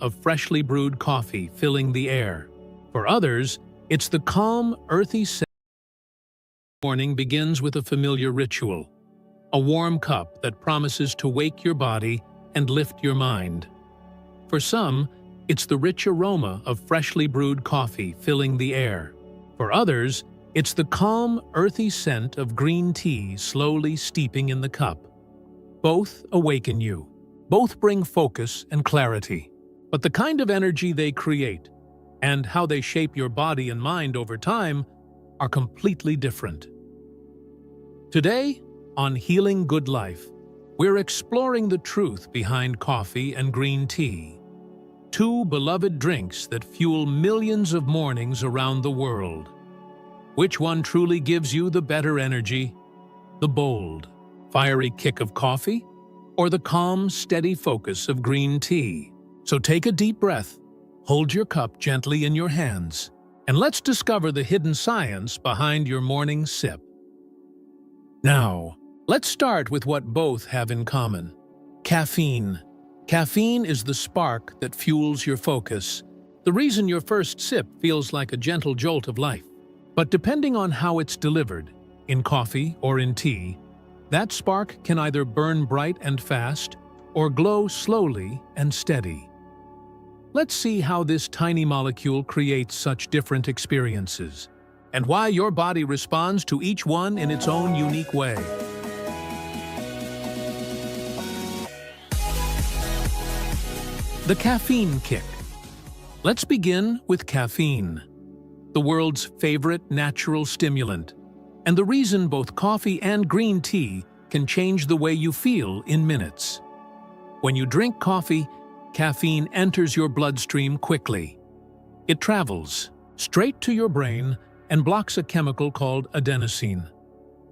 of freshly brewed coffee filling the air. For others, it's the calm, earthy scent. Morning begins with a familiar ritual, a warm cup that promises to wake your body and lift your mind. For some, it's the rich aroma of freshly brewed coffee filling the air. For others, it's the calm, earthy scent of green tea slowly steeping in the cup. Both awaken you. Both bring focus and clarity. But the kind of energy they create and how they shape your body and mind over time are completely different. Today, on Healing Good Life, we're exploring the truth behind coffee and green tea, two beloved drinks that fuel millions of mornings around the world. Which one truly gives you the better energy? The bold, fiery kick of coffee, or the calm, steady focus of green tea? So take a deep breath, hold your cup gently in your hands, and let's discover the hidden science behind your morning sip. Now, let's start with what both have in common: caffeine. Caffeine is the spark that fuels your focus, the reason your first sip feels like a gentle jolt of life. But depending on how it's delivered, in coffee or in tea, that spark can either burn bright and fast or glow slowly and steady. Let's see how this tiny molecule creates such different experiences, and why your body responds to each one in its own unique way. The caffeine kick. Let's begin with caffeine, the world's favorite natural stimulant, and the reason both coffee and green tea can change the way you feel in minutes. When you drink coffee, caffeine enters your bloodstream quickly. It travels straight to your brain and blocks a chemical called adenosine,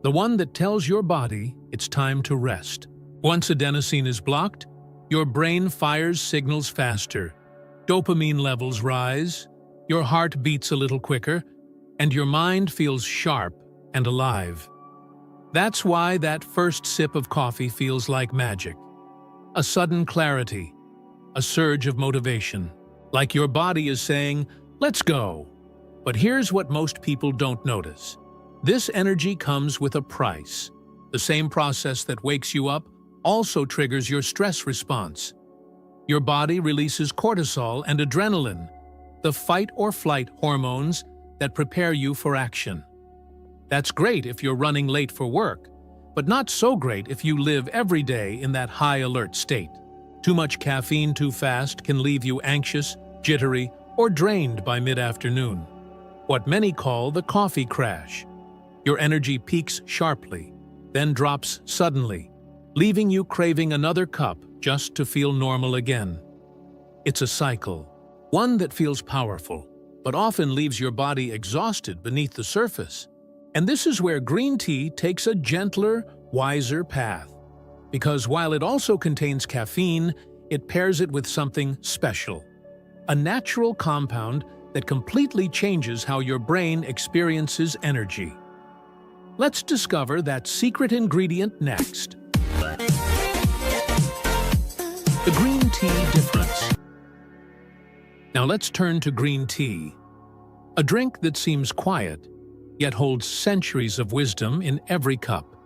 the one that tells your body it's time to rest. Once adenosine is blocked, your brain fires signals faster, dopamine levels rise, your heart beats a little quicker, and your mind feels sharp and alive. That's why that first sip of coffee feels like magic. A sudden clarity, a surge of motivation, like your body is saying, "Let's go." But here's what most people don't notice. This energy comes with a price. The same process that wakes you up also triggers your stress response. Your body releases cortisol and adrenaline, the fight-or-flight hormones that prepare you for action. That's great if you're running late for work, but not so great if you live every day in that high-alert state. Too much caffeine too fast can leave you anxious, jittery, or drained by mid-afternoon. What many call the coffee crash. Your energy peaks sharply, then drops suddenly, leaving you craving another cup just to feel normal again. It's a cycle, one that feels powerful, but often leaves your body exhausted beneath the surface. And this is where green tea takes a gentler, wiser path. Because while it also contains caffeine, it pairs it with something special. A natural compound that completely changes how your brain experiences energy. Let's discover that secret ingredient next. The green tea difference. Now let's turn to green tea, a drink that seems quiet, yet holds centuries of wisdom in every cup.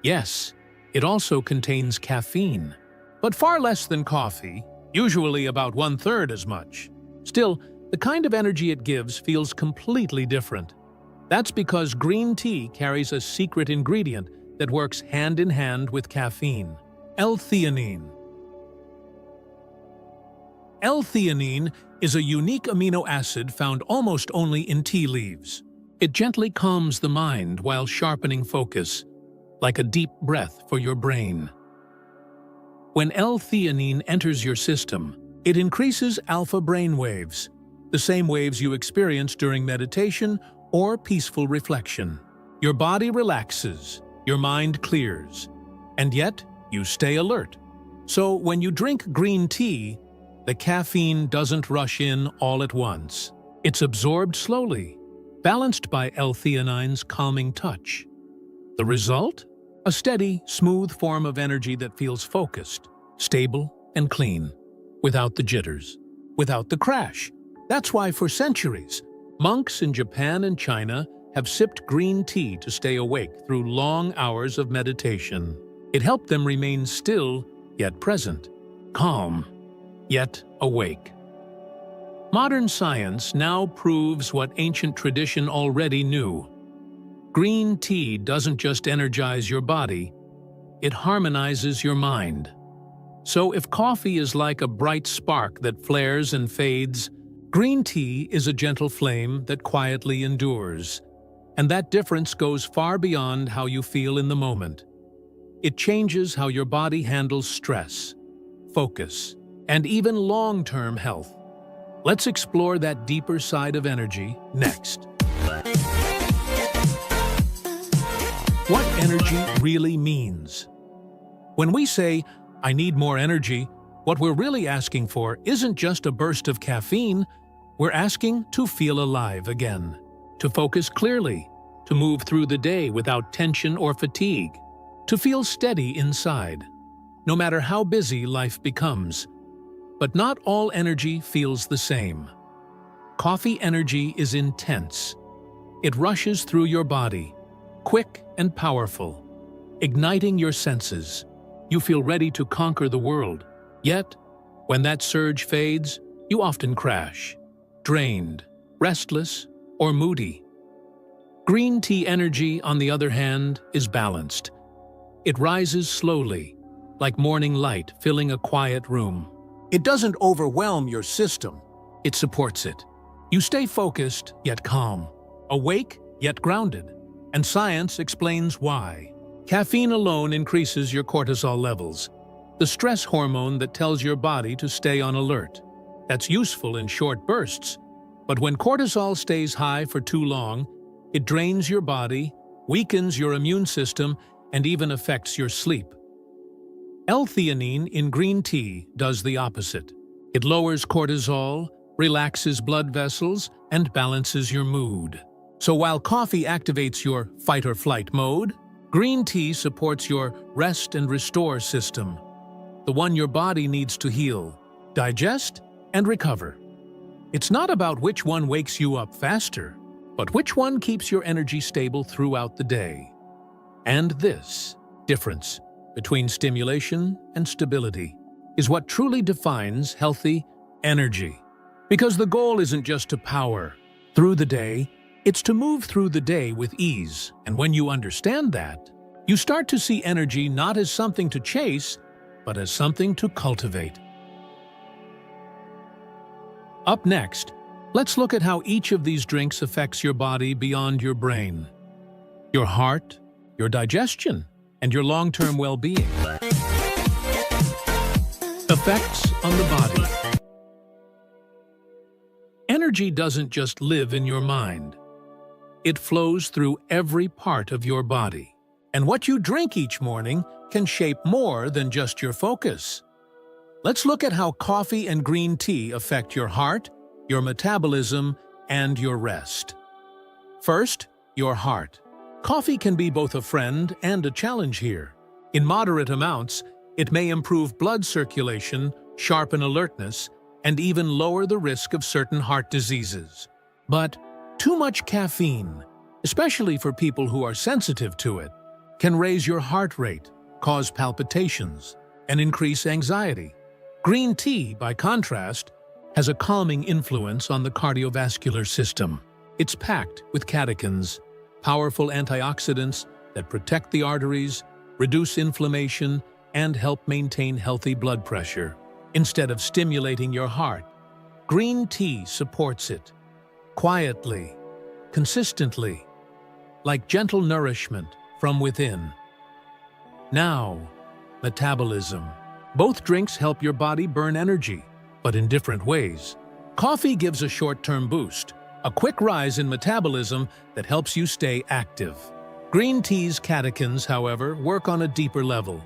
Yes, it also contains caffeine, but far less than coffee, usually about 1/3 as much. Still, the kind of energy it gives feels completely different. That's because green tea carries a secret ingredient that works hand in hand with caffeine: L-theanine. L-theanine is a unique amino acid found almost only in tea leaves. It gently calms the mind while sharpening focus, like a deep breath for your brain. When L-theanine enters your system, it increases alpha brain waves, the same waves you experience during meditation or peaceful reflection. Your body relaxes, your mind clears, and yet you stay alert. So when you drink green tea, the caffeine doesn't rush in all at once. It's absorbed slowly, balanced by L-theanine's calming touch. The result? A steady, smooth form of energy that feels focused, stable, and clean. without the jitters, without the crash. That's why for centuries, monks in Japan and China have sipped green tea to stay awake through long hours of meditation. It helped them remain still, yet present, calm, yet awake. Modern science now proves what ancient tradition already knew. Green tea doesn't just energize your body, it harmonizes your mind. So if coffee is like a bright spark that flares and fades, green tea is a gentle flame that quietly endures. And that difference goes far beyond how you feel in the moment. It changes how your body handles stress, focus, and even long-term health. Let's explore that deeper side of energy next. What energy really means. When we say, "I need more energy," what we're really asking for isn't just a burst of caffeine, we're asking to feel alive again, to focus clearly, to move through the day without tension or fatigue, to feel steady inside, no matter how busy life becomes. But not all energy feels the same. Coffee energy is intense. It rushes through your body, quick and powerful, igniting your senses. You feel ready to conquer the world. Yet, when that surge fades, you often crash, drained, restless, or moody. Green tea energy, on the other hand, is balanced. It rises slowly, like morning light filling a quiet room. It doesn't overwhelm your system, it supports it. You stay focused, yet calm, awake, yet grounded. And science explains why. Caffeine alone increases your cortisol levels, the stress hormone that tells your body to stay on alert. That's useful in short bursts, but when cortisol stays high for too long, it drains your body, weakens your immune system, and even affects your sleep. L-theanine in green tea does the opposite. It lowers cortisol, relaxes blood vessels, and balances your mood. So while coffee activates your fight-or-flight mode, green tea supports your rest and restore system, the one your body needs to heal, digest, and recover. It's not about which one wakes you up faster, but which one keeps your energy stable throughout the day. And this difference between stimulation and stability is what truly defines healthy energy. Because the goal isn't just to power through the day, it's to move through the day with ease. And when you understand that, you start to see energy not as something to chase, but as something to cultivate. Up next, let's look at how each of these drinks affects your body beyond your brain, your heart, your digestion, and your long-term well-being. Effects on the body. Energy doesn't just live in your mind. It flows through every part of your body. And what you drink each morning can shape more than just your focus. Let's look at how coffee and green tea affect your heart, your metabolism, and your rest. First, your heart. Coffee can be both a friend and a challenge here. In moderate amounts, it may improve blood circulation, sharpen alertness, and even lower the risk of certain heart diseases. But too much caffeine, especially for people who are sensitive to it, can raise your heart rate, cause palpitations, and increase anxiety. Green tea, by contrast, has a calming influence on the cardiovascular system. It's packed with catechins, powerful antioxidants that protect the arteries, reduce inflammation, and help maintain healthy blood pressure. Instead of stimulating your heart, green tea supports it, quietly, consistently, like gentle nourishment from within. Now, metabolism. Both drinks help your body burn energy, but in different ways. Coffee gives a short-term boost, a quick rise in metabolism that helps you stay active. Green tea's catechins, however, work on a deeper level,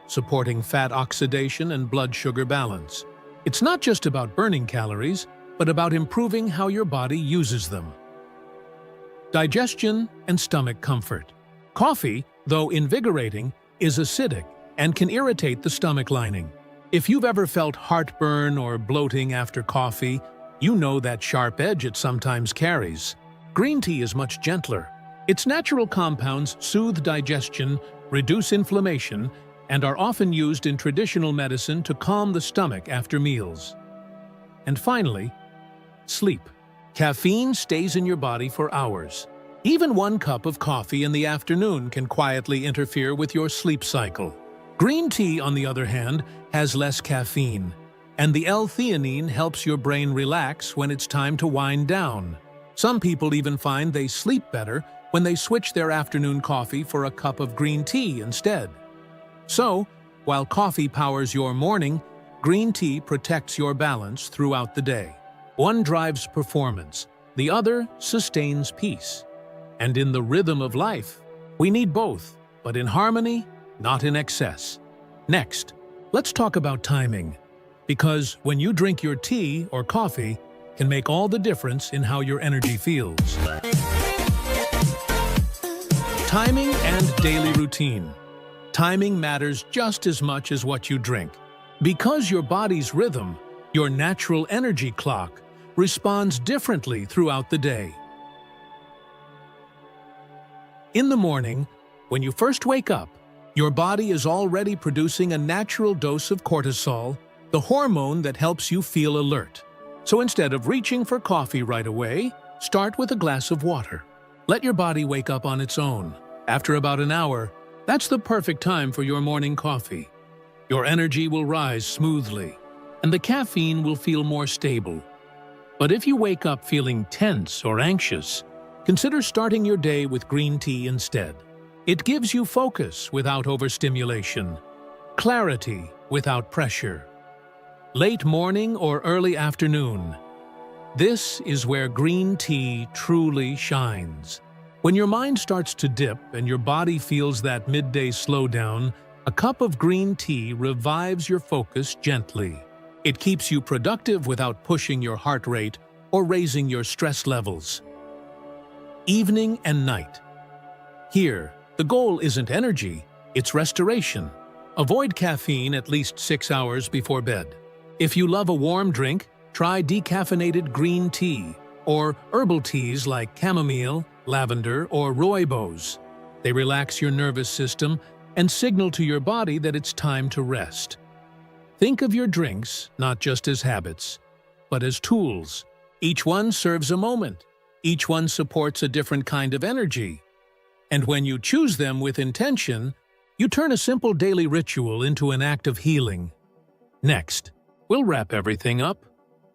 supporting fat oxidation and blood sugar balance. It's not just about burning calories, but about improving how your body uses them. Digestion and stomach comfort. Coffee, though invigorating, is acidic and can irritate the stomach lining. If you've ever felt heartburn or bloating after coffee, you know that sharp edge it sometimes carries. Green tea is much gentler. Its natural compounds soothe digestion, reduce inflammation, and are often used in traditional medicine to calm the stomach after meals. And finally, sleep. Caffeine stays in your body for hours. Even 1 cup of coffee in the afternoon can quietly interfere with your sleep cycle. Green tea, on the other hand, has less caffeine, and the L-theanine helps your brain relax when it's time to wind down. Some people even find they sleep better when they switch their afternoon coffee for a cup of green tea instead. So, while coffee powers your morning, green tea protects your balance throughout the day. One drives performance, the other sustains peace. And in the rhythm of life, we need both, but in harmony, not in excess. Next, let's talk about timing, because when you drink your tea or coffee, can make all the difference in how your energy feels. Timing and daily routine. Timing matters just as much as what you drink. Because your body's rhythm, your natural energy clock, responds differently throughout the day. In the morning, when you first wake up, your body is already producing a natural dose of cortisol, the hormone that helps you feel alert. So instead of reaching for coffee right away, start with a glass of water. Let your body wake up on its own. After about an hour, that's the perfect time for your morning coffee. Your energy will rise smoothly, and the caffeine will feel more stable. But if you wake up feeling tense or anxious, consider starting your day with green tea instead. It gives you focus without overstimulation, clarity without pressure. Late morning or early afternoon, this is where green tea truly shines. When your mind starts to dip and your body feels that midday slowdown, a cup of green tea revives your focus gently. It keeps you productive without pushing your heart rate or raising your stress levels. Evening and night. Here, the goal isn't energy, it's restoration. Avoid caffeine at least 6 hours before bed. If you love a warm drink, try decaffeinated green tea or herbal teas like chamomile, lavender, or rooibos. They relax your nervous system and signal to your body that it's time to rest. Think of your drinks not just as habits, but as tools. Each one serves a moment. Each one supports a different kind of energy. And when you choose them with intention, you turn a simple daily ritual into an act of healing. Next, we'll wrap everything up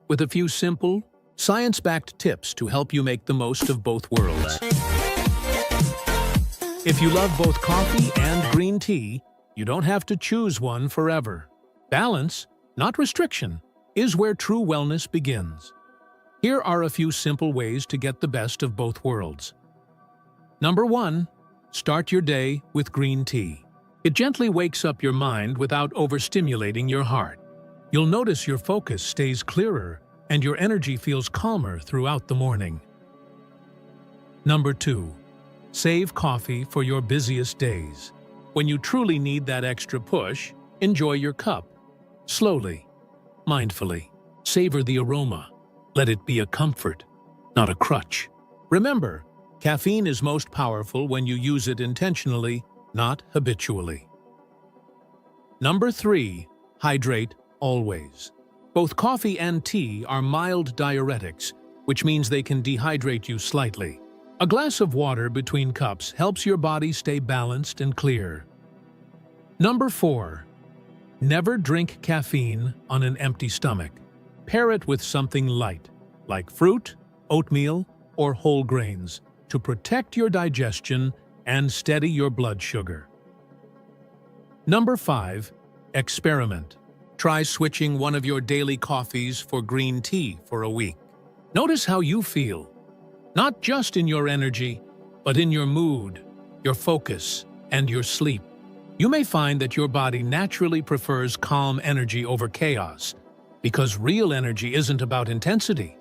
with a few simple, science-backed tips to help you make the most of both worlds. If you love both coffee and green tea, you don't have to choose one forever. Balance, not restriction, is where true wellness begins. Here are a few simple ways to get the best of both worlds. Number 1, start your day with green tea. It gently wakes up your mind without overstimulating your heart. You'll notice your focus stays clearer and your energy feels calmer throughout the morning. Number 2, save coffee for your busiest days. When you truly need that extra push, enjoy your cup. Slowly, mindfully, savor the aroma. Let it be a comfort, not a crutch. Remember, caffeine is most powerful when you use it intentionally, not habitually. Number 3, hydrate always. Both coffee and tea are mild diuretics, which means they can dehydrate you slightly. A glass of water between cups helps your body stay balanced and clear. Number 4, never drink caffeine on an empty stomach. Pair it with something light, like fruit, oatmeal, or whole grains, to protect your digestion and steady your blood sugar. Number 5, experiment. Try switching one of your daily coffees for green tea for a week. Notice how you feel, not just in your energy, but in your mood, your focus, and your sleep. You may find that your body naturally prefers calm energy over chaos, because real energy isn't about intensity.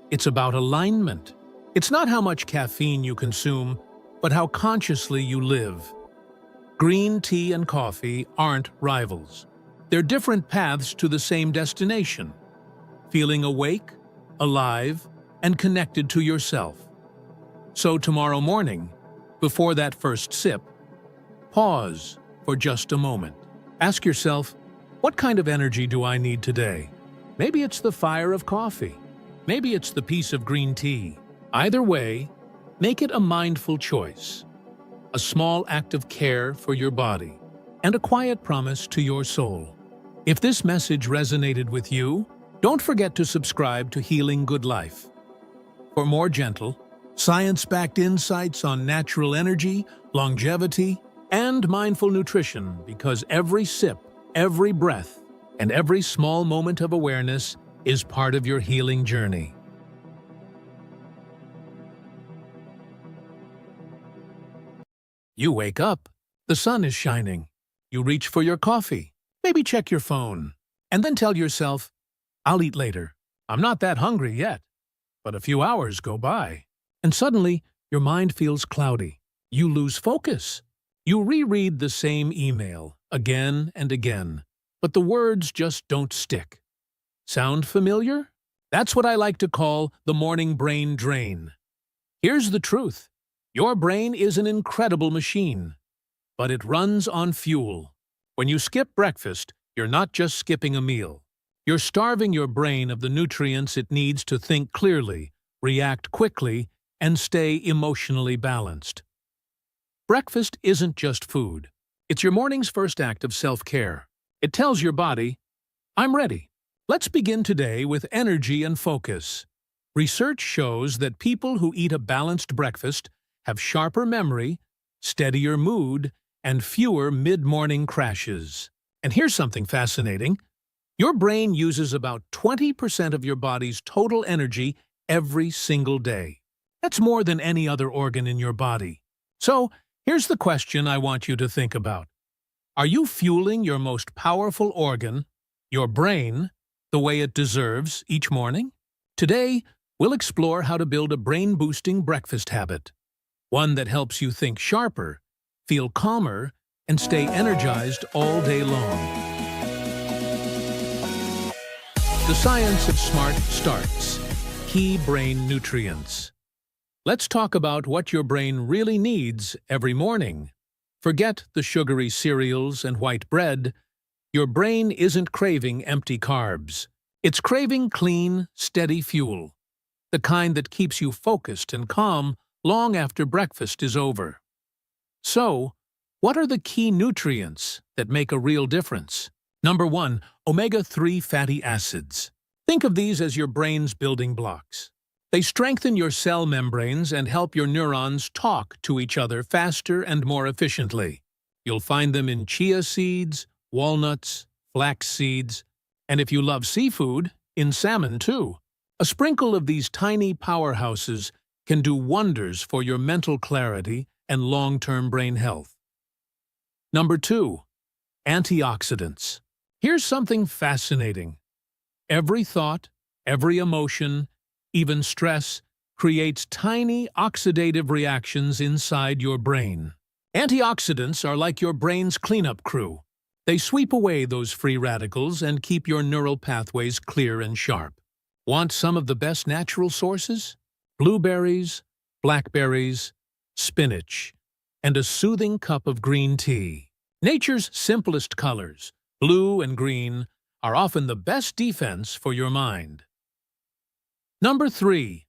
It's about alignment. It's not how much caffeine you consume, but how consciously you live. Green tea and coffee aren't rivals. They're different paths to the same destination, feeling awake, alive, and connected to yourself. So tomorrow morning, before that first sip, pause for just a moment. Ask yourself, what kind of energy do I need today? Maybe it's the fire of coffee. Maybe it's the peace of green tea. Either way, make it a mindful choice, a small act of care for your body, and a quiet promise to your soul. If this message resonated with you, don't forget to subscribe to Healing Good Life for more gentle, science-backed insights on natural energy, longevity, and mindful nutrition, because every sip, every breath, and every small moment of awareness is part of your healing journey. You wake up, the sun is shining. You reach for your coffee, maybe check your phone, and then tell yourself, I'll eat later. I'm not that hungry yet. But a few hours go by, and suddenly your mind feels cloudy. You lose focus. You reread the same email again and again, but the words just don't stick. Sound familiar? That's what I like to call the morning brain drain. Here's the truth. Your brain is an incredible machine, but it runs on fuel. When you skip breakfast, you're not just skipping a meal. You're starving your brain of the nutrients it needs to think clearly, react quickly, and stay emotionally balanced. Breakfast isn't just food. It's your morning's first act of self-care. It tells your body, I'm ready. Let's begin today with energy and focus. Research shows that people who eat a balanced breakfast have sharper memory, steadier mood, and fewer mid-morning crashes. And here's something fascinating. Your brain uses about 20% of your body's total energy every single day. That's more than any other organ in your body. So, here's the question I want you to think about. Are you fueling your most powerful organ, your brain, the way it deserves each morning? Today, we'll explore how to build a brain-boosting breakfast habit. One that helps you think sharper, feel calmer, and stay energized all day long. The science of smart starts. Key brain nutrients. Let's talk about what your brain really needs every morning. Forget the sugary cereals and white bread. Your brain isn't craving empty carbs. It's craving clean, steady fuel, the kind that keeps you focused and calm long after breakfast is over. So, what are the key nutrients that make a real difference? Number 1, omega-3 fatty acids. Think of these as your brain's building blocks. They strengthen your cell membranes and help your neurons talk to each other faster and more efficiently. You'll find them in chia seeds, walnuts, flax seeds, and if you love seafood, in salmon too. A sprinkle of these tiny powerhouses can do wonders for your mental clarity and long-term brain health. Number 2, antioxidants. Here's something fascinating. Every thought, every emotion, even stress, creates tiny oxidative reactions inside your brain. Antioxidants are like your brain's cleanup crew. They sweep away those free radicals and keep your neural pathways clear and sharp. Want some of the best natural sources? Blueberries, blackberries, spinach, and a soothing cup of green tea. Nature's simplest colors, blue and green, are often the best defense for your mind. Number 3,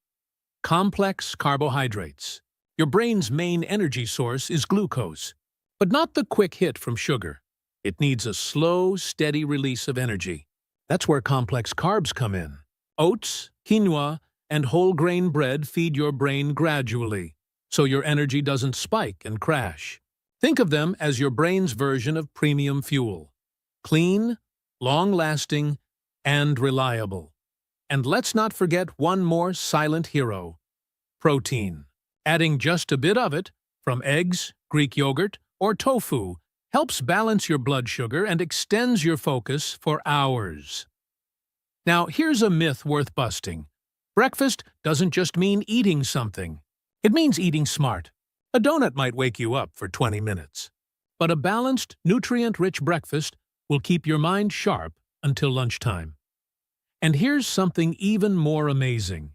complex carbohydrates. Your brain's main energy source is glucose, but not the quick hit from sugar. It needs a slow, steady release of energy. That's where complex carbs come in. Oats, quinoa, and whole grain bread feed your brain gradually, so your energy doesn't spike and crash. Think of them as your brain's version of premium fuel. Clean, long-lasting, and reliable. And let's not forget one more silent hero, protein. Adding just a bit of it, from eggs, Greek yogurt, or tofu, helps balance your blood sugar and extends your focus for hours. Now, here's a myth worth busting. Breakfast doesn't just mean eating something. It means eating smart. A donut might wake you up for 20 minutes. But a balanced, nutrient-rich breakfast will keep your mind sharp until lunchtime. And here's something even more amazing.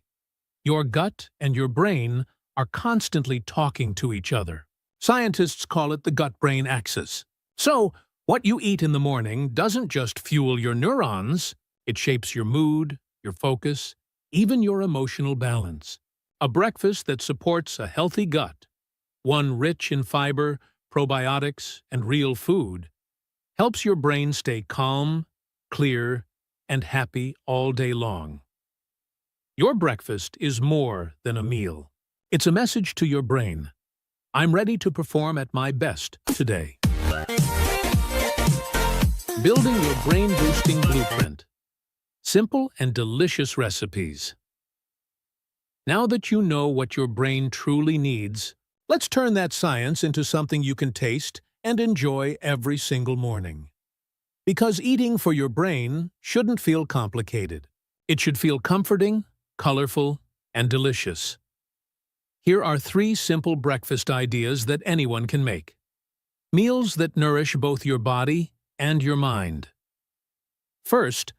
Your gut and your brain are constantly talking to each other. Scientists call it the gut-brain axis. So, what you eat in the morning doesn't just fuel your neurons, it shapes your mood, your focus, even your emotional balance. A breakfast that supports a healthy gut, one rich in fiber, probiotics, and real food, helps your brain stay calm, clear, and happy all day long. Your breakfast is more than a meal. It's a message to your brain. I'm ready to perform at my best today. Building your brain-boosting blueprint. Simple and delicious recipes. Now that you know what your brain truly needs, let's turn that science into something you can taste and enjoy every single morning. Because eating for your brain shouldn't feel complicated. It should feel comforting, colorful, and delicious. Here are 3 simple breakfast ideas that anyone can make. Meals that nourish both your body and your mind. First,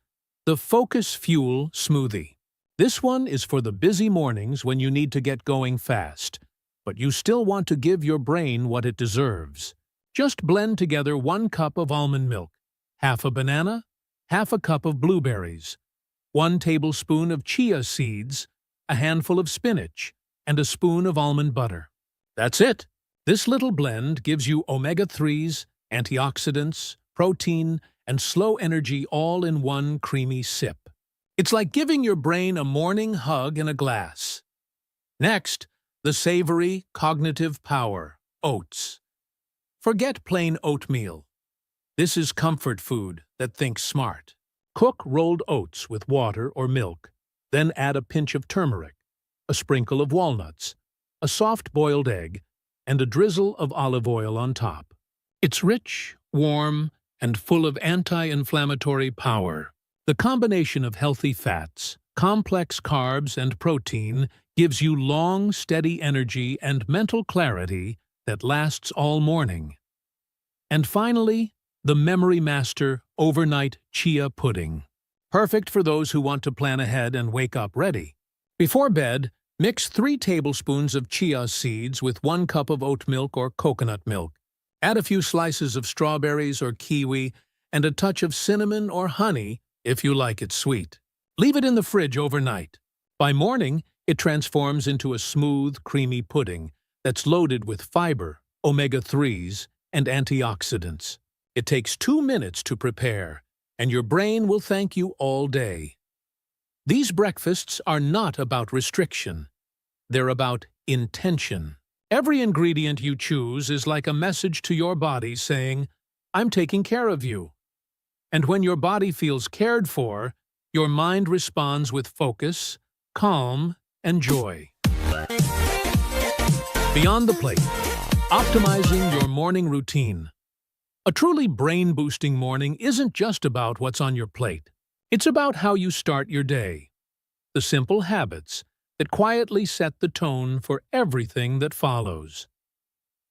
the Focus Fuel Smoothie. This one is for the busy mornings when you need to get going fast, but you still want to give your brain what it deserves. Just blend together 1 cup of almond milk, half a banana, half a cup of blueberries, 1 tablespoon of chia seeds, a handful of spinach, and a spoon of almond butter. That's it! This little blend gives you omega-3s, antioxidants, protein, and slow energy all in one creamy sip. It's like giving your brain a morning hug in a glass. Next, the savory, cognitive power, oats. Forget plain oatmeal. This is comfort food that thinks smart. Cook rolled oats with water or milk, then add a pinch of turmeric, a sprinkle of walnuts, a soft boiled egg, and a drizzle of olive oil on top. It's rich, warm, and full of anti-inflammatory power. The combination of healthy fats, complex carbs, and protein gives you long, steady energy and mental clarity that lasts all morning. And finally, the Memory Master Overnight Chia Pudding. Perfect for those who want to plan ahead and wake up ready. Before bed, mix 3 tablespoons of chia seeds with 1 cup of oat milk or coconut milk. Add a few slices of strawberries or kiwi and a touch of cinnamon or honey if you like it sweet. Leave it in the fridge overnight. By morning, it transforms into a smooth, creamy pudding that's loaded with fiber, omega-3s, and antioxidants. It takes 2 minutes to prepare, and your brain will thank you all day. These breakfasts are not about restriction. They're about intention. Every ingredient you choose is like a message to your body saying, "I'm taking care of you." And when your body feels cared for, your mind responds with focus, calm, and joy. Beyond the plate, optimizing your morning routine. A truly brain-boosting morning isn't just about what's on your plate. It's about how you start your day. The simple habits that quietly set the tone for everything that follows.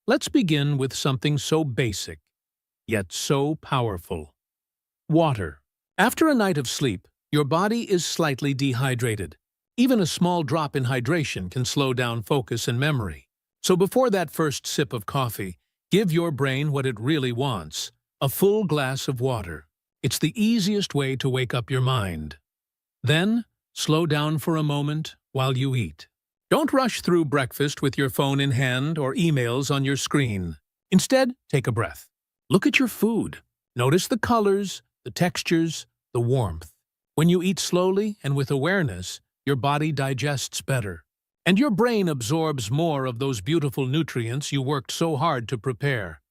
Let's begin with something so basic, yet so powerful. Water. After a night of sleep, your body is slightly dehydrated. Even a small drop in hydration can slow down focus and memory. So before that first sip of coffee, give your brain what it really wants, a full glass of water. It's the easiest way to wake up your mind. Then, slow down for a moment while you eat. Don't rush through breakfast with your phone in hand or emails on your screen. Instead, take a breath. Look at your food. Notice the colors, the textures, the warmth. When you eat slowly and with awareness, your body digests better. And your brain absorbs more of those beautiful nutrients you worked so hard to prepare.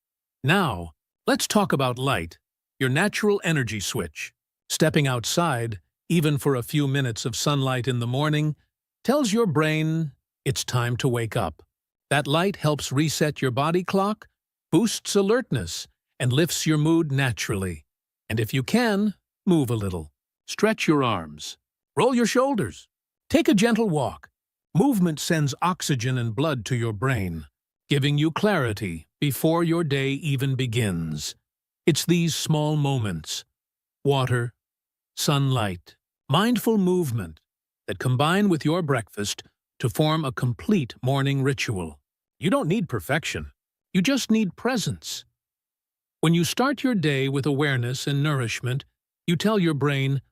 Now, let's talk about light, your natural energy switch. Stepping outside, even for a few minutes of sunlight in the morning, tells your brain it's time to wake up. That light helps reset your body clock, boosts alertness, and lifts your mood naturally. And if you can, move a little. Stretch your arms. Roll your shoulders. Take a gentle walk. Movement sends oxygen and blood to your brain, giving you clarity before your day even begins. It's these small moments, water, sunlight, mindful movement, that combine with your breakfast to form a complete morning ritual. You don't need perfection. You just need presence. When you start your day with awareness and nourishment, you tell your brain,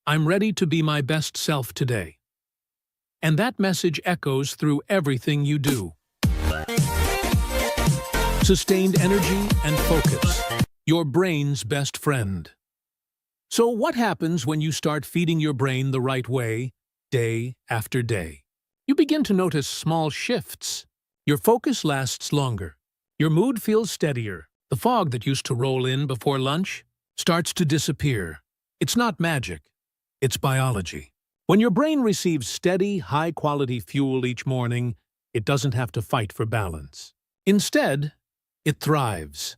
"I'm ready to be my best self today." And that message echoes through everything you do. Sustained energy and focus, your brain's best friend. So what happens when you start feeding your brain the right way, day after day? You begin to notice small shifts. Your focus lasts longer. Your mood feels steadier. The fog that used to roll in before lunch starts to disappear. It's not magic. It's biology. When your brain receives steady, high-quality fuel each morning, it doesn't have to fight for balance. Instead, it thrives.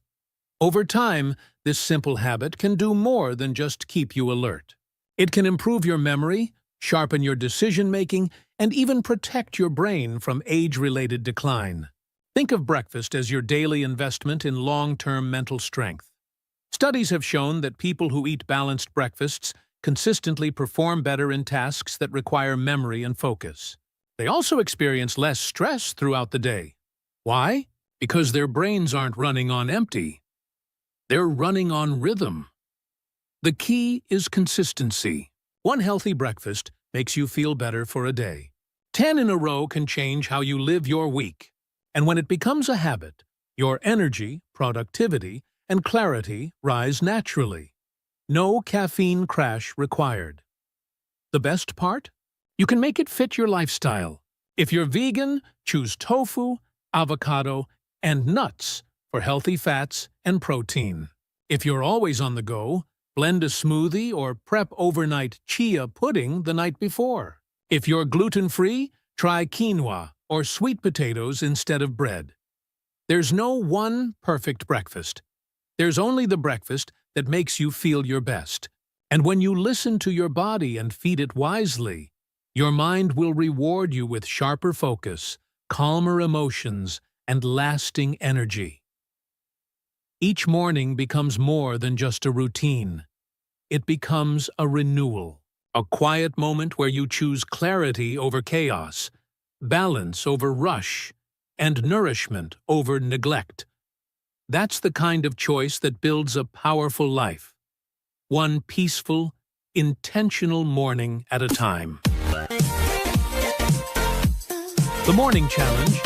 Over time, this simple habit can do more than just keep you alert. It can improve your memory, sharpen your decision-making, and even protect your brain from age-related decline. Think of breakfast as your daily investment in long-term mental strength. Studies have shown that people who eat balanced breakfasts consistently perform better in tasks that require memory and focus. They also experience less stress throughout the day. Why? Because their brains aren't running on empty. They're running on rhythm. The key is consistency. One healthy breakfast makes you feel better for a day. 10 in a row can change how you live your week. And when it becomes a habit, your energy, productivity, and clarity rise naturally. No caffeine crash required. The best part? You can make it fit your lifestyle. If you're vegan, choose tofu, avocado, and nuts for healthy fats and protein. If you're always on the go, blend a smoothie or prep overnight chia pudding the night before. If you're gluten-free, try quinoa or sweet potatoes instead of bread. There's no one perfect breakfast. There's only the breakfast that makes you feel your best. And when you listen to your body and feed it wisely, your mind will reward you with sharper focus, calmer emotions, and lasting energy. Each morning becomes more than just a routine. It becomes a renewal, a quiet moment where you choose clarity over chaos, balance over rush, and nourishment over neglect. That's the kind of choice that builds a powerful life. One peaceful, intentional morning at a time. The Morning Challenge.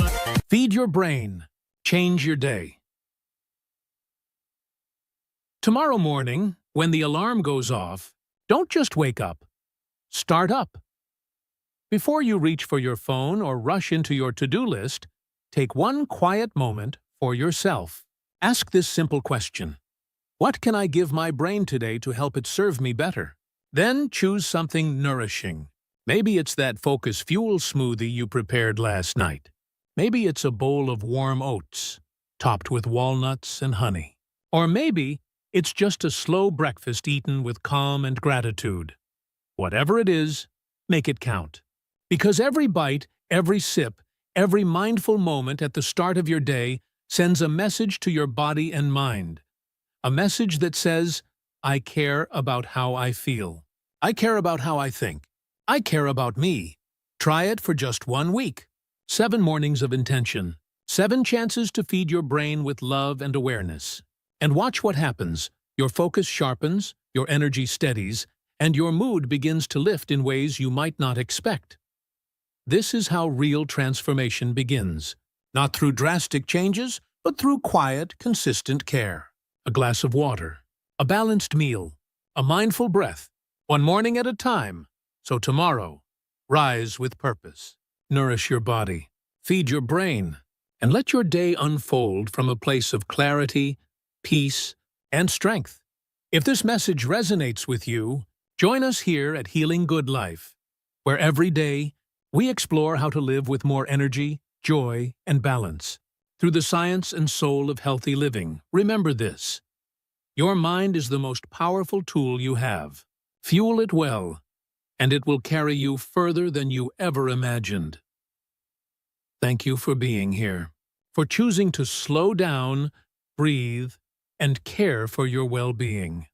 Feed your brain. Change your day. Tomorrow morning, when the alarm goes off, don't just wake up. Start up. Before you reach for your phone or rush into your to-do list, take one quiet moment for yourself. Ask this simple question: what can I give my brain today to help it serve me better? Then choose something nourishing. Maybe it's that Focus Fuel smoothie you prepared last night. Maybe it's a bowl of warm oats, topped with walnuts and honey. Or maybe it's just a slow breakfast eaten with calm and gratitude. Whatever it is, make it count. Because every bite, every sip, every mindful moment at the start of your day sends a message to your body and mind. A message that says, I care about how I feel. I care about how I think. I care about me. Try it for just 1 week. 7 mornings of intention. 7 chances to feed your brain with love and awareness. And watch what happens. Your focus sharpens, your energy steadies, and your mood begins to lift in ways you might not expect. This is how real transformation begins. Not through drastic changes, but through quiet, consistent care. A glass of water, a balanced meal, a mindful breath, 1 morning at a time. So tomorrow, rise with purpose. Nourish your body, feed your brain, and let your day unfold from a place of clarity, peace, and strength. If this message resonates with you, join us here at Healing Good Life, where every day we explore how to live with more energy, joy, and balance. Through the science and soul of healthy living, remember this: your mind is the most powerful tool you have. Fuel it well, and it will carry you further than you ever imagined. Thank you for being here, for choosing to slow down, breathe, and care for your well-being.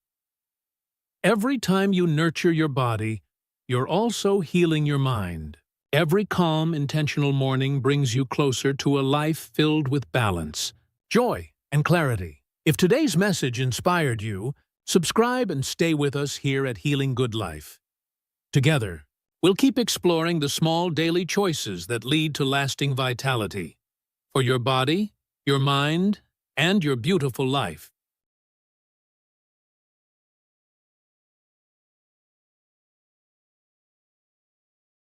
Every time you nurture your body, you're also healing your mind. Every calm, intentional morning brings you closer to a life filled with balance, joy, and clarity. If today's message inspired you, subscribe and stay with us here at Healing Good Life. Together, we'll keep exploring the small daily choices that lead to lasting vitality for your body, your mind, and your beautiful life.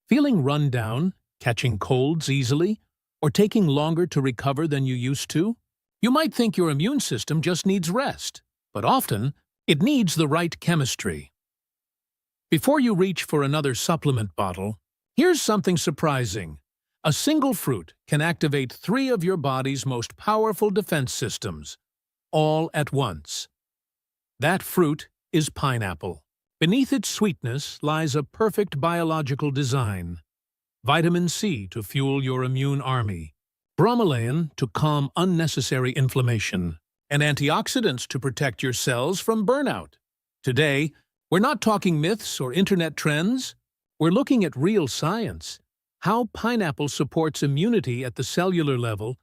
Feeling run down, catching colds easily, or taking longer to recover than you used to? You might think your immune system just needs rest, but often it needs the right chemistry. Before you reach for another supplement bottle, here's something surprising. A single fruit can activate 3 of your body's most powerful defense systems, all at once. That fruit is pineapple. Beneath its sweetness lies a perfect biological design. Vitamin C to fuel your immune army, bromelain to calm unnecessary inflammation, and antioxidants to protect your cells from burnout. Today, we're not talking myths or internet trends. We're looking at real science, how pineapple supports immunity at the cellular level,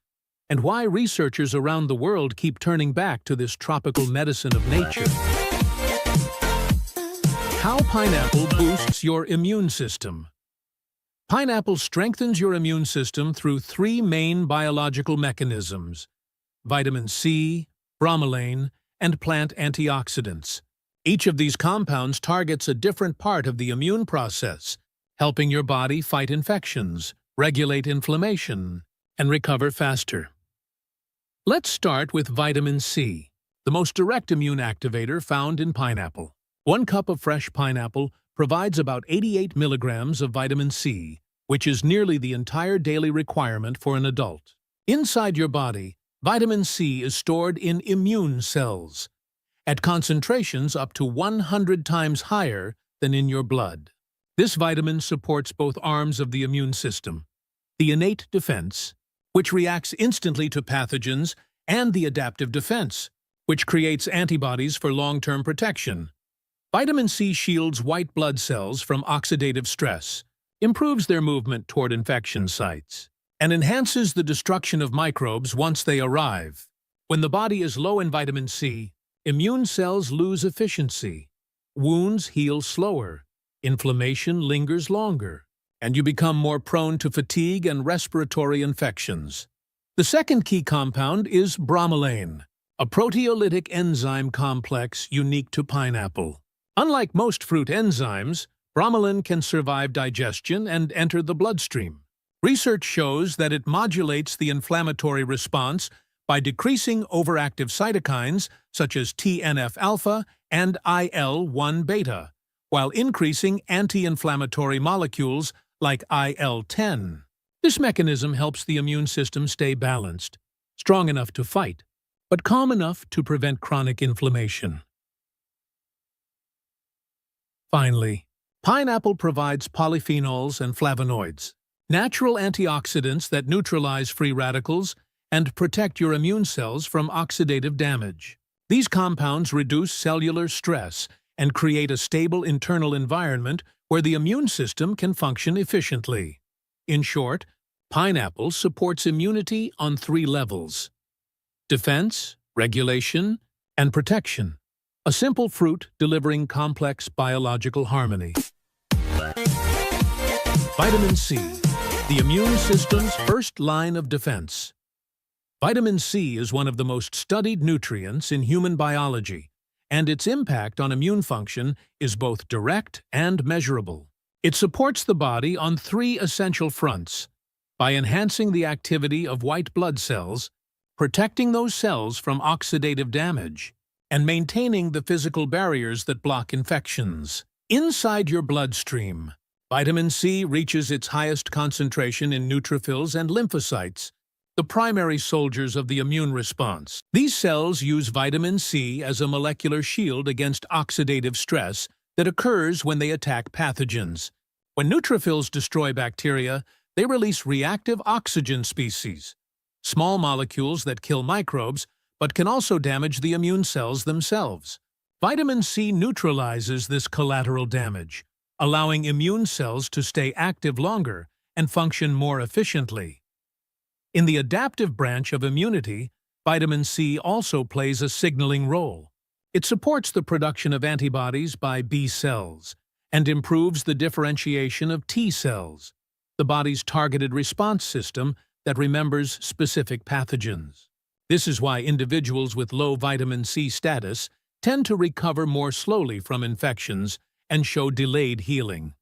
and why researchers around the world keep turning back to this tropical medicine of nature. How pineapple boosts your immune system. Pineapple strengthens your immune system through 3 main biological mechanisms: vitamin C, bromelain, and plant antioxidants. Each of these compounds targets a different part of the immune process, helping your body fight infections, regulate inflammation, and recover faster. Let's start with vitamin C, the most direct immune activator found in pineapple. 1 cup of fresh pineapple provides about 88 milligrams of vitamin C, which is nearly the entire daily requirement for an adult. Inside your body, vitamin C is stored in immune cells, at concentrations up to 100 times higher than in your blood. This vitamin supports both arms of the immune system, the innate defense, which reacts instantly to pathogens, and the adaptive defense, which creates antibodies for long-term protection. Vitamin C shields white blood cells from oxidative stress, improves their movement toward infection sites, and enhances the destruction of microbes once they arrive. When the body is low in vitamin C, immune cells lose efficiency, wounds heal slower, inflammation lingers longer, and you become more prone to fatigue and respiratory infections. The second key compound is bromelain, a proteolytic enzyme complex unique to pineapple. Unlike most fruit enzymes, bromelain can survive digestion and enter the bloodstream. Research shows that it modulates the inflammatory response by decreasing overactive cytokines such as TNF-alpha and IL-1-beta, while increasing anti-inflammatory molecules like IL-10. This mechanism helps the immune system stay balanced, strong enough to fight, but calm enough to prevent chronic inflammation. Finally, pineapple provides polyphenols and flavonoids, natural antioxidants that neutralize free radicals and protect your immune cells from oxidative damage. These compounds reduce cellular stress and create a stable internal environment where the immune system can function efficiently. In short, pineapple supports immunity on 3 levels: defense, regulation, and protection. A simple fruit delivering complex biological harmony. Vitamin C, the immune system's first line of defense. Vitamin C is one of the most studied nutrients in human biology, and its impact on immune function is both direct and measurable. It supports the body on 3 essential fronts: by enhancing the activity of white blood cells, protecting those cells from oxidative damage, and maintaining the physical barriers that block infections. Inside your bloodstream, vitamin C reaches its highest concentration in neutrophils and lymphocytes, the primary soldiers of the immune response. These cells use vitamin C as a molecular shield against oxidative stress that occurs when they attack pathogens. When neutrophils destroy bacteria, they release reactive oxygen species, small molecules that kill microbes but can also damage the immune cells themselves. Vitamin C neutralizes this collateral damage, allowing immune cells to stay active longer and function more efficiently. In the adaptive branch of immunity, vitamin C also plays a signaling role. It supports the production of antibodies by B cells and improves the differentiation of T cells, the body's targeted response system that remembers specific pathogens. This is why individuals with low vitamin C status tend to recover more slowly from infections and show delayed healing.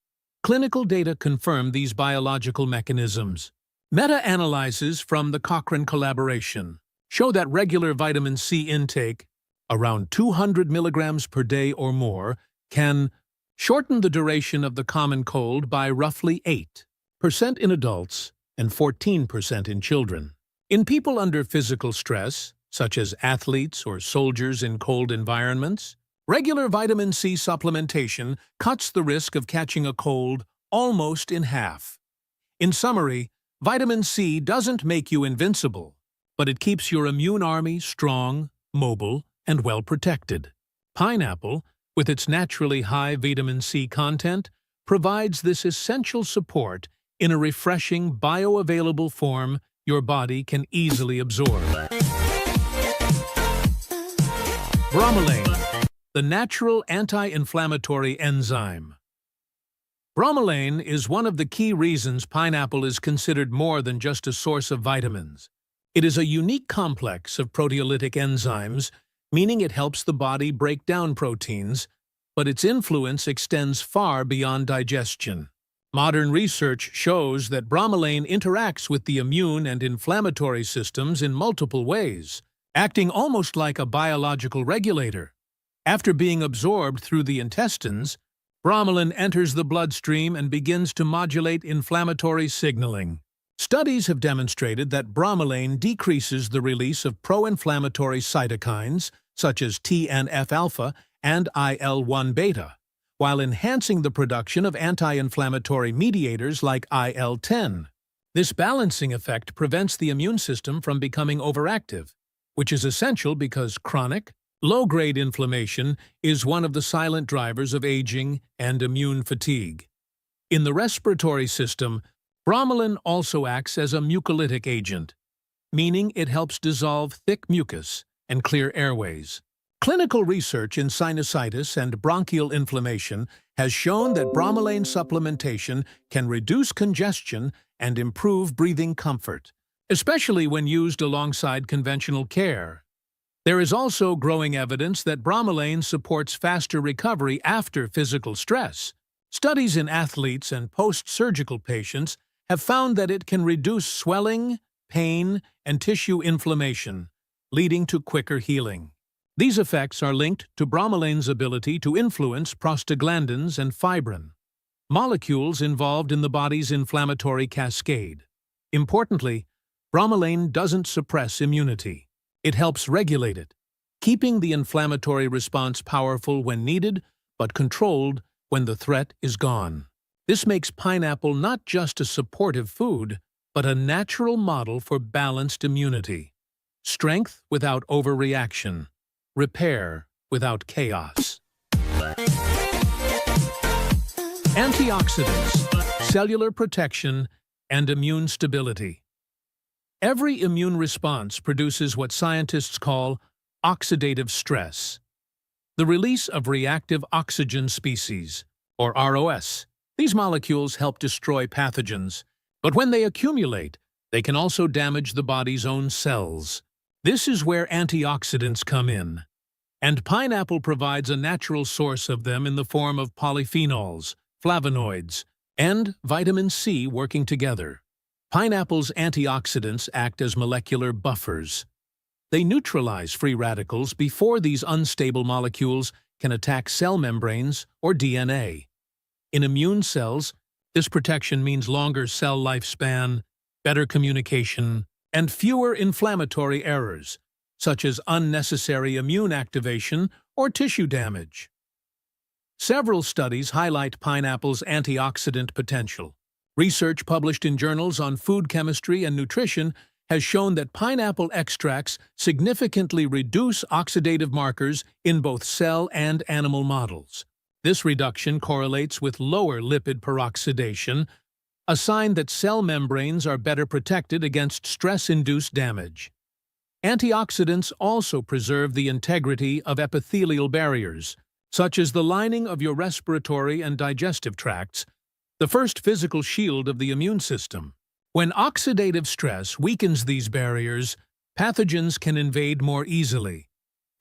Clinical data confirm these biological mechanisms. Meta-analyses from the Cochrane collaboration show that regular vitamin C intake, around 200 milligrams per day or more, can shorten the duration of the common cold by roughly 8% in adults and 14% in children. In people under physical stress, such as athletes or soldiers in cold environments, regular vitamin C supplementation cuts the risk of catching a cold almost in half. In summary, vitamin C doesn't make you invincible, but it keeps your immune army strong, mobile, and well protected. Pineapple, with its naturally high vitamin C content, provides this essential support in a refreshing, bioavailable form your body can easily absorb. Bromelain, the natural anti-inflammatory enzyme. Bromelain is one of the key reasons pineapple is considered more than just a source of vitamins. It is a unique complex of proteolytic enzymes, meaning it helps the body break down proteins, but its influence extends far beyond digestion. Modern research shows that bromelain interacts with the immune and inflammatory systems in multiple ways, acting almost like a biological regulator. After being absorbed through the intestines, bromelain enters the bloodstream and begins to modulate inflammatory signaling. Studies have demonstrated that bromelain decreases the release of pro-inflammatory cytokines, such as TNF-alpha and IL-1 beta, while enhancing the production of anti-inflammatory mediators like IL-10. This balancing effect prevents the immune system from becoming overactive, which is essential because chronic, low-grade inflammation is one of the silent drivers of aging and immune fatigue. In the respiratory system, bromelain also acts as a mucolytic agent, meaning it helps dissolve thick mucus and clear airways. Clinical research in sinusitis and bronchial inflammation has shown that bromelain supplementation can reduce congestion and improve breathing comfort, especially when used alongside conventional care. There is also growing evidence that bromelain supports faster recovery after physical stress. Studies in athletes and post-surgical patients have found that it can reduce swelling, pain, and tissue inflammation, leading to quicker healing. These effects are linked to bromelain's ability to influence prostaglandins and fibrin, molecules involved in the body's inflammatory cascade. Importantly, bromelain doesn't suppress immunity. It helps regulate it, keeping the inflammatory response powerful when needed, but controlled when the threat is gone. This makes pineapple not just a supportive food, but a natural model for balanced immunity. Strength without overreaction. Repair without chaos. Antioxidants, cellular protection, and immune stability. Every immune response produces what scientists call oxidative stress, the release of reactive oxygen species, or ROS. These molecules help destroy pathogens, but when they accumulate, they can also damage the body's own cells. This is where antioxidants come in, and pineapple provides a natural source of them in the form of polyphenols, flavonoids, and vitamin C working together. Pineapple's antioxidants act as molecular buffers. They neutralize free radicals before these unstable molecules can attack cell membranes or DNA. In immune cells, this protection means longer cell lifespan, better communication, and fewer inflammatory errors, such as unnecessary immune activation or tissue damage. Several studies highlight pineapple's antioxidant potential. Research published in journals on food chemistry and nutrition has shown that pineapple extracts significantly reduce oxidative markers in both cell and animal models. This reduction correlates with lower lipid peroxidation, a sign that cell membranes are better protected against stress-induced damage. Antioxidants also preserve the integrity of epithelial barriers, such as the lining of your respiratory and digestive tracts, the first physical shield of the immune system. When oxidative stress weakens these barriers, pathogens can invade more easily,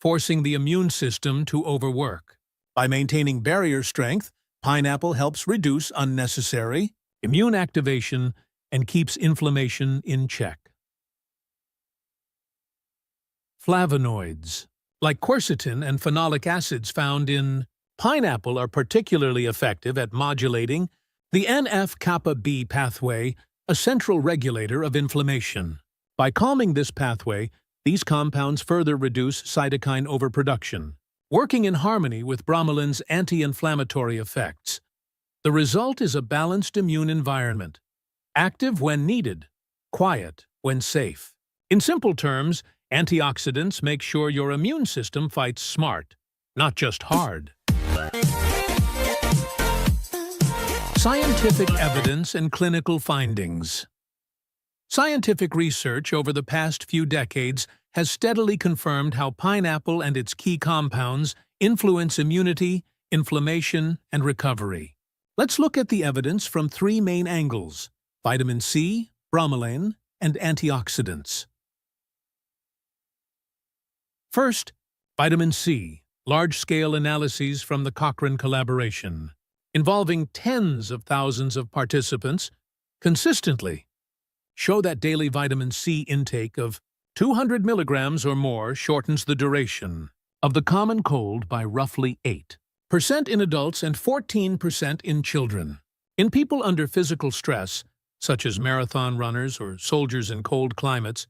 forcing the immune system to overwork. By maintaining barrier strength, pineapple helps reduce unnecessary immune activation and keeps inflammation in check. Flavonoids, like quercetin and phenolic acids found in pineapple, are particularly effective at modulating the NF-kappa B pathway, a central regulator of inflammation. By calming this pathway, these compounds further reduce cytokine overproduction, working in harmony with bromolin's anti-inflammatory effects. The result is a balanced immune environment, active when needed, quiet when safe. In simple terms, antioxidants make sure your immune system fights smart, not just hard. Scientific evidence and clinical findings. Scientific research over the past few decades has steadily confirmed how pineapple and its key compounds influence immunity, inflammation, and recovery. Let's look at the evidence from three main angles: vitamin C, bromelain, and antioxidants. First, vitamin C, large-scale analyses from the Cochrane collaboration, involving tens of thousands of participants, consistently show that daily vitamin C intake of 200 milligrams or more shortens the duration of the common cold by roughly 8% in adults and 14% in children. In people under physical stress, such as marathon runners or soldiers in cold climates,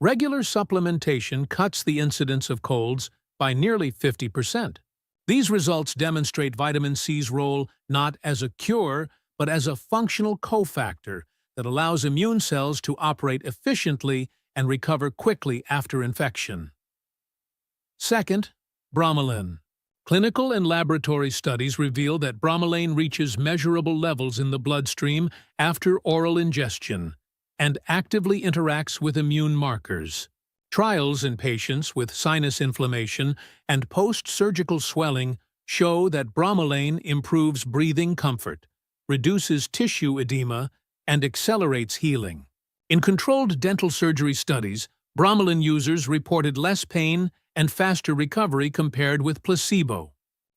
regular supplementation cuts the incidence of colds by nearly 50%. These results demonstrate vitamin C's role not as a cure, but as a functional cofactor that allows immune cells to operate efficiently and recover quickly after infection. Second, bromelain. Clinical and laboratory studies reveal that bromelain reaches measurable levels in the bloodstream after oral ingestion and actively interacts with immune markers. Trials in patients with sinus inflammation and post-surgical swelling show that bromelain improves breathing comfort, reduces tissue edema, and accelerates healing. In controlled dental surgery studies, bromelain users reported less pain and faster recovery compared with placebo.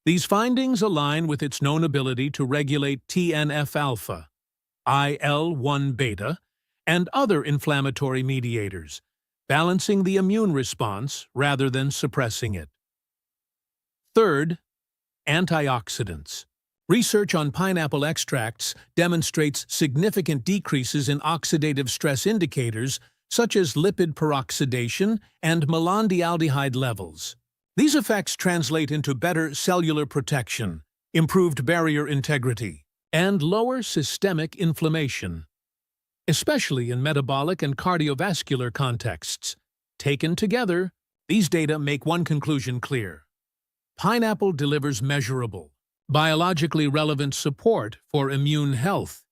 These findings align with its known ability to regulate TNF-alpha, IL-1 beta, and other inflammatory mediators, balancing the immune response rather than suppressing it. Third, antioxidants. Research on pineapple extracts demonstrates significant decreases in oxidative stress indicators such as lipid peroxidation and malondialdehyde levels. These effects translate into better cellular protection, improved barrier integrity, and lower systemic inflammation, especially in metabolic and cardiovascular contexts. Taken together, these data make one conclusion clear: pineapple delivers measurable, biologically relevant support for immune health.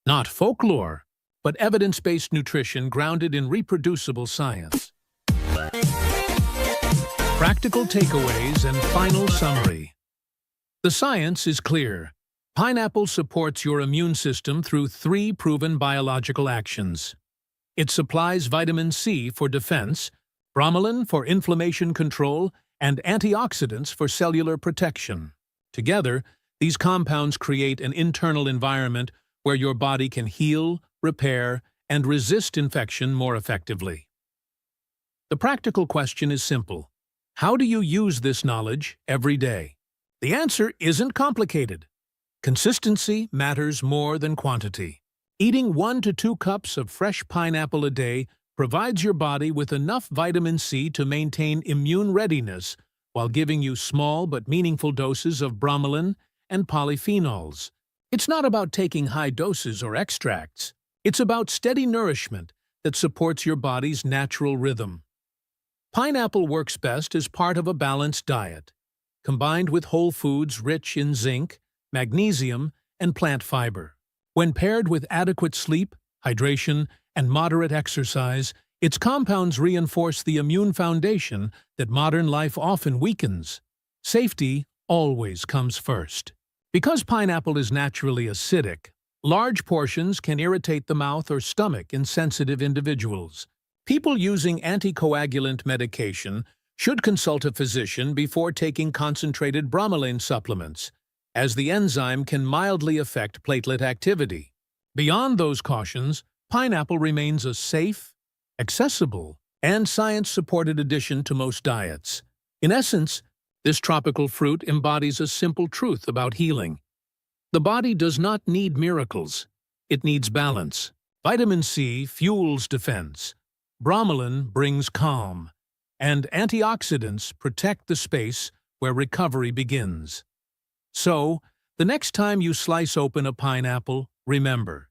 Not folklore, but evidence-based nutrition grounded in reproducible science. Practical takeaways and final summary. The science is clear. Pineapple supports your immune system through three proven biological actions. It supplies vitamin C for defense, bromelain for inflammation control, and antioxidants for cellular protection. Together, these compounds create an internal environment where your body can heal, repair, and resist infection more effectively. The practical question is simple: how do you use this knowledge every day? The answer isn't complicated. Consistency matters more than quantity. Eating 1 to 2 cups of fresh pineapple a day provides your body with enough vitamin C to maintain immune readiness while giving you small but meaningful doses of bromelain and polyphenols. It's not about taking high doses or extracts. It's about steady nourishment that supports your body's natural rhythm. Pineapple works best as part of a balanced diet, combined with whole foods rich in zinc, magnesium, and plant fiber. When paired with adequate sleep, hydration, and moderate exercise, its compounds reinforce the immune foundation that modern life often weakens. Safety always comes first. Because pineapple is naturally acidic, large portions can irritate the mouth or stomach in sensitive individuals. People using anticoagulant medication should consult a physician before taking concentrated bromelain supplements, as the enzyme can mildly affect platelet activity. Beyond those cautions, pineapple remains a safe, accessible, and science-supported addition to most diets. In essence, this tropical fruit embodies a simple truth about healing. The body does not need miracles. It needs balance. Vitamin C fuels defense, bromelain brings calm, and antioxidants protect the space where recovery begins. So, the next time you slice open a pineapple, remember,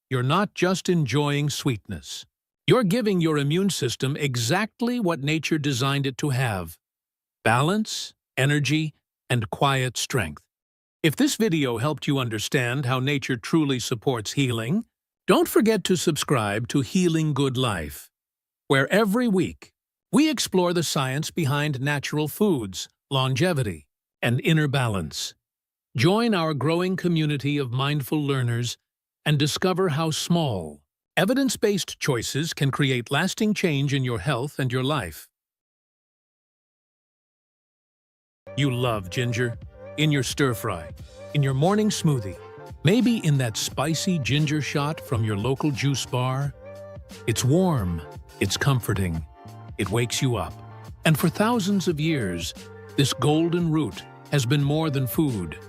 you're not just enjoying sweetness. You're giving your immune system exactly what nature designed it to have: balance, energy, and quiet strength. If this video helped you understand how nature truly supports healing, don't forget to subscribe to Healing Good Life, where every week we explore the science behind natural foods, longevity, and inner balance. Join our growing community of mindful learners and discover how small, evidence-based choices can create lasting change in your health and your life. You love ginger. In your stir-fry, in your morning smoothie, maybe in that spicy ginger shot from your local juice bar. It's warm, it's comforting, it wakes you up. And for thousands of years, this golden root has been more than food.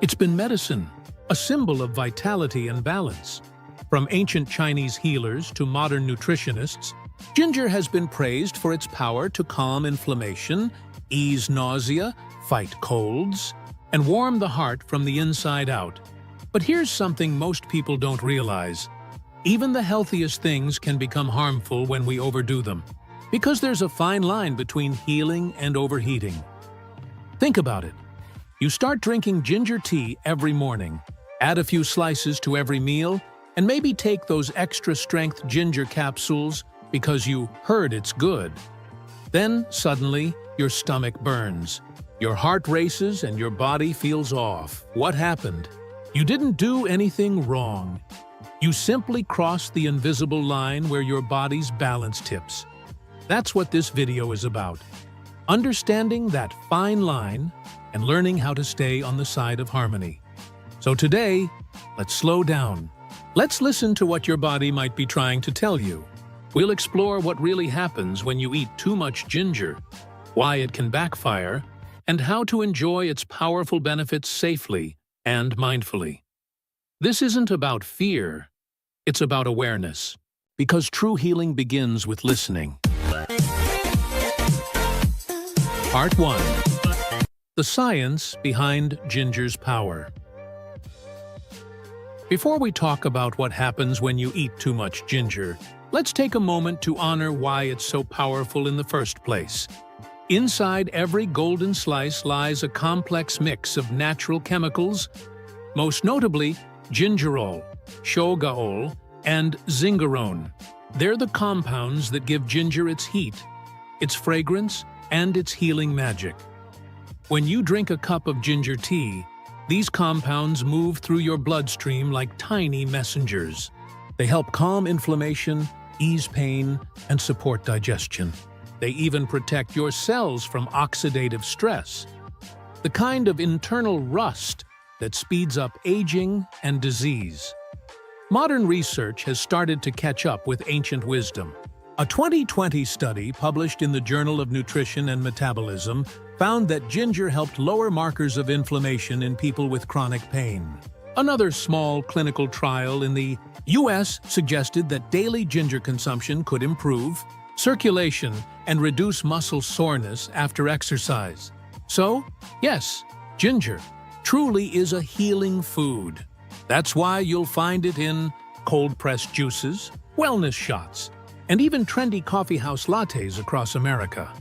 It's been medicine, a symbol of vitality and balance. From ancient Chinese healers to modern nutritionists, ginger has been praised for its power to calm inflammation, ease nausea, fight colds, and warm the heart from the inside out. But here's something most people don't realize. Even the healthiest things can become harmful when we overdo them, because there's a fine line between healing and overheating. Think about it. You start drinking ginger tea every morning, add a few slices to every meal, and maybe take those extra-strength ginger capsules because you heard it's good. Then, suddenly, your stomach burns. Your heart races and your body feels off. What happened? You didn't do anything wrong. You simply crossed the invisible line where your body's balance tips. That's what this video is about. Understanding that fine line and learning how to stay on the side of harmony. So today, let's slow down. Let's listen to what your body might be trying to tell you. We'll explore what really happens when you eat too much ginger, why it can backfire, and how to enjoy its powerful benefits safely and mindfully. This isn't about fear, it's about awareness, because true healing begins with listening. Part 1. The science behind ginger's power. Before we talk about what happens when you eat too much ginger, let's take a moment to honor why it's so powerful in the first place. Inside every golden slice lies a complex mix of natural chemicals, most notably gingerol, shogaol, and zingerone. They're the compounds that give ginger its heat, its fragrance, and its healing magic. When you drink a cup of ginger tea, these compounds move through your bloodstream like tiny messengers. They help calm inflammation, ease pain, and support digestion. They even protect your cells from oxidative stress, the kind of internal rust that speeds up aging and disease. Modern research has started to catch up with ancient wisdom. A 2020 study published in the Journal of Nutrition and Metabolism found that ginger helped lower markers of inflammation in people with chronic pain. Another small clinical trial in the U.S. suggested that daily ginger consumption could improve circulation and reduce muscle soreness after exercise. So, yes, ginger truly is a healing food. That's why you'll find it in cold-pressed juices, wellness shots, and even trendy coffeehouse lattes across America.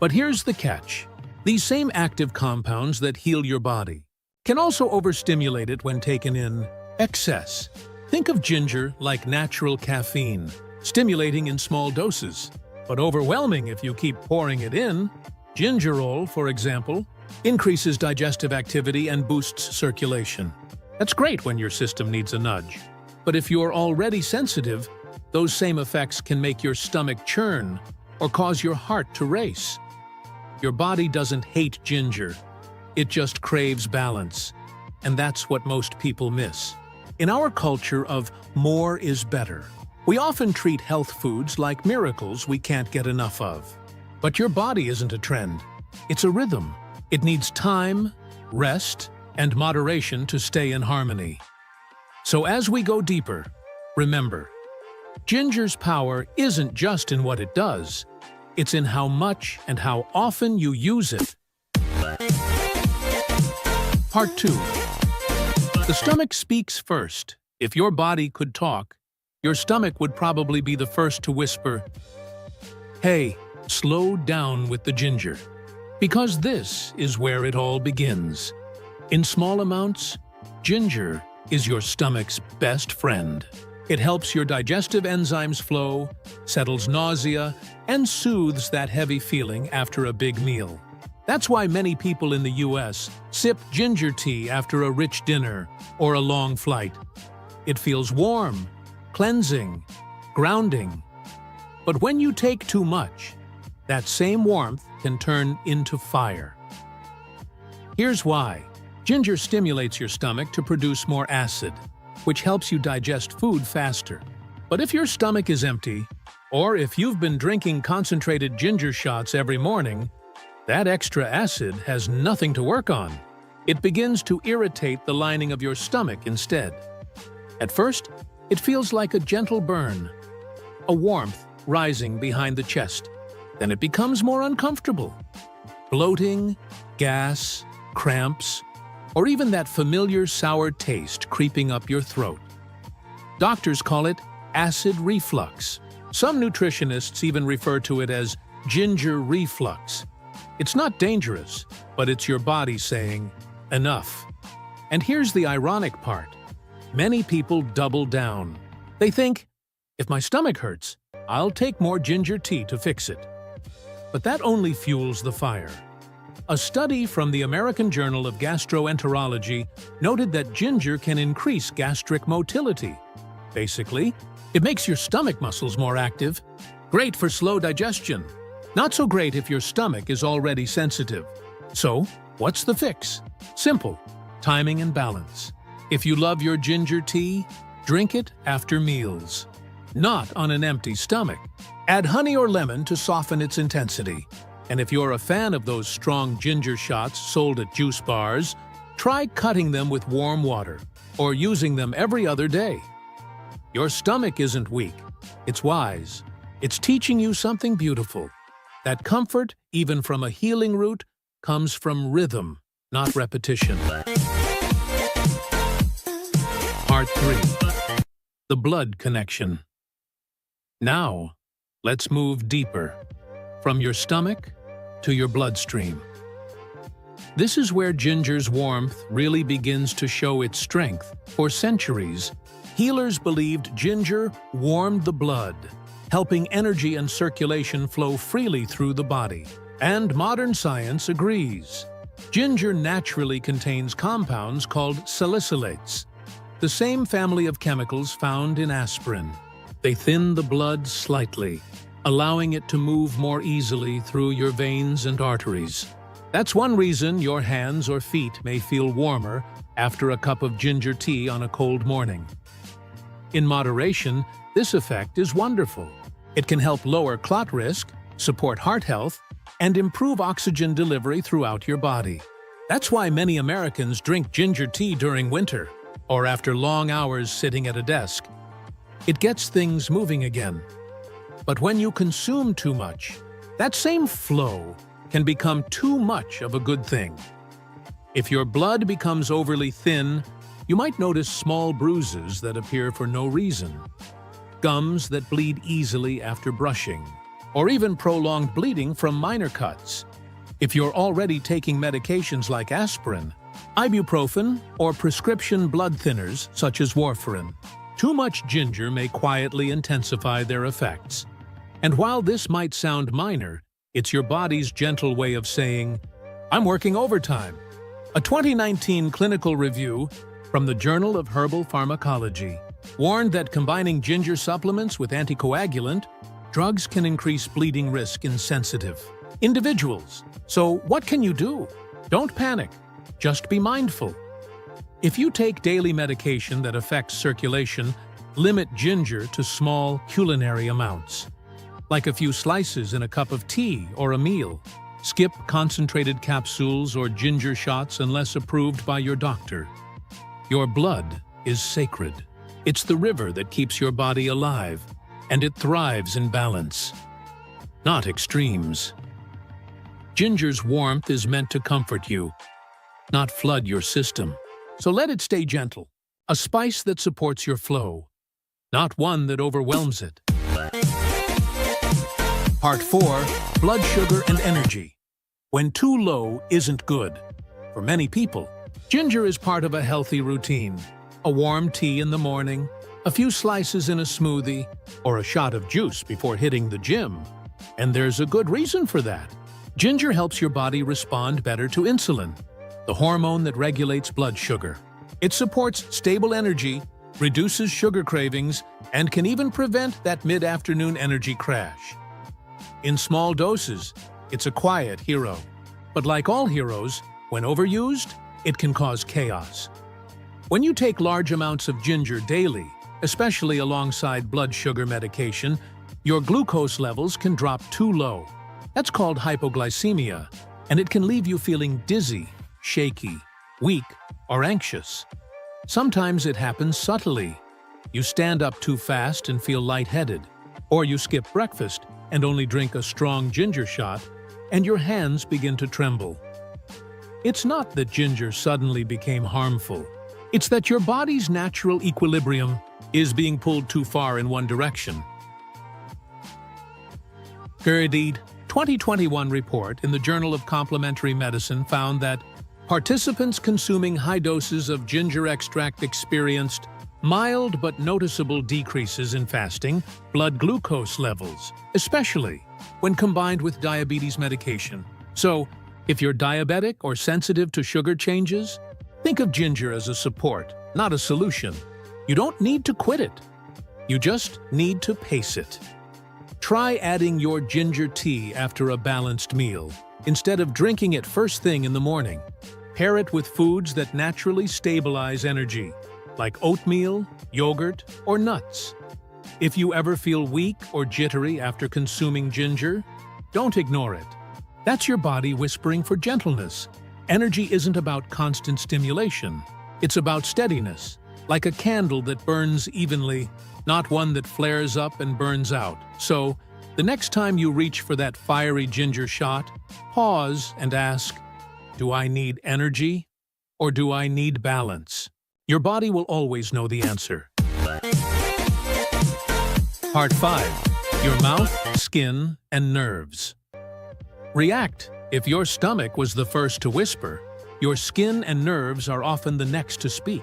But here's the catch. These same active compounds that heal your body can also overstimulate it when taken in excess. Think of ginger like natural caffeine, stimulating in small doses, but overwhelming if you keep pouring it in. Gingerol, for example, increases digestive activity and boosts circulation. That's great when your system needs a nudge. But if you're already sensitive, those same effects can make your stomach churn or cause your heart to race. Your body doesn't hate ginger. It just craves balance. And that's what most people miss. In our culture of more is better, we often treat health foods like miracles we can't get enough of. But your body isn't a trend. It's a rhythm. It needs time, rest, and moderation to stay in harmony. So as we go deeper, remember, ginger's power isn't just in what it does, it's in how much and how often you use it. Part 2. The stomach speaks first. If your body could talk, your stomach would probably be the first to whisper, "Hey, slow down with the ginger." Because this is where it all begins. In small amounts, ginger is your stomach's best friend. It helps your digestive enzymes flow, settles nausea, and soothes that heavy feeling after a big meal. That's why many people in the US sip ginger tea after a rich dinner or a long flight. It feels warm, cleansing, grounding. But when you take too much, that same warmth can turn into fire. Here's why. Ginger stimulates your stomach to produce more acid, which helps you digest food faster. But if your stomach is empty, or if you've been drinking concentrated ginger shots every morning, that extra acid has nothing to work on. It begins to irritate the lining of your stomach instead. At first, it feels like a gentle burn, a warmth rising behind the chest. Then it becomes more uncomfortable. Bloating, gas, cramps, or even that familiar sour taste creeping up your throat. Doctors call it acid reflux. Some nutritionists even refer to it as ginger reflux. It's not dangerous, but it's your body saying, enough. And here's the ironic part. Many people double down. They think, if my stomach hurts, I'll take more ginger tea to fix it. But that only fuels the fire. A study from the American Journal of Gastroenterology noted that ginger can increase gastric motility. Basically, it makes your stomach muscles more active. Great for slow digestion. Not so great if your stomach is already sensitive. So, what's the fix? Simple: timing and balance. If you love your ginger tea, drink it after meals, not on an empty stomach. Add honey or lemon to soften its intensity. And if you're a fan of those strong ginger shots sold at juice bars, try cutting them with warm water or using them every other day. Your stomach isn't weak. It's wise. It's teaching you something beautiful. That comfort, even from a healing root, comes from rhythm, not repetition. Part 3. The blood connection. Now, let's move deeper, from your stomach to your bloodstream. This is where ginger's warmth really begins to show its strength. For centuries, healers believed ginger warmed the blood, helping energy and circulation flow freely through the body. And modern science agrees. Ginger naturally contains compounds called salicylates, the same family of chemicals found in aspirin. They thin the blood slightly, allowing it to move more easily through your veins and arteries. That's one reason your hands or feet may feel warmer after a cup of ginger tea on a cold morning. In moderation, this effect is wonderful. It can help lower clot risk, support heart health, and improve oxygen delivery throughout your body. That's why many Americans drink ginger tea during winter, or after long hours sitting at a desk. It gets things moving again. But when you consume too much, that same flow can become too much of a good thing. If your blood becomes overly thin, you might notice small bruises that appear for no reason. gums that bleed easily after brushing, or even prolonged bleeding from minor cuts. If you're already taking medications like aspirin, ibuprofen, or prescription blood thinners such as warfarin, too much ginger may quietly intensify their effects. And while this might sound minor, it's your body's gentle way of saying, "I'm working overtime." A 2019 clinical review from the Journal of Herbal Pharmacology warned that combining ginger supplements with anticoagulant drugs can increase bleeding risk in sensitive individuals. So what can you do? Don't panic. Just be mindful. If you take daily medication that affects circulation, limit ginger to small culinary amounts, like a few slices in a cup of tea or a meal. Skip concentrated capsules or ginger shots unless approved by your doctor. Your blood is sacred. It's the river that keeps your body alive, and it thrives in balance, not extremes. Ginger's warmth is meant to comfort you, not flood your system. So let it stay gentle, a spice that supports your flow, not one that overwhelms it. Part 4. Blood sugar and energy. When too low isn't good. For many people, ginger is part of a healthy routine. A warm tea in the morning, a few slices in a smoothie, or a shot of juice before hitting the gym. And there's a good reason for that. Ginger helps your body respond better to insulin, the hormone that regulates blood sugar. It supports stable energy, reduces sugar cravings, and can even prevent that mid-afternoon energy crash. In small doses, it's a quiet hero. But like all heroes, when overused, it can cause chaos. When you take large amounts of ginger daily, especially alongside blood sugar medication, your glucose levels can drop too low. That's called hypoglycemia, and it can leave you feeling dizzy, shaky, weak, or anxious. Sometimes it happens subtly. You stand up too fast and feel lightheaded, or you skip breakfast and only drink a strong ginger shot, and your hands begin to tremble. It's not that ginger suddenly became harmful. It's that your body's natural equilibrium is being pulled too far in one direction. Gerdede 2021 report in the Journal of Complementary Medicine found that participants consuming high doses of ginger extract experienced mild but noticeable decreases in fasting blood glucose levels, especially when combined with diabetes medication. So, if you're diabetic or sensitive to sugar changes, think of ginger as a support, not a solution. You don't need to quit it. You just need to pace it. Try adding your ginger tea after a balanced meal, instead of drinking it first thing in the morning. Pair it with foods that naturally stabilize energy, like oatmeal, yogurt, or nuts. If you ever feel weak or jittery after consuming ginger, don't ignore it. That's your body whispering for gentleness. Energy isn't about constant stimulation. It's about steadiness, like a candle that burns evenly, not one that flares up and burns out. So, the next time you reach for that fiery ginger shot, pause and ask, do I need energy or do I need balance? Your body will always know the answer. Part 5. Your mouth, skin, and nerves. React. If your stomach was the first to whisper, your skin and nerves are often the next to speak,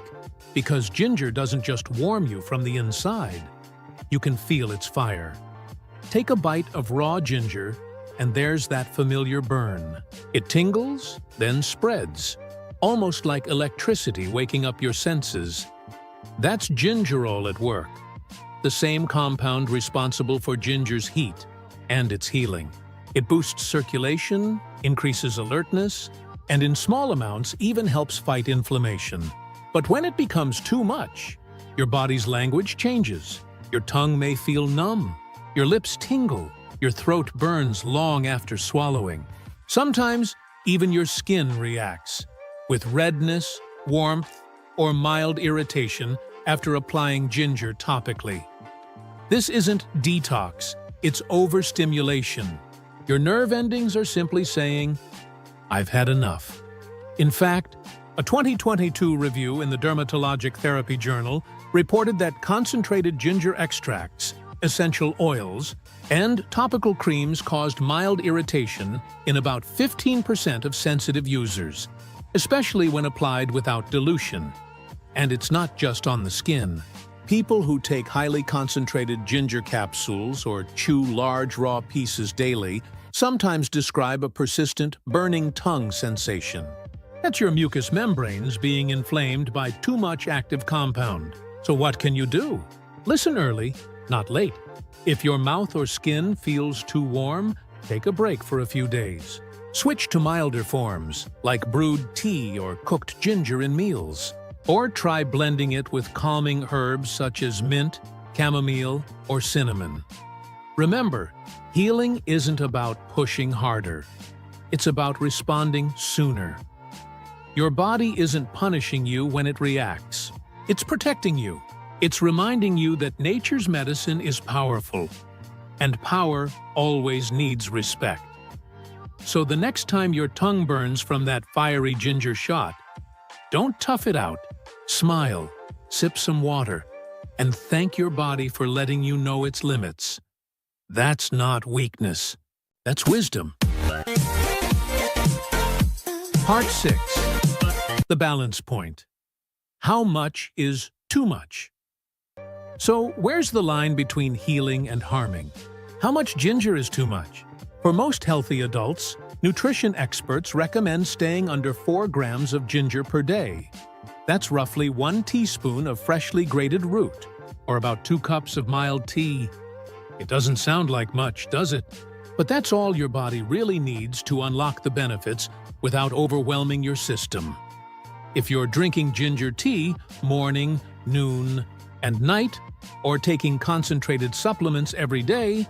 because ginger doesn't just warm you from the inside. You can feel its fire. Take a bite of raw ginger, and there's that familiar burn. It tingles, then spreads, almost like electricity waking up your senses. That's gingerol at work, the same compound responsible for ginger's heat and its healing. It boosts circulation, increases alertness, and in small amounts even helps fight inflammation. But when it becomes too much, your body's language changes. Your tongue may feel numb, your lips tingle, your throat burns long after swallowing. Sometimes even your skin reacts, with redness, warmth, or mild irritation after applying ginger topically. This isn't detox, it's overstimulation. Your nerve endings are simply saying, I've had enough. In fact, a 2022 review in the Dermatologic Therapy Journal reported that concentrated ginger extracts, essential oils, and topical creams caused mild irritation in about 15% of sensitive users, especially when applied without dilution. And it's not just on the skin. People who take highly concentrated ginger capsules or chew large raw pieces daily sometimes describe a persistent burning tongue sensation. That's your mucous membranes being inflamed by too much active compound. So what can you do? Listen early, not late. If your mouth or skin feels too warm, take a break for a few days. Switch to milder forms, like brewed tea or cooked ginger in meals. Or try blending it with calming herbs such as mint, chamomile, or cinnamon. Remember, healing isn't about pushing harder. It's about responding sooner. Your body isn't punishing you when it reacts. It's protecting you. It's reminding you that nature's medicine is powerful, and power always needs respect. So the next time your tongue burns from that fiery ginger shot, don't tough it out. Smile, sip some water, and thank your body for letting you know its limits. That's not weakness. That's wisdom. Part 6. The balance point. How much is too much? So, where's the line between healing and harming? How much ginger is too much? For most healthy adults, nutrition experts recommend staying under 4 grams of ginger per day. That's roughly 1 teaspoon of freshly grated root, or about 2 cups of mild tea. It doesn't sound like much, does it? But that's all your body really needs to unlock the benefits without overwhelming your system. If you're drinking ginger tea morning, noon, and night, or taking concentrated supplements every day,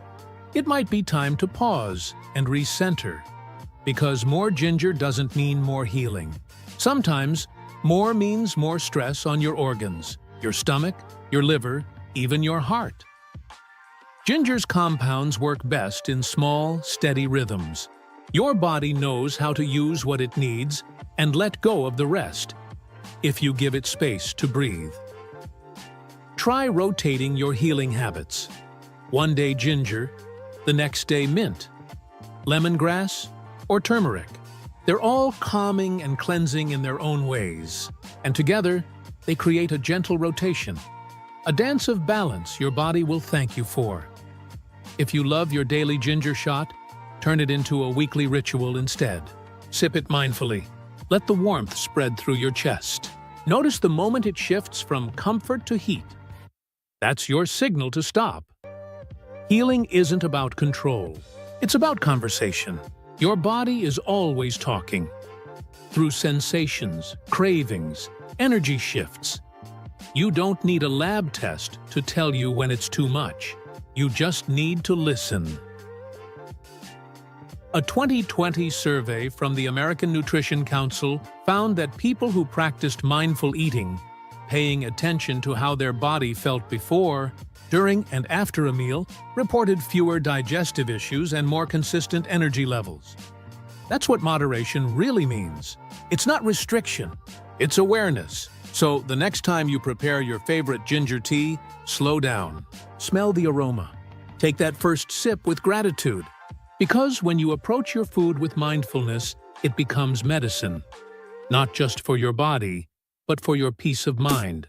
it might be time to pause and recenter. Because more ginger doesn't mean more healing. Sometimes, more means more stress on your organs, your stomach, your liver, even your heart. Ginger's compounds work best in small, steady rhythms. Your body knows how to use what it needs and let go of the rest, if you give it space to breathe. Try rotating your healing habits. One day ginger, the next day mint, lemongrass, or turmeric. They're all calming and cleansing in their own ways, and together, they create a gentle rotation, a dance of balance your body will thank you for. If you love your daily ginger shot, turn it into a weekly ritual instead. Sip it mindfully. Let the warmth spread through your chest. Notice the moment it shifts from comfort to heat. That's your signal to stop. Healing isn't about control. It's about conversation. Your body is always talking. Through sensations, cravings, energy shifts. You don't need a lab test to tell you when it's too much. You just need to listen. A 2020 survey from the American Nutrition Council found that people who practiced mindful eating, paying attention to how their body felt before, during, and after a meal, reported fewer digestive issues and more consistent energy levels. That's what moderation really means. It's not restriction, it's awareness. So the next time you prepare your favorite ginger tea, slow down. Smell the aroma. Take that first sip with gratitude. Because when you approach your food with mindfulness, it becomes medicine. Not just for your body, but for your peace of mind.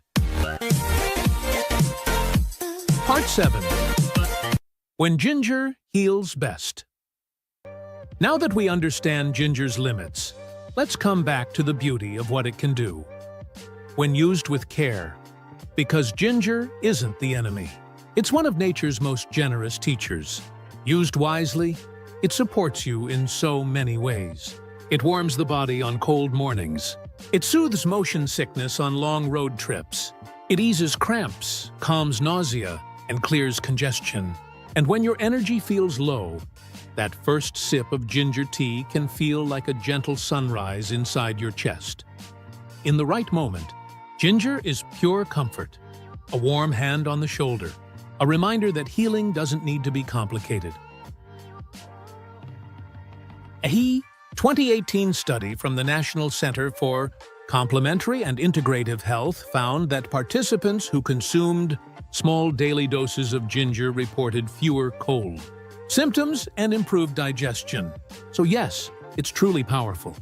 Part 7. When ginger heals best. Now that we understand ginger's limits, let's come back to the beauty of what it can do. When used with care, because ginger isn't the enemy. It's one of nature's most generous teachers. Used wisely, it supports you in so many ways. It warms the body on cold mornings. It soothes motion sickness on long road trips. It eases cramps, calms nausea, and clears congestion. And when your energy feels low, that first sip of ginger tea can feel like a gentle sunrise inside your chest. In the right moment, ginger is pure comfort, a warm hand on the shoulder, a reminder that healing doesn't need to be complicated. A 2018 study from the National Center for Complementary and Integrative Health found that participants who consumed small daily doses of ginger reported fewer cold symptoms and improved digestion. So yes, it's truly powerful.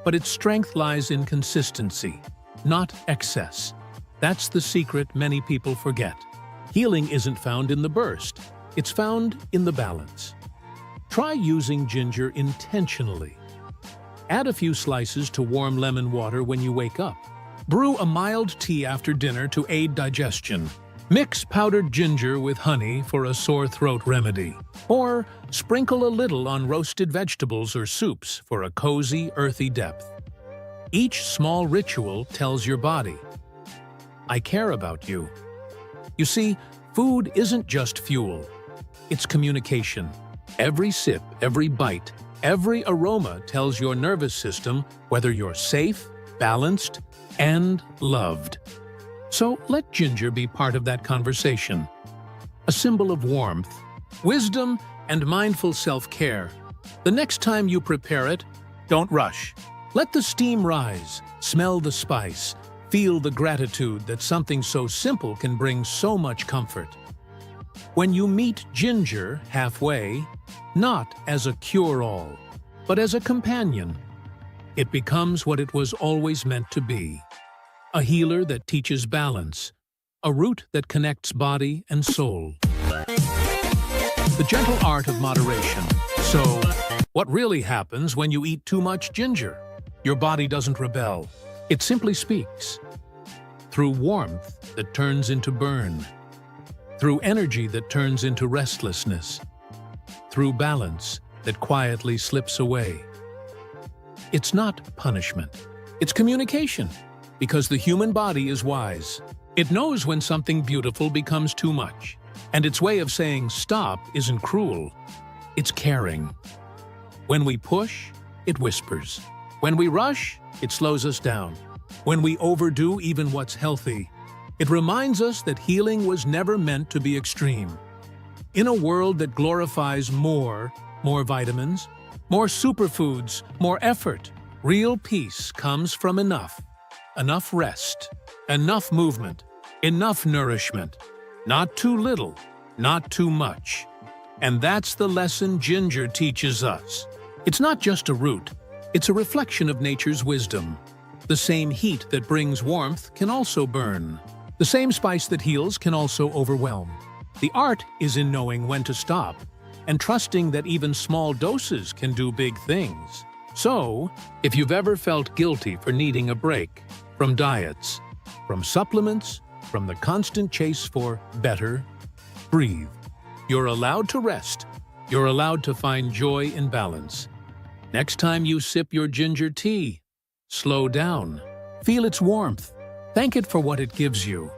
But its strength lies in consistency, not excess. That's the secret many people forget. Healing isn't found in the burst. It's found in the balance. Try using ginger intentionally. Add a few slices to warm lemon water when you wake up. Brew a mild tea after dinner to aid digestion. Mix powdered ginger with honey for a sore throat remedy. Or sprinkle a little on roasted vegetables or soups for a cozy, earthy depth. Each small ritual tells your body, I care about you. You see, food isn't just fuel. It's communication. Every sip, every bite, every aroma tells your nervous system whether you're safe, balanced, and loved. So let ginger be part of that conversation. A symbol of warmth, wisdom, and mindful self-care. The next time you prepare it, don't rush. Let the steam rise, smell the spice, feel the gratitude that something so simple can bring so much comfort. When you meet ginger halfway, not as a cure-all, but as a companion, it becomes what it was always meant to be. A healer that teaches balance, a root that connects body and soul. The gentle art of moderation. So, what really happens when you eat too much ginger? Your body doesn't rebel. It simply speaks. Through warmth that turns into burn. Through energy that turns into restlessness. Through balance that quietly slips away. It's not punishment. It's communication. Because the human body is wise. It knows when something beautiful becomes too much. And its way of saying stop isn't cruel. It's caring. When we push, it whispers. When we rush, it slows us down. When we overdo even what's healthy, it reminds us that healing was never meant to be extreme. In a world that glorifies more vitamins, more superfoods, more effort, real peace comes from enough. Enough rest, enough movement, enough nourishment. Not too little, not too much. And that's the lesson ginger teaches us. It's not just a root, it's a reflection of nature's wisdom. The same heat that brings warmth can also burn. The same spice that heals can also overwhelm. The art is in knowing when to stop and trusting that even small doses can do big things. So, if you've ever felt guilty for needing a break from diets, from supplements, from the constant chase for better, breathe. You're allowed to rest. You're allowed to find joy in balance. Next time you sip your ginger tea, slow down. Feel its warmth. Thank it for what it gives you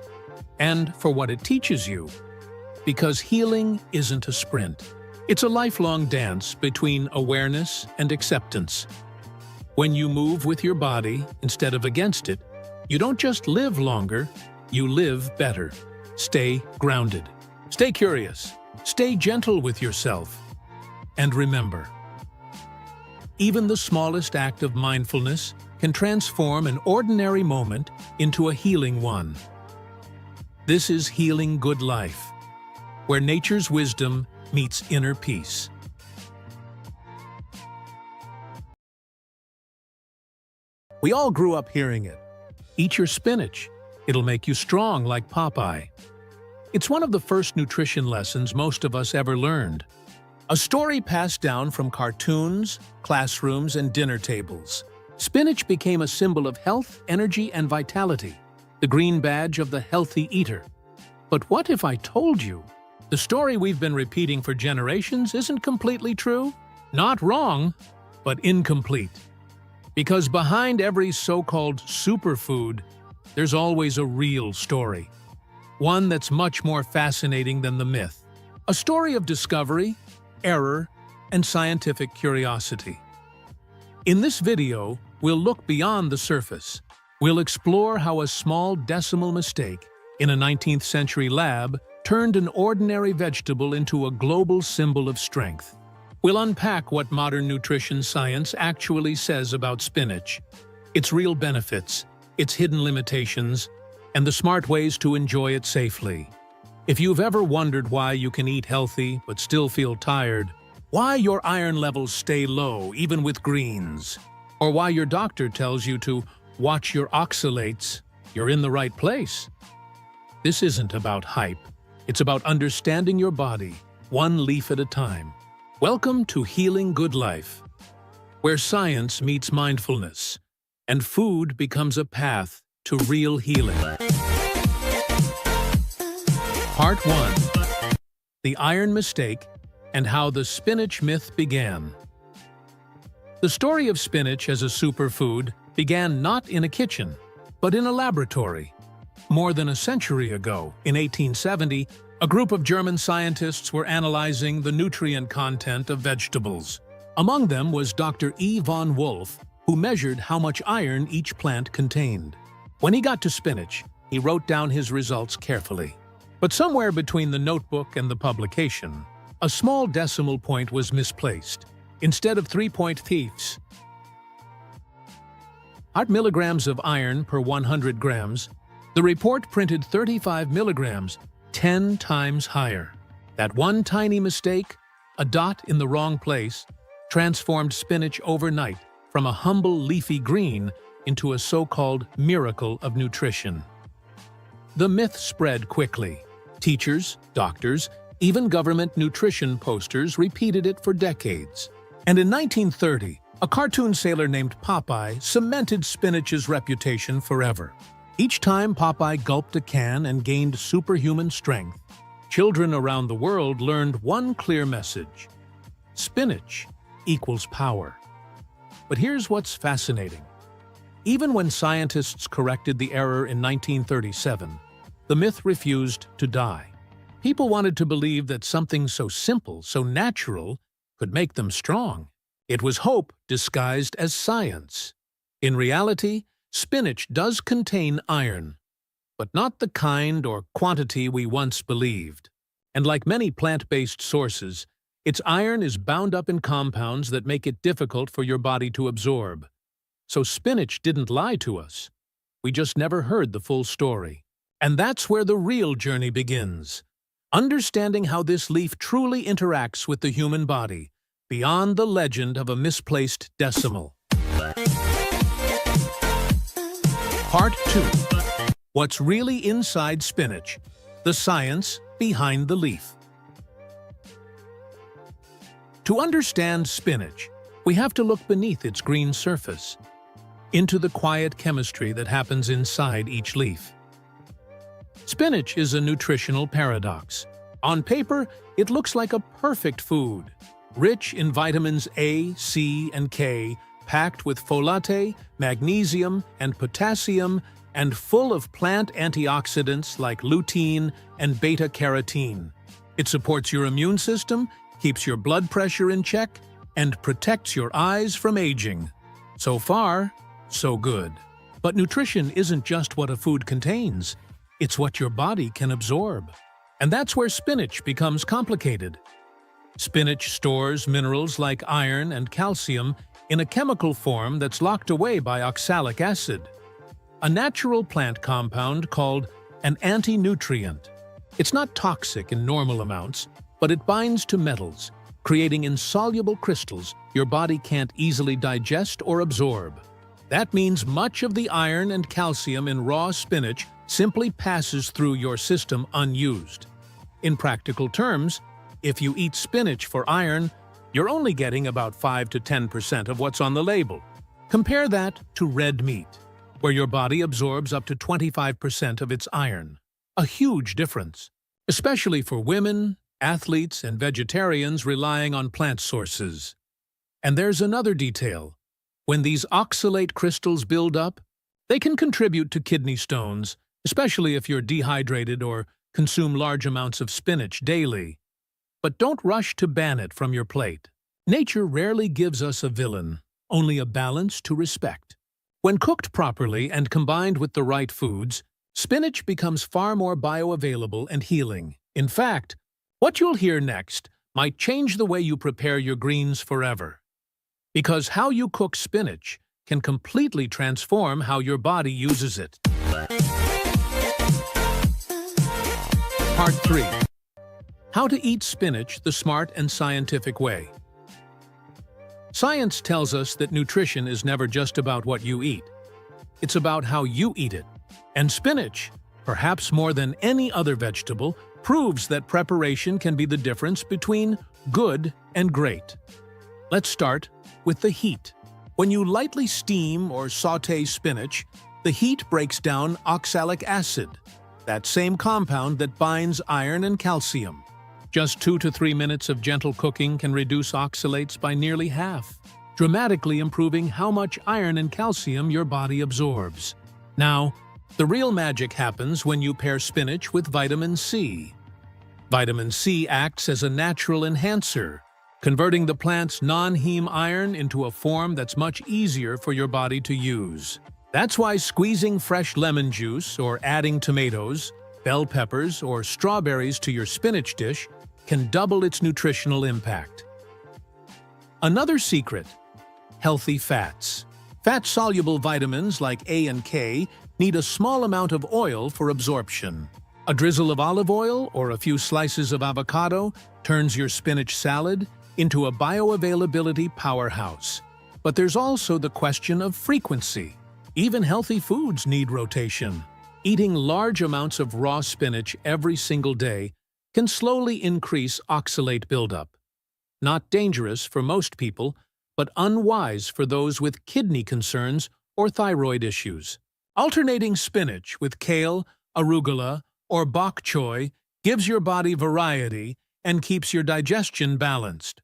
and for what it teaches you. Because healing isn't a sprint. It's a lifelong dance between awareness and acceptance. When you move with your body instead of against it, you don't just live longer, you live better. Stay grounded. Stay curious. Stay gentle with yourself. And remember, even the smallest act of mindfulness can transform an ordinary moment into a healing one. This is Healing Good Life, where nature's wisdom meets inner peace. We all grew up hearing it. Eat your spinach. It'll make you strong like Popeye. It's one of the first nutrition lessons most of us ever learned. A story passed down from cartoons, classrooms, and dinner tables. Spinach became a symbol of health, energy, and vitality, the green badge of the healthy eater. But what if I told you the story we've been repeating for generations isn't completely true? Not wrong, but incomplete. Because behind every so-called superfood, there's always a real story. One that's much more fascinating than the myth. A story of discovery, error, and scientific curiosity. In this video, we'll look beyond the surface. We'll explore how a small decimal mistake in a 19th century lab turned an ordinary vegetable into a global symbol of strength. We'll unpack what modern nutrition science actually says about spinach, its real benefits, its hidden limitations, and the smart ways to enjoy it safely. If you've ever wondered why you can eat healthy but still feel tired, why your iron levels stay low even with greens, or why your doctor tells you to watch your oxalates, you're in the right place. This isn't about hype. It's about understanding your body, one leaf at a time. Welcome to Healing Good Life, where science meets mindfulness, and food becomes a path to real healing. Part 1. The Iron Mistake and How the Spinach Myth Began. The story of spinach as a superfood began not in a kitchen, but in a laboratory. More than a century ago, in 1870, a group of German scientists were analyzing the nutrient content of vegetables. Among them was Dr. E. von Wolf, who measured how much iron each plant contained. When he got to spinach, he wrote down his results carefully. But somewhere between the notebook and the publication, a small decimal point was misplaced. Instead of 3.8 milligrams of iron per 100 grams, the report printed 35 milligrams, 10 times higher. That one tiny mistake, a dot in the wrong place, transformed spinach overnight from a humble leafy green into a so-called miracle of nutrition. The myth spread quickly. Teachers, doctors, even government nutrition posters repeated it for decades. And in 1930, a cartoon sailor named Popeye cemented spinach's reputation forever. Each time Popeye gulped a can and gained superhuman strength, children around the world learned one clear message: spinach equals power. But here's what's fascinating. Even when scientists corrected the error in 1937, the myth refused to die. People wanted to believe that something so simple, so natural, could make them strong. It was hope disguised as science. In reality, spinach does contain iron, but not the kind or quantity we once believed. And like many plant-based sources, its iron is bound up in compounds that make it difficult for your body to absorb. So spinach didn't lie to us. We just never heard the full story. And that's where the real journey begins. Understanding how this leaf truly interacts with the human body, beyond the legend of a misplaced decimal. Part 2. What's really inside spinach? The science behind the leaf. To understand spinach, we have to look beneath its green surface, into the quiet chemistry that happens inside each leaf. Spinach is a nutritional paradox. On paper, it looks like a perfect food, rich in vitamins A, C, and K, packed with folate, magnesium, and potassium, and full of plant antioxidants like lutein and beta-carotene. It supports your immune system, keeps your blood pressure in check, and protects your eyes from aging. So far, so good. But nutrition isn't just what a food contains. It's what your body can absorb. And that's where spinach becomes complicated. Spinach stores minerals like iron and calcium in a chemical form that's locked away by oxalic acid, a natural plant compound called an anti-nutrient. It's not toxic in normal amounts, but it binds to metals, creating insoluble crystals your body can't easily digest or absorb. That means much of the iron and calcium in raw spinach simply passes through your system unused. In practical terms, if you eat spinach for iron, you're only getting about 5 to 10% of what's on the label. Compare that to red meat, where your body absorbs up to 25% of its iron. A huge difference, especially for women, athletes, and vegetarians relying on plant sources. And there's another detail. When these oxalate crystals build up, they can contribute to kidney stones, especially if you're dehydrated or consume large amounts of spinach daily. But don't rush to ban it from your plate. Nature rarely gives us a villain, only a balance to respect. When cooked properly and combined with the right foods, spinach becomes far more bioavailable and healing. In fact, what you'll hear next might change the way you prepare your greens forever. Because how you cook spinach can completely transform how your body uses it. Part 3. How to eat spinach the smart and scientific way. Science tells us that nutrition is never just about what you eat. It's about how you eat it. And spinach, perhaps more than any other vegetable, proves that preparation can be the difference between good and great. Let's start with the heat. When you lightly steam or sauté spinach, the heat breaks down oxalic acid, that same compound that binds iron and calcium. Just 2 to 3 minutes of gentle cooking can reduce oxalates by nearly half, dramatically improving how much iron and calcium your body absorbs. Now, the real magic happens when you pair spinach with vitamin C. Vitamin C acts as a natural enhancer, converting the plant's non-heme iron into a form that's much easier for your body to use. That's why squeezing fresh lemon juice or adding tomatoes, bell peppers, or strawberries to your spinach dish can double its nutritional impact. Another secret: healthy fats. Fat-soluble vitamins like A and K need a small amount of oil for absorption. A drizzle of olive oil or a few slices of avocado turns your spinach salad into a bioavailability powerhouse. But there's also the question of frequency. Even healthy foods need rotation. Eating large amounts of raw spinach every single day can slowly increase oxalate buildup. Not dangerous for most people, but unwise for those with kidney concerns or thyroid issues. Alternating spinach with kale, arugula, or bok choy gives your body variety and keeps your digestion balanced.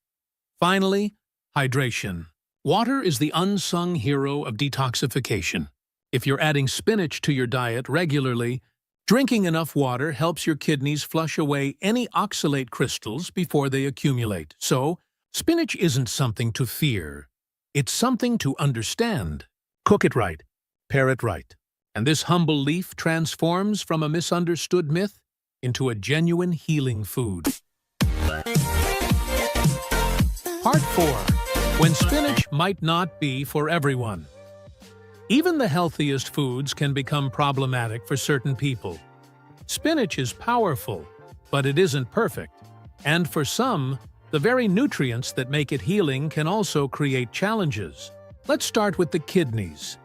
Finally, hydration. Water is the unsung hero of detoxification. If you're adding spinach to your diet regularly, drinking enough water helps your kidneys flush away any oxalate crystals before they accumulate. So, spinach isn't something to fear. It's something to understand. Cook it right, pair it right, and this humble leaf transforms from a misunderstood myth into a genuine healing food. Part 4. When spinach might not be for everyone. Even the healthiest foods can become problematic for certain people. Spinach is powerful, but it isn't perfect. And for some, the very nutrients that make it healing can also create challenges. Let's start with the kidneys.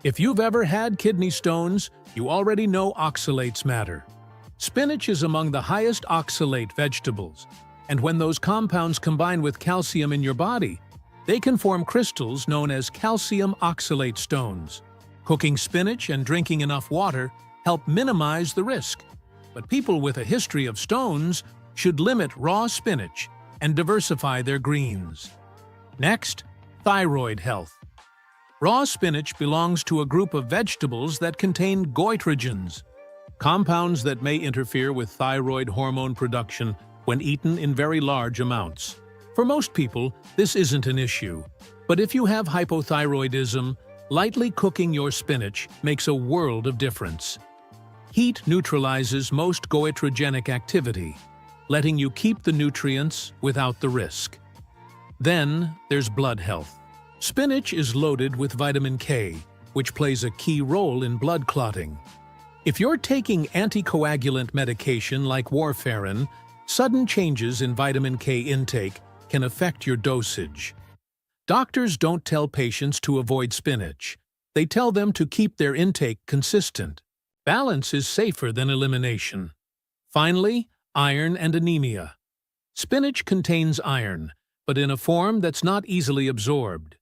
If you've ever had kidney stones, you already know oxalates matter. Spinach is among the highest oxalate vegetables, and when those compounds combine with calcium in your body, they can form crystals known as calcium oxalate stones. Cooking spinach and drinking enough water help minimize the risk, but people with a history of stones should limit raw spinach and diversify their greens. Next, thyroid health. Raw spinach belongs to a group of vegetables that contain goitrogens, compounds that may interfere with thyroid hormone production when eaten in very large amounts. For most people, this isn't an issue, but if you have hypothyroidism, lightly cooking your spinach makes a world of difference. Heat neutralizes most goitrogenic activity, letting you keep the nutrients without the risk. Then there's blood health. Spinach is loaded with vitamin K, which plays a key role in blood clotting. If you're taking anticoagulant medication like warfarin, sudden changes in vitamin K intake can affect your dosage. Doctors don't tell patients to avoid spinach. They tell them to keep their intake consistent. Balance is safer than elimination. Finally, iron and anemia. Spinach contains iron, but in a form that's not easily absorbed.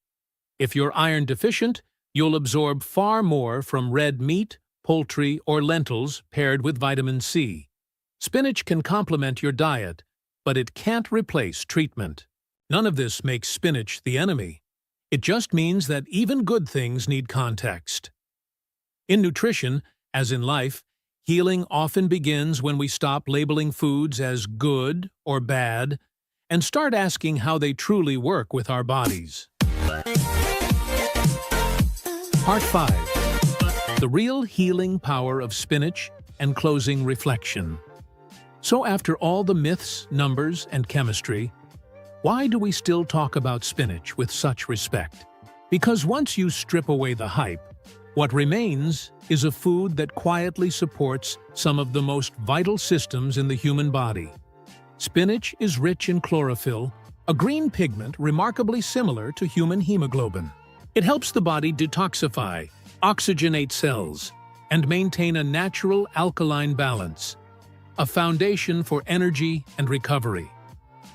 If you're iron deficient, you'll absorb far more from red meat, poultry, or lentils paired with vitamin C. Spinach can complement your diet, but it can't replace treatment. None of this makes spinach the enemy. It just means that even good things need context. In nutrition, as in life, healing often begins when we stop labeling foods as good or bad and start asking how they truly work with our bodies. Part 5. The real healing power of spinach and closing reflection. So after all the myths, numbers, and chemistry, why do we still talk about spinach with such respect? Because once you strip away the hype, what remains is a food that quietly supports some of the most vital systems in the human body. Spinach is rich in chlorophyll, a green pigment remarkably similar to human hemoglobin. It helps the body detoxify, oxygenate cells, and maintain a natural alkaline balance, a foundation for energy and recovery.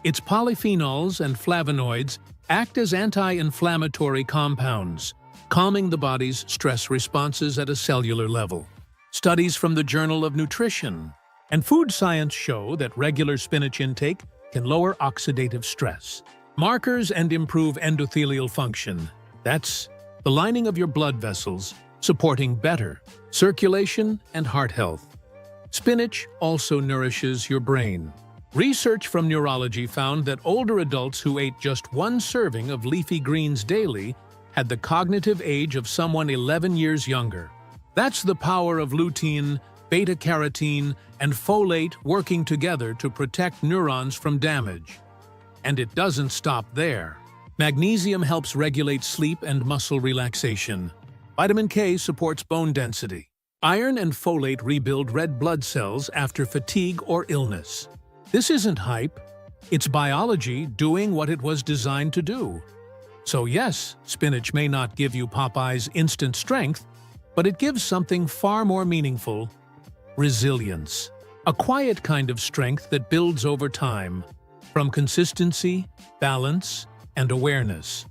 Its polyphenols and flavonoids act as anti-inflammatory compounds, calming the body's stress responses at a cellular level. Studies from the Journal of Nutrition and Food Science show that regular spinach intake can lower oxidative stress, markers, and improve endothelial function. That's the lining of your blood vessels, supporting better circulation and heart health. Spinach also nourishes your brain. Research from neurology found that older adults who ate just one serving of leafy greens daily had the cognitive age of someone 11 years younger. That's the power of lutein, beta-carotene, and folate working together to protect neurons from damage. And it doesn't stop there. Magnesium helps regulate sleep and muscle relaxation. Vitamin K supports bone density. Iron and folate rebuild red blood cells after fatigue or illness. This isn't hype, it's biology doing what it was designed to do. So yes, spinach may not give you Popeye's instant strength, but it gives something far more meaningful: resilience. A quiet kind of strength that builds over time, from consistency, balance, and awareness.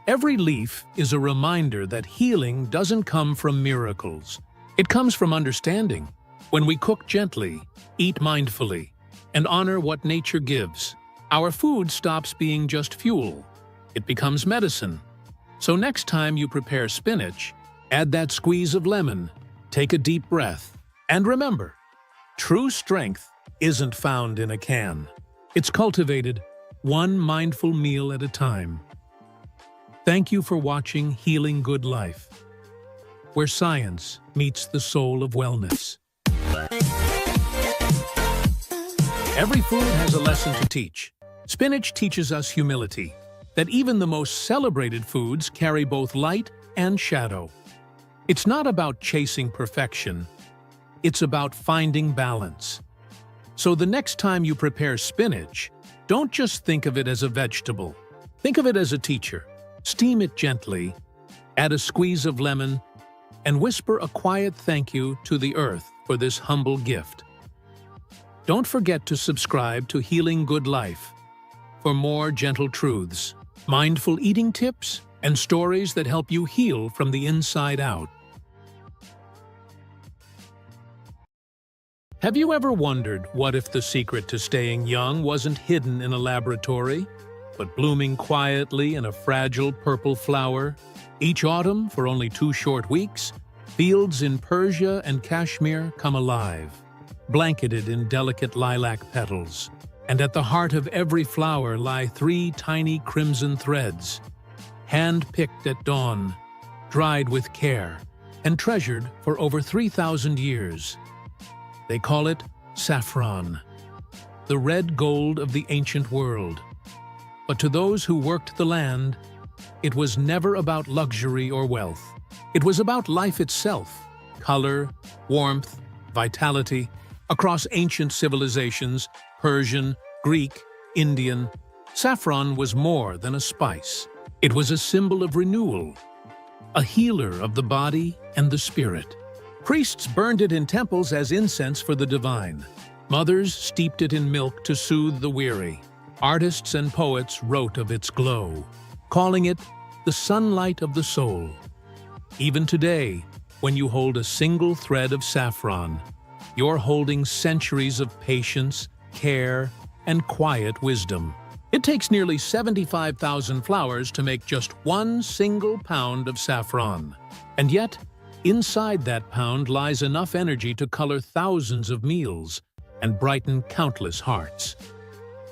Every leaf is a reminder that healing doesn't come from miracles. It comes from understanding. When we cook gently, eat mindfully, and honor what nature gives, our food stops being just fuel. It becomes medicine. So next time you prepare spinach, add that squeeze of lemon, take a deep breath, and remember, true strength isn't found in a can. It's cultivated one mindful meal at a time. Thank you for watching Healing Good Life, where science meets the soul of wellness. Every food has a lesson to teach. Spinach teaches us humility, that even the most celebrated foods carry both light and shadow. It's not about chasing perfection, it's about finding balance. So the next time you prepare spinach, don't just think of it as a vegetable. Think of it as a teacher. Steam it gently, add a squeeze of lemon, and whisper a quiet thank you to the earth for this humble gift. Don't forget to subscribe to Healing Good Life for more gentle truths, mindful eating tips, and stories that help you heal from the inside out. Have you ever wondered what if the secret to staying young wasn't hidden in a laboratory, but blooming quietly in a fragile purple flower? Each autumn, for only 2 short weeks, fields in Persia and Kashmir come alive, blanketed in delicate lilac petals. And at the heart of every flower lie 3 tiny crimson threads, hand-picked at dawn, dried with care, and treasured for over 3,000 years. They call it saffron, the red gold of the ancient world. But to those who worked the land, it was never about luxury or wealth. It was about life itself, color, warmth, vitality. Across ancient civilizations, Persian, Greek, Indian, saffron was more than a spice. It was a symbol of renewal, a healer of the body and the spirit. Priests burned it in temples as incense for the divine. Mothers steeped it in milk to soothe the weary. Artists and poets wrote of its glow, calling it the sunlight of the soul. Even today, when you hold a single thread of saffron, you're holding centuries of patience, care, and quiet wisdom. It takes nearly 75,000 flowers to make just 1 single pound of saffron. And yet, inside that pound lies enough energy to color thousands of meals and brighten countless hearts.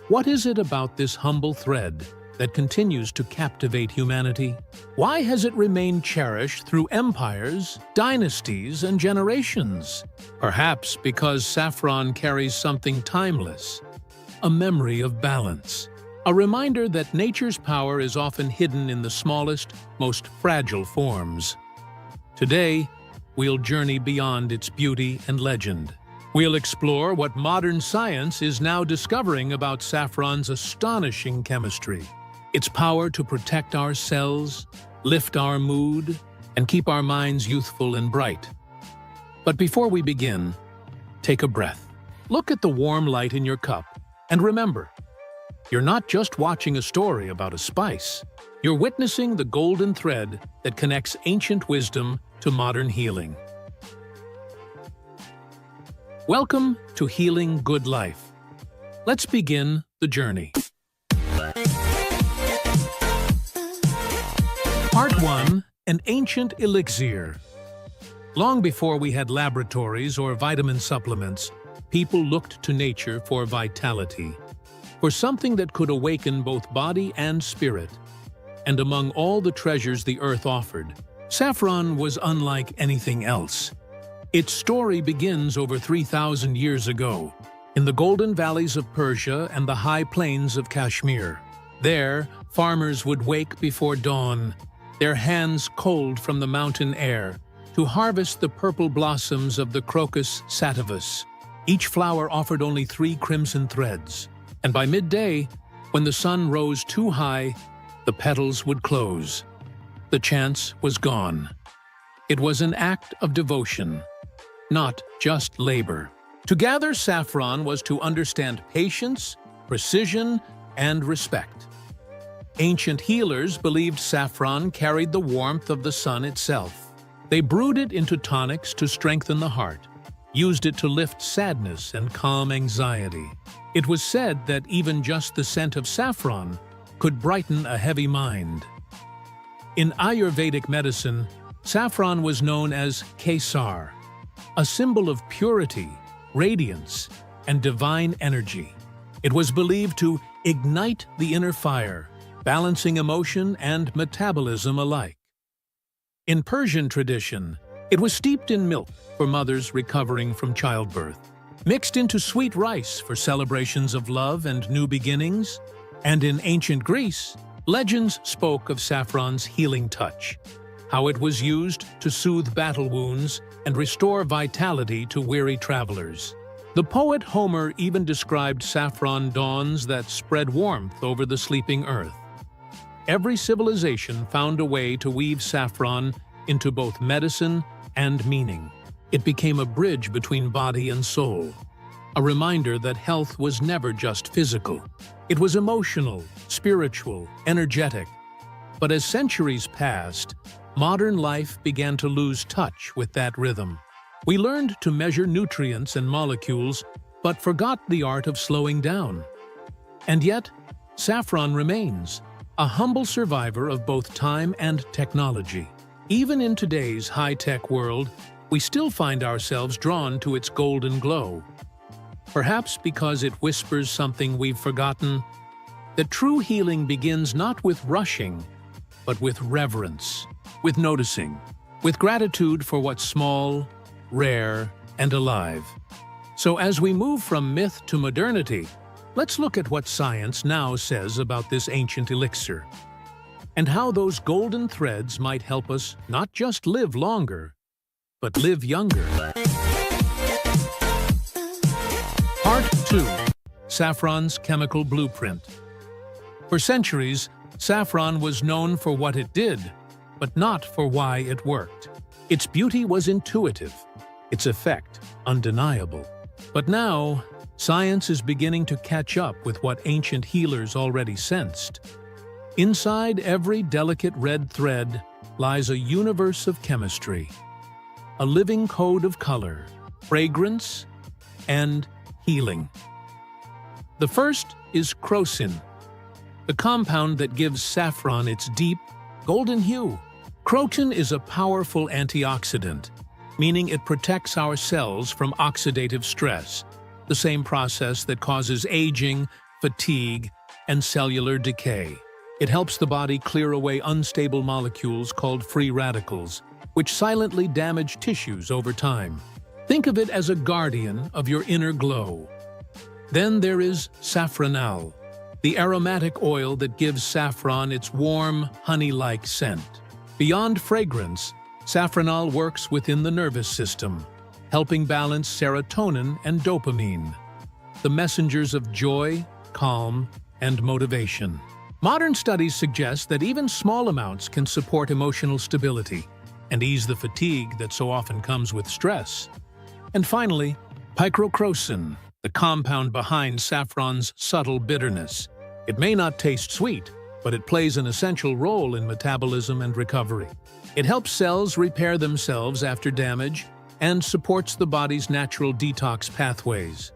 What is it about this humble thread that continues to captivate humanity? Why has it remained cherished through empires, dynasties, and generations? Perhaps because saffron carries something timeless, a memory of balance, A reminder that nature's power is often hidden in the smallest, most fragile forms. Today, we'll journey beyond its beauty and legend. We'll explore what modern science is now discovering about saffron's astonishing chemistry, its power to protect our cells, lift our mood, and keep our minds youthful and bright. But before we begin, take a breath. Look at the warm light in your cup, and remember, you're not just watching a story about a spice. You're witnessing the golden thread that connects ancient wisdom to modern healing. Welcome to Healing Good Life. Let's begin the journey. Part 1. An Ancient Elixir. Long before we had laboratories or vitamin supplements, people looked to nature for vitality, for something that could awaken both body and spirit. And among all the treasures the earth offered, saffron was unlike anything else. Its story begins over 3,000 years ago, in the golden valleys of Persia and the high plains of Kashmir. There, farmers would wake before dawn, their hands cold from the mountain air, to harvest the purple blossoms of the Crocus sativus. Each flower offered only 3 crimson threads, and by midday, when the sun rose too high, the petals would close. The chance was gone. It was an act of devotion, not just labor. To gather saffron was to understand patience, precision, and respect. Ancient healers believed saffron carried the warmth of the sun itself. They brewed it into tonics to strengthen the heart, used it to lift sadness and calm anxiety. It was said that even just the scent of saffron could brighten a heavy mind. In Ayurvedic medicine, saffron was known as Kesar, a symbol of purity, radiance, and divine energy. It was believed to ignite the inner fire, balancing emotion and metabolism alike. In Persian tradition, it was steeped in milk for mothers recovering from childbirth, mixed into sweet rice for celebrations of love and new beginnings, and in ancient Greece, legends spoke of saffron's healing touch, how it was used to soothe battle wounds and restore vitality to weary travelers. The poet Homer even described saffron dawns that spread warmth over the sleeping earth. Every civilization found a way to weave saffron into both medicine and meaning. It became a bridge between body and soul, a reminder that health was never just physical. It was emotional, spiritual, energetic. But as centuries passed, modern life began to lose touch with that rhythm. We learned to measure nutrients and molecules, but forgot the art of slowing down. And yet, saffron remains, a humble survivor of both time and technology. Even in today's high-tech world, we still find ourselves drawn to its golden glow. Perhaps because it whispers something we've forgotten, that true healing begins not with rushing, but with reverence, with noticing, with gratitude for what's small, rare, and alive. So as we move from myth to modernity, let's look at what science now says about this ancient elixir, and how those golden threads might help us not just live longer, but live younger. Part 2. Saffron's Chemical Blueprint. For centuries, saffron was known for what it did, but not for why it worked. Its beauty was intuitive, its effect undeniable. But now, science is beginning to catch up with what ancient healers already sensed. Inside every delicate red thread lies a universe of chemistry, a living code of color, fragrance, and healing. The first is crocin, the compound that gives saffron its deep, golden hue. Crocin is a powerful antioxidant, meaning it protects our cells from oxidative stress, the same process that causes aging, fatigue, and cellular decay. It helps the body clear away unstable molecules called free radicals, which silently damage tissues over time. Think of it as a guardian of your inner glow. Then there is saffronal, the aromatic oil that gives saffron its warm, honey-like scent. Beyond fragrance, saffronol works within the nervous system, helping balance serotonin and dopamine, the messengers of joy, calm, and motivation. Modern studies suggest that even small amounts can support emotional stability and ease the fatigue that so often comes with stress. And finally, picrocrosin, the compound behind saffron's subtle bitterness. It may not taste sweet, but it plays an essential role in metabolism and recovery. It helps cells repair themselves after damage and supports the body's natural detox pathways.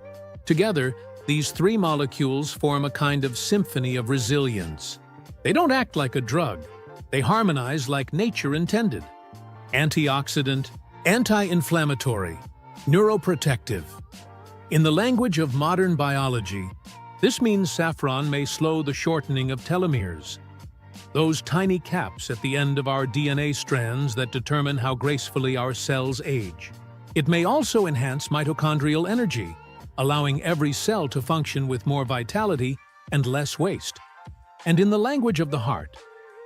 Together, these three molecules form a kind of symphony of resilience. They don't act like a drug. They harmonize like nature intended. Antioxidant, anti-inflammatory, neuroprotective. In the language of modern biology, this means saffron may slow the shortening of telomeres, those tiny caps at the end of our DNA strands that determine how gracefully our cells age. It may also enhance mitochondrial energy, allowing every cell to function with more vitality and less waste. And in the language of the heart,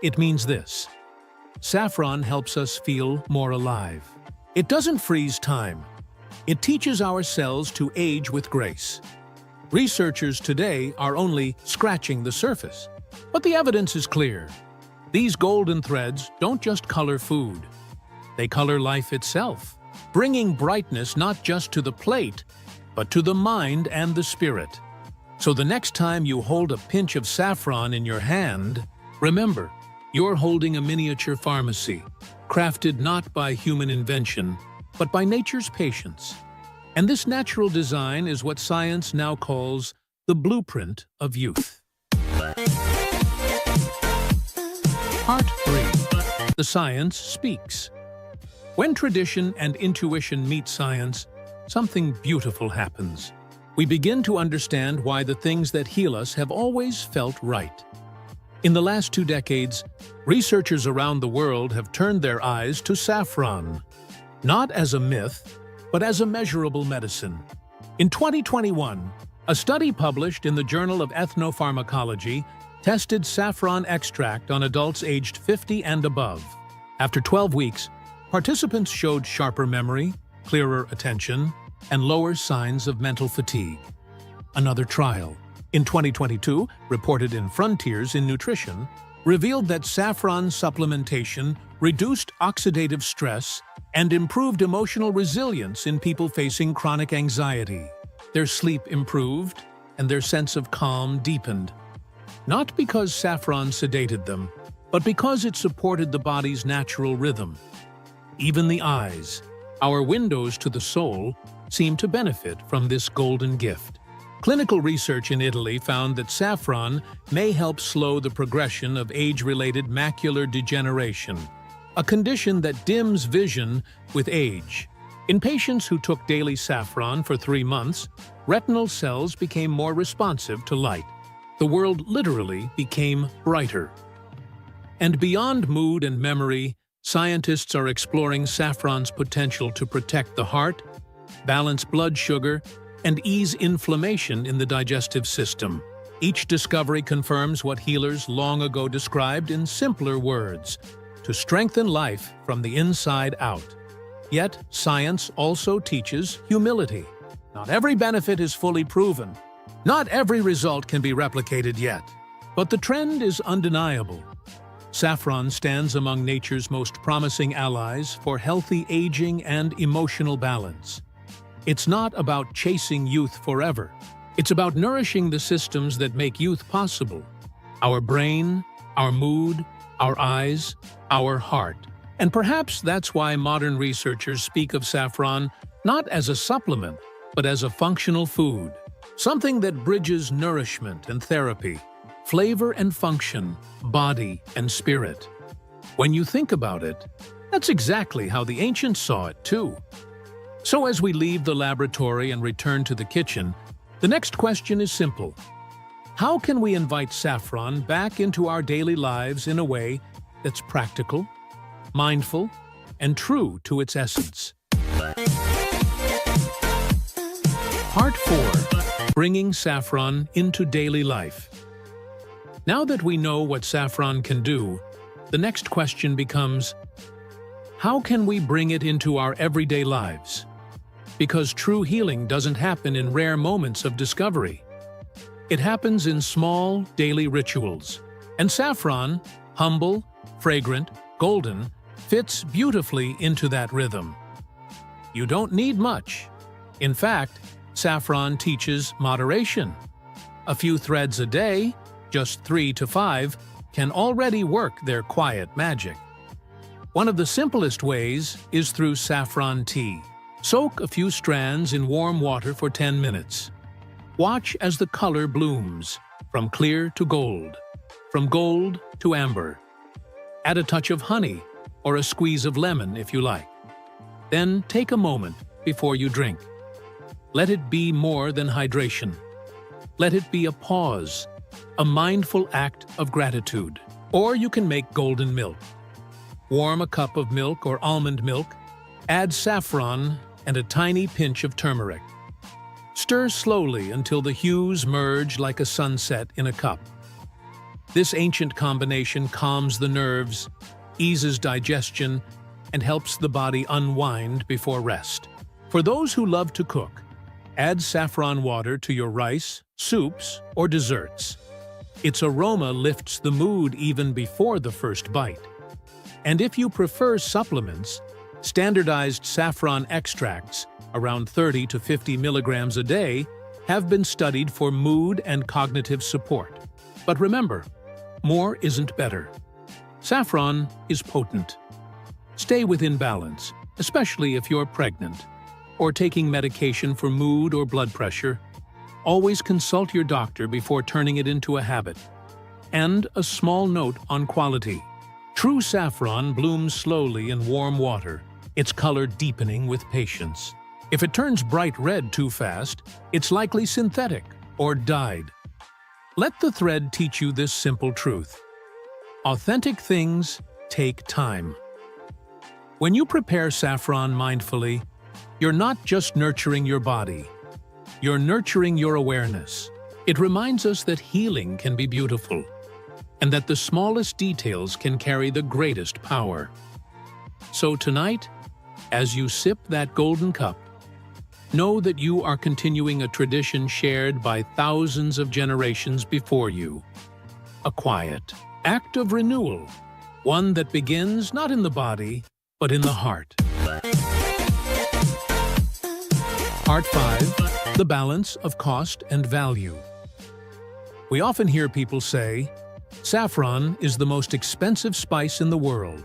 it means this: saffron helps us feel more alive. It doesn't freeze time. It teaches our cells to age with grace. Researchers today are only scratching the surface, but the evidence is clear. These golden threads don't just color food. They color life itself, bringing brightness not just to the plate, but to the mind and the spirit. So the next time you hold a pinch of saffron in your hand, remember, you're holding a miniature pharmacy, crafted not by human invention, but by nature's patience. And this natural design is what science now calls the blueprint of youth. Part 3. The Science Speaks. When tradition and intuition meet science, something beautiful happens. We begin to understand why the things that heal us have always felt right. In the last 2 decades, researchers around the world have turned their eyes to saffron, not as a myth, but as a measurable medicine. In 2021, a study published in the Journal of Ethnopharmacology tested saffron extract on adults aged 50 and above. After 12 weeks, participants showed sharper memory, clearer attention, and lower signs of mental fatigue. Another trial, in 2022, reported in Frontiers in Nutrition, revealed that saffron supplementation reduced oxidative stress and improved emotional resilience in people facing chronic anxiety. Their sleep improved, and their sense of calm deepened. Not because saffron sedated them, but because it supported the body's natural rhythm. Even the eyes, our windows to the soul, seem to benefit from this golden gift. Clinical research in Italy found that saffron may help slow the progression of age-related macular degeneration, a condition that dims vision with age. In patients who took daily saffron for 3 months, retinal cells became more responsive to light. The world literally became brighter. And beyond mood and memory, scientists are exploring saffron's potential to protect the heart, balance blood sugar, and ease inflammation in the digestive system. Each discovery confirms what healers long ago described in simpler words: to strengthen life from the inside out. Yet, science also teaches humility. Not every benefit is fully proven. Not every result can be replicated yet. But the trend is undeniable. Saffron stands among nature's most promising allies for healthy aging and emotional balance. It's not about chasing youth forever. It's about nourishing the systems that make youth possible: our brain, our mood, our eyes, our heart. And perhaps that's why modern researchers speak of saffron not as a supplement, but as a functional food, something that bridges nourishment and therapy, flavor and function, body and spirit. When you think about it, that's exactly how the ancients saw it too. So as we leave the laboratory and return to the kitchen, the next question is simple. How can we invite saffron back into our daily lives in a way that's practical, mindful, and true to its essence? Part 4. Bringing saffron into daily life. Now that we know what saffron can do, the next question becomes, how can we bring it into our everyday lives? Because true healing doesn't happen in rare moments of discovery. It happens in small, daily rituals. And saffron, humble, fragrant, golden, fits beautifully into that rhythm. You don't need much. In fact, saffron teaches moderation. A few threads a day, just 3 to 5, can already work their quiet magic. One of the simplest ways is through saffron tea. Soak a few strands in warm water for 10 minutes. Watch as the color blooms, from clear to gold, from gold to amber. Add a touch of honey or a squeeze of lemon if you like. Then take a moment before you drink. Let it be more than hydration. Let it be a pause, a mindful act of gratitude. Or you can make golden milk. Warm a cup of milk or almond milk, add saffron and a tiny pinch of turmeric. Stir slowly until the hues merge like a sunset in a cup. This ancient combination calms the nerves, eases digestion, and helps the body unwind before rest. For those who love to cook, add saffron water to your rice, soups, or desserts. Its aroma lifts the mood even before the first bite. And if you prefer supplements, standardized saffron extracts, around 30 to 50 milligrams a day, have been studied for mood and cognitive support. But remember, more isn't better. Saffron is potent. Stay within balance, especially if you're pregnant or taking medication for mood or blood pressure. Always consult your doctor before turning it into a habit. And a small note on quality. True saffron blooms slowly in warm water, its color deepening with patience. If it turns bright red too fast, it's likely synthetic or dyed. Let the thread teach you this simple truth. Authentic things take time. When you prepare saffron mindfully, you're not just nurturing your body, you're nurturing your awareness. It reminds us that healing can be beautiful, and that the smallest details can carry the greatest power. So tonight, as you sip that golden cup, know that you are continuing a tradition shared by thousands of generations before you. A quiet act of renewal, one that begins not in the body, but in the heart. Part 5. The balance of cost and value. We often hear people say, saffron is the most expensive spice in the world.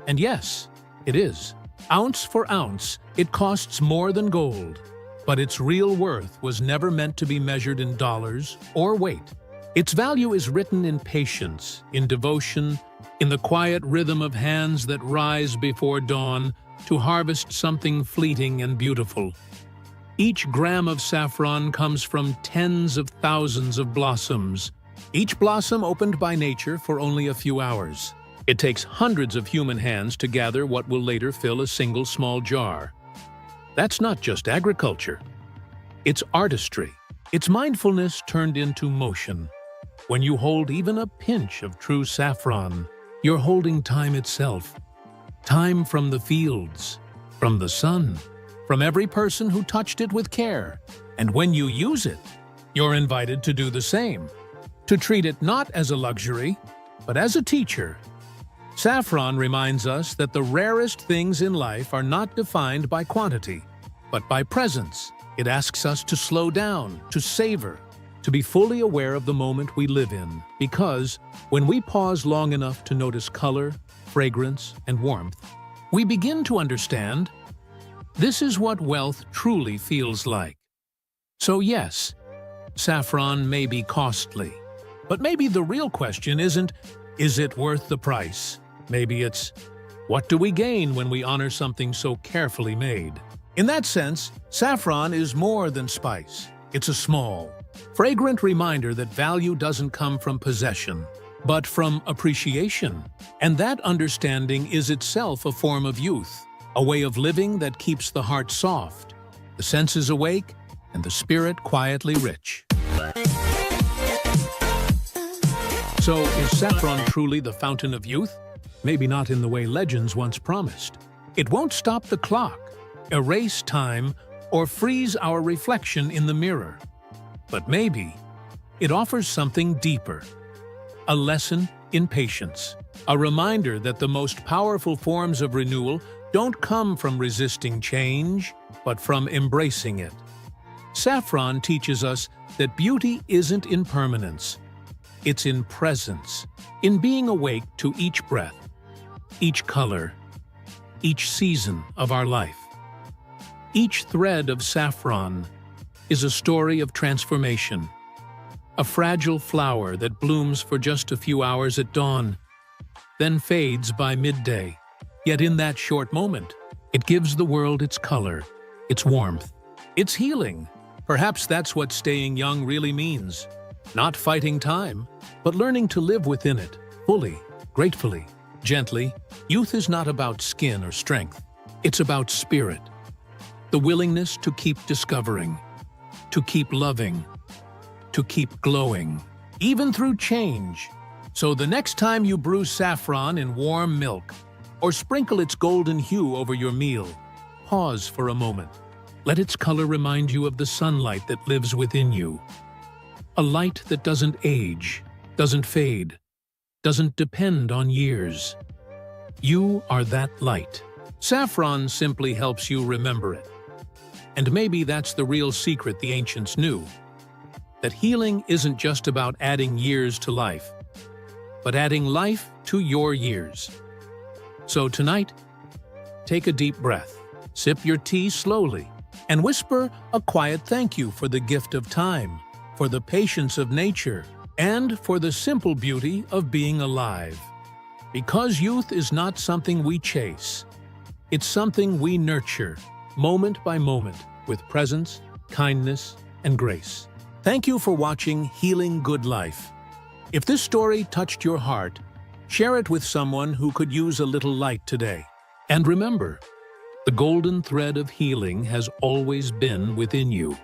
And yes, it is. Ounce for ounce, it costs more than gold. But its real worth was never meant to be measured in dollars or weight. Its value is written in patience, in devotion, in the quiet rhythm of hands that rise before dawn to harvest something fleeting and beautiful. Each gram of saffron comes from tens of thousands of blossoms, each blossom opened by nature for only a few hours. It takes hundreds of human hands to gather what will later fill a single small jar. That's not just agriculture. It's artistry. It's mindfulness turned into motion. When you hold even a pinch of true saffron, you're holding time itself. Time from the fields, from the sun, from every person who touched it with care. And when you use it, you're invited to do the same. To treat it not as a luxury, but as a teacher. Saffron reminds us that the rarest things in life are not defined by quantity, but by presence. It asks us to slow down, to savor, to be fully aware of the moment we live in, because when we pause long enough to notice color, fragrance, and warmth, we begin to understand this is what wealth truly feels like. So yes, saffron may be costly, but maybe the real question isn't, is it worth the price? Maybe it's, what do we gain when we honor something so carefully made? In that sense, saffron is more than spice. It's a small, fragrant reminder that value doesn't come from possession, but from appreciation. And that understanding is itself a form of youth, a way of living that keeps the heart soft, the senses awake, and the spirit quietly rich. So, is saffron truly the fountain of youth? Maybe not in the way legends once promised. It won't stop the clock, erase time, or freeze our reflection in the mirror. But maybe it offers something deeper. A lesson in patience. A reminder that the most powerful forms of renewal don't come from resisting change, but from embracing it. Saffron teaches us that beauty isn't in permanence. It's in presence, in being awake to each breath, each color, each season of our life. Each thread of saffron is a story of transformation, a fragile flower that blooms for just a few hours at dawn, then fades by midday. Yet in that short moment, it gives the world its color, its warmth, its healing. Perhaps that's what staying young really means. Not fighting time, but learning to live within it, fully, gratefully, gently. Youth is not about skin or strength. It's about spirit. The willingness to keep discovering, to keep loving, to keep glowing, even through change. So the next time you brew saffron in warm milk, or sprinkle its golden hue over your meal, pause for a moment. Let its color remind you of the sunlight that lives within you. A light that doesn't age, doesn't fade, doesn't depend on years. You are that light. Saffron simply helps you remember it. And maybe that's the real secret the ancients knew. That healing isn't just about adding years to life, but adding life to your years. So tonight, take a deep breath, sip your tea slowly, and whisper a quiet thank you for the gift of time, for the patience of nature, and for the simple beauty of being alive. Because youth is not something we chase. It's something we nurture, moment by moment, with presence, kindness, and grace. Thank you for watching Healing Good Life. If this story touched your heart, share it with someone who could use a little light today. And remember, the golden thread of healing has always been within you.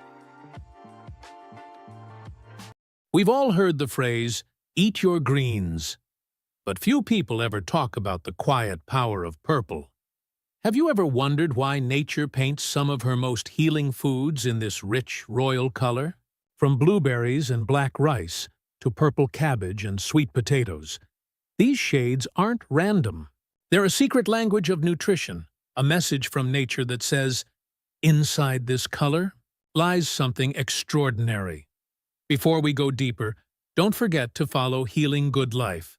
We've all heard the phrase, "Eat your greens," but few people ever talk about the quiet power of purple. Have you ever wondered why nature paints some of her most healing foods in this rich, royal color? From blueberries and black rice to purple cabbage and sweet potatoes, these shades aren't random. They're a secret language of nutrition, a message from nature that says, inside this color lies something extraordinary. Before we go deeper, don't forget to follow Healing Good Life,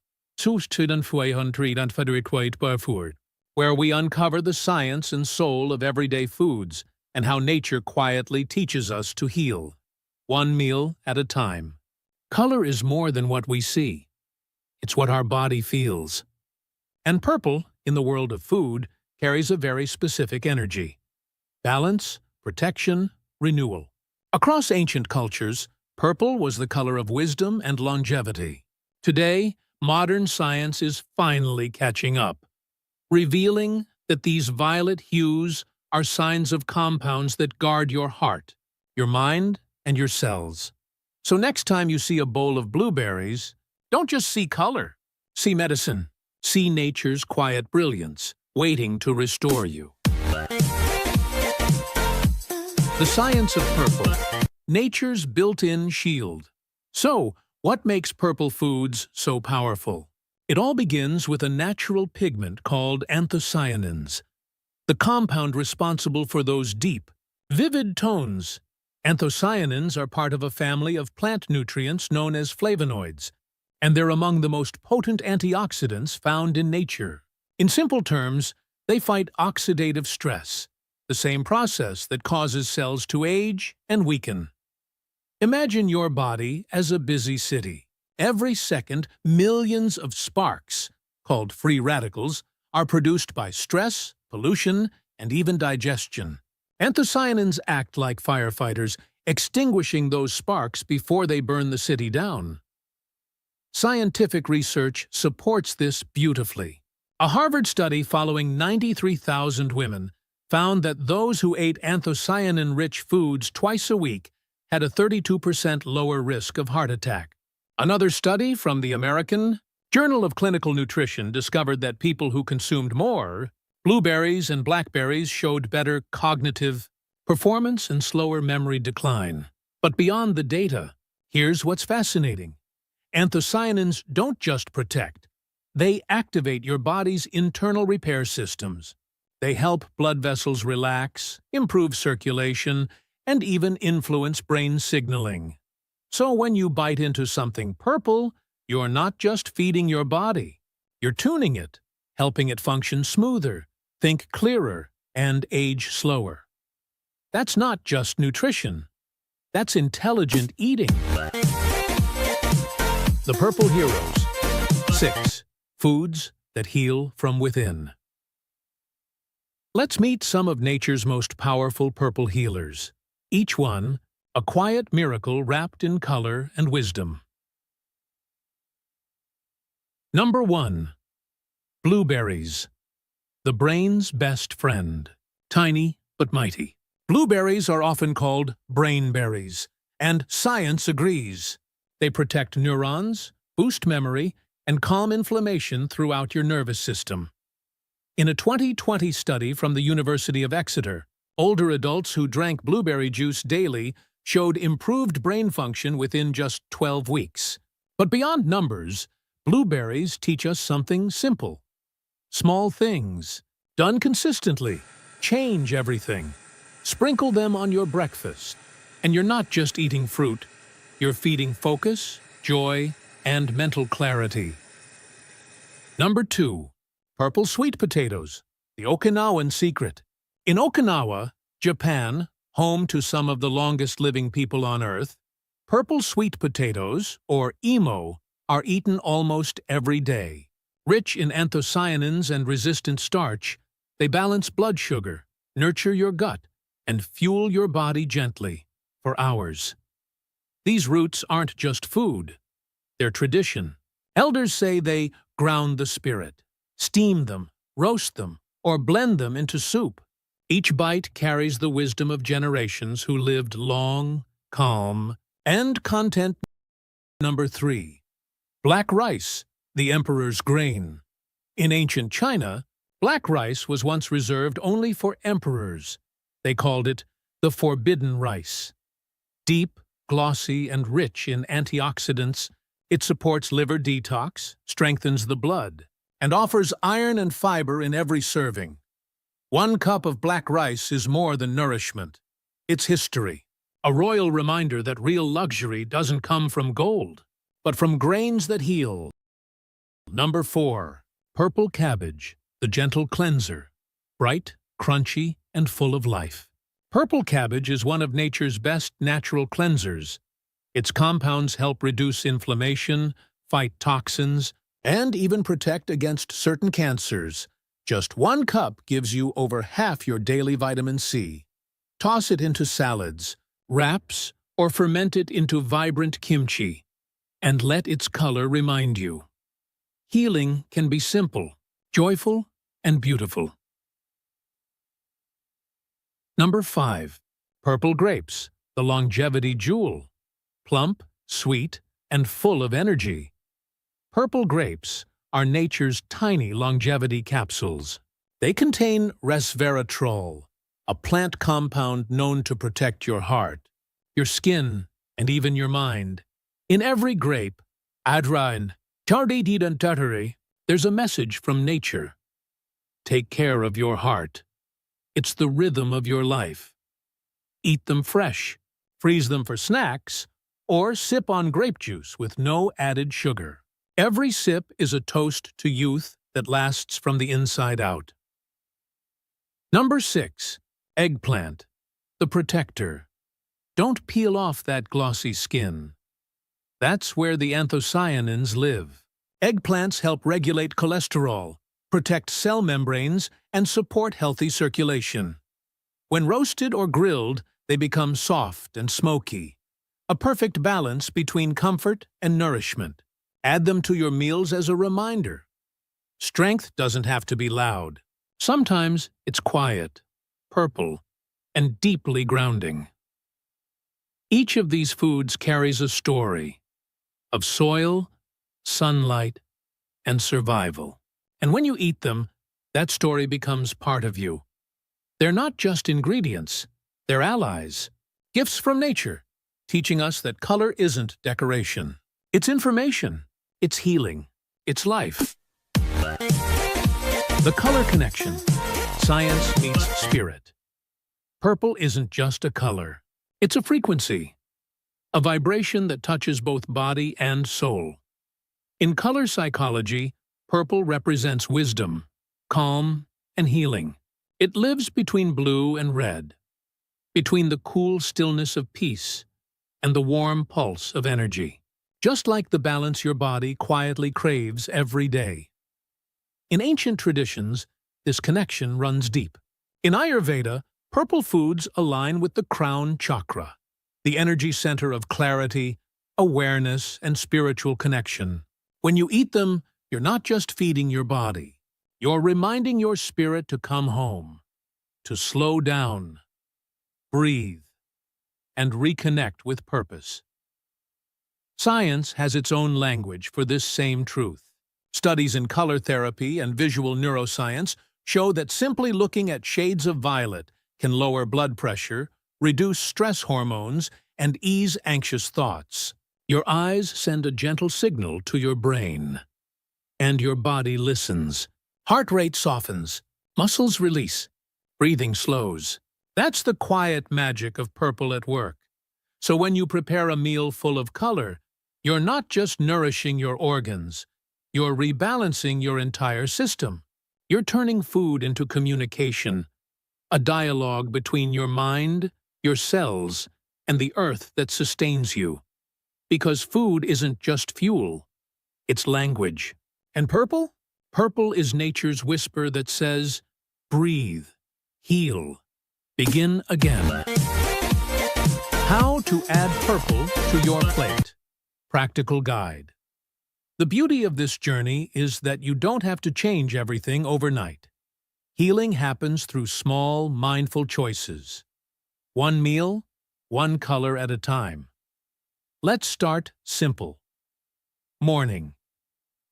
where we uncover the science and soul of everyday foods and how nature quietly teaches us to heal, one meal at a time. Color is more than what we see. It's what our body feels. And purple, in the world of food, carries a very specific energy: balance, protection, renewal. Across ancient cultures, purple was the color of wisdom and longevity. Today, modern science is finally catching up, revealing that these violet hues are signs of compounds that guard your heart, your mind, and your cells. So next time you see a bowl of blueberries, don't just see color, see medicine. See nature's quiet brilliance, waiting to restore you. The science of purple, nature's built-in shield. So, what makes purple foods so powerful? It all begins with a natural pigment called anthocyanins, the compound responsible for those deep, vivid tones. Anthocyanins are part of a family of plant nutrients known as flavonoids, and they're among the most potent antioxidants found in nature. In simple terms, they fight oxidative stress, the same process that causes cells to age and weaken. Imagine your body as a busy city. Every second, millions of sparks, called free radicals, are produced by stress, pollution, and even digestion. Anthocyanins act like firefighters, extinguishing those sparks before they burn the city down. Scientific research supports this beautifully. A Harvard study following 93,000 women found that those who ate anthocyanin-rich foods twice a week had a 32% lower risk of heart attack. Another study from the American Journal of Clinical Nutrition discovered that people who consumed more blueberries and blackberries showed better cognitive performance and slower memory decline. But beyond the data, here's what's fascinating. Anthocyanins don't just protect. They activate your body's internal repair systems. They help blood vessels relax, improve circulation, and even influence brain signaling. So when you bite into something purple, you're not just feeding your body. You're tuning it, helping it function smoother, think clearer, and age slower. That's not just nutrition. That's intelligent eating. The Purple Heroes. 6. Foods that heal from within. Let's meet some of nature's most powerful purple healers. Each one, a quiet miracle wrapped in color and wisdom. Number 1. Blueberries. The brain's best friend. Tiny but mighty. Blueberries are often called brain berries, and science agrees. They protect neurons, boost memory, and calm inflammation throughout your nervous system. In a 2020 study from the University of Exeter, older adults who drank blueberry juice daily showed improved brain function within just 12 weeks. But beyond numbers, blueberries teach us something simple. Small things, done consistently, change everything. Sprinkle them on your breakfast, and you're not just eating fruit, you're feeding focus, joy, and mental clarity. Number 2. Purple sweet potatoes, the Okinawan secret. In Okinawa, Japan, home to some of the longest-living people on Earth, purple sweet potatoes, or imo, are eaten almost every day. Rich in anthocyanins and resistant starch, they balance blood sugar, nurture your gut, and fuel your body gently for hours. These roots aren't just food, they're tradition. Elders say they ground the spirit, steam them, roast them, or blend them into soup. Each bite carries the wisdom of generations who lived long, calm, and content. Number 3. Black rice, the emperor's grain. In ancient China, black rice was once reserved only for emperors. They called it the forbidden rice. Deep, glossy, and rich in antioxidants, it supports liver detox, strengthens the blood, and offers iron and fiber in every serving. 1 cup of black rice is more than nourishment. It's history, a royal reminder that real luxury doesn't come from gold, but from grains that heal. Number 4. Purple cabbage, the gentle cleanser. Bright, crunchy, and full of life. Purple cabbage is one of nature's best natural cleansers. Its compounds help reduce inflammation, fight toxins, and even protect against certain cancers. Just 1 cup gives you over half your daily vitamin C. Toss it into salads, wraps, or ferment it into vibrant kimchi, and let its color remind you. Healing can be simple, joyful, and beautiful. Number 5. Purple grapes, the longevity jewel. Plump, sweet, and full of energy. Purple grapes are nature's tiny longevity capsules. They contain resveratrol, a plant compound known to protect your heart, your skin, and even your mind. In every grape, Adrain, Tardidid and Tartary, there's a message from nature. Take care of your heart. It's the rhythm of your life. Eat them fresh, freeze them for snacks, or sip on grape juice with no added sugar. Every sip is a toast to youth that lasts from the inside out. Number 6. Eggplant, the protector. Don't peel off that glossy skin. That's where the anthocyanins live. Eggplants help regulate cholesterol, protect cell membranes, and support healthy circulation. When roasted or grilled, they become soft and smoky, a perfect balance between comfort and nourishment. Add them to your meals as a reminder. Strength doesn't have to be loud. Sometimes it's quiet, purple, and deeply grounding. Each of these foods carries a story. of soil, sunlight, and survival. And when you eat them, that story becomes part of you. They're not just ingredients, they're allies, gifts from nature, teaching us that color isn't decoration. It's information, it's healing, it's life. The color connection. Science meets spirit. Purple isn't just a color. It's a frequency, a vibration that touches both body and soul. In color psychology, purple represents wisdom, calm, and healing. It lives between blue and red, between the cool stillness of peace and the warm pulse of energy, just like the balance your body quietly craves every day. In ancient traditions, this connection runs deep. In Ayurveda, purple foods align with the crown chakra, the energy center of clarity, awareness, and spiritual connection. When you eat them, you're not just feeding your body. You're reminding your spirit to come home, to slow down, breathe, and reconnect with purpose. Science has its own language for this same truth. Studies in color therapy and visual neuroscience show that simply looking at shades of violet can lower blood pressure, reduce stress hormones, and ease anxious thoughts. Your eyes send a gentle signal to your brain, and your body listens. Heart rate softens, muscles release, breathing slows. That's the quiet magic of purple at work. So when you prepare a meal full of color, you're not just nourishing your organs, you're rebalancing your entire system. You're turning food into communication, a dialogue between your mind, your cells, and the earth that sustains you. Because food isn't just fuel, it's language. And purple? Purple is nature's whisper that says, breathe, heal, begin again. How to add purple to your plate. Practical guide. The beauty of this journey is that you don't have to change everything overnight. Healing happens through small, mindful choices. One meal, one color at a time. Let's start simple. Morning.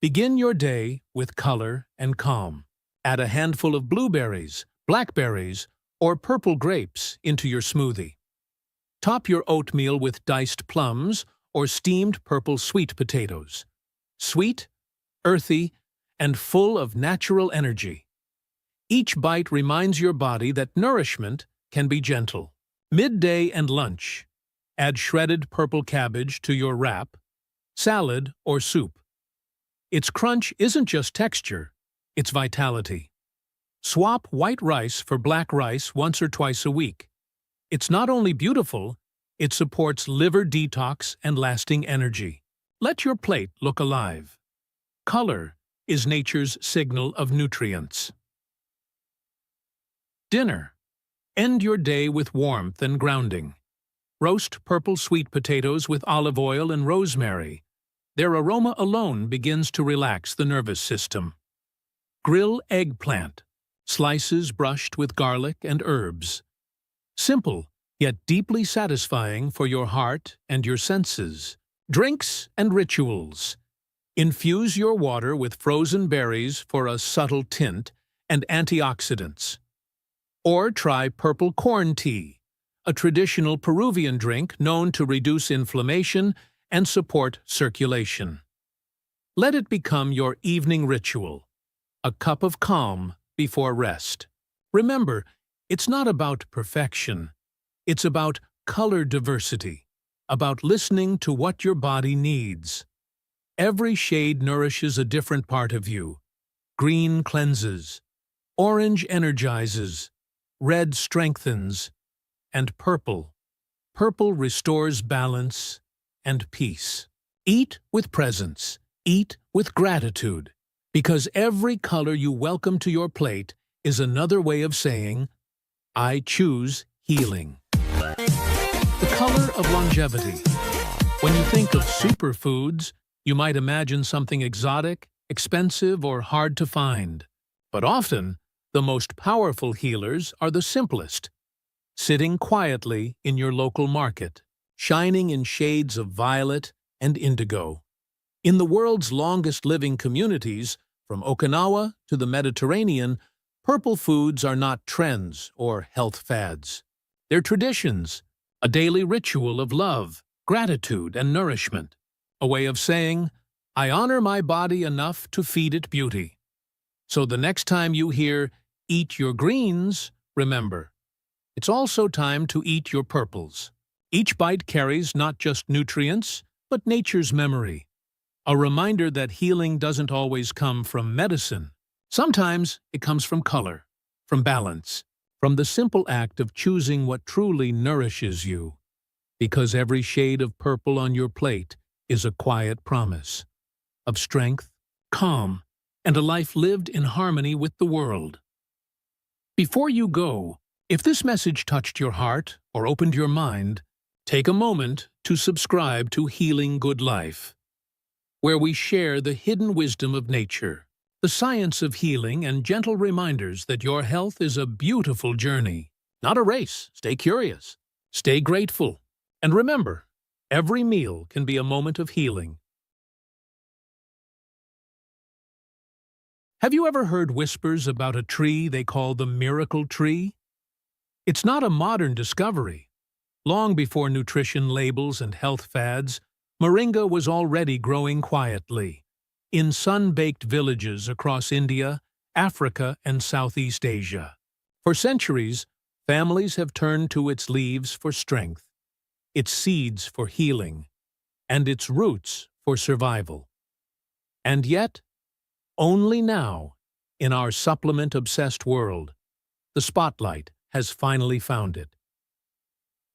Begin your day with color and calm. Add a handful of blueberries, blackberries, or purple grapes into your smoothie. Top your oatmeal with diced plums or steamed purple sweet potatoes. Sweet, earthy, and full of natural energy. Each bite reminds your body that nourishment can be gentle. Midday and lunch. Add shredded purple cabbage to your wrap, salad, or soup. Its crunch isn't just texture, it's vitality. Swap white rice for black rice once or twice a week. It's not only beautiful, it supports liver detox and lasting energy. Let your plate look alive. Color is nature's signal of nutrients. Dinner. End your day with warmth and grounding. Roast purple sweet potatoes with olive oil and rosemary. Their aroma alone begins to relax the nervous system. Grill eggplant. Slices brushed with garlic and herbs. Simple, yet deeply satisfying for your heart and your senses. Drinks and rituals. Infuse your water with frozen berries for a subtle tint and antioxidants. Or try purple corn tea, a traditional Peruvian drink known to reduce inflammation and support circulation. Let it become your evening ritual, a cup of calm before rest. Remember, it's not about perfection. It's about color diversity. About listening to what your body needs. Every shade nourishes a different part of you. Green cleanses, orange energizes, red strengthens, and purple. Purple restores balance and peace. Eat with presence. Eat with gratitude. Because every color you welcome to your plate is another way of saying, I choose healing. The color of longevity. When you think of superfoods, you might imagine something exotic, expensive, or hard to find. But often, the most powerful healers are the simplest. Sitting quietly in your local market, shining in shades of violet and indigo. In the world's longest living communities, from Okinawa to the Mediterranean, purple foods are not trends or health fads. They're traditions, a daily ritual of love, gratitude, and nourishment. A way of saying, I honor my body enough to feed it beauty. So the next time you hear, eat your greens, remember, it's also time to eat your purples. Each bite carries not just nutrients, but nature's memory. A reminder that healing doesn't always come from medicine. Sometimes it comes from color, from balance, from the simple act of choosing what truly nourishes you. Because every shade of purple on your plate is a quiet promise of strength, calm, and a life lived in harmony with the world. Before you go, if this message touched your heart or opened your mind, take a moment to subscribe to Healing Good Life, where we share the hidden wisdom of nature, the science of healing, and gentle reminders that your health is a beautiful journey, not a race. Stay curious, stay grateful, and remember, every meal can be a moment of healing. Have you ever heard whispers about a tree they call the miracle tree? It's not a modern discovery. Long before nutrition labels and health fads, moringa was already growing quietly in sun-baked villages across India, Africa, and Southeast Asia. For centuries, families have turned to its leaves for strength, its seeds for healing, and its roots for survival. And yet, only now, in our supplement-obsessed world, the spotlight has finally found it.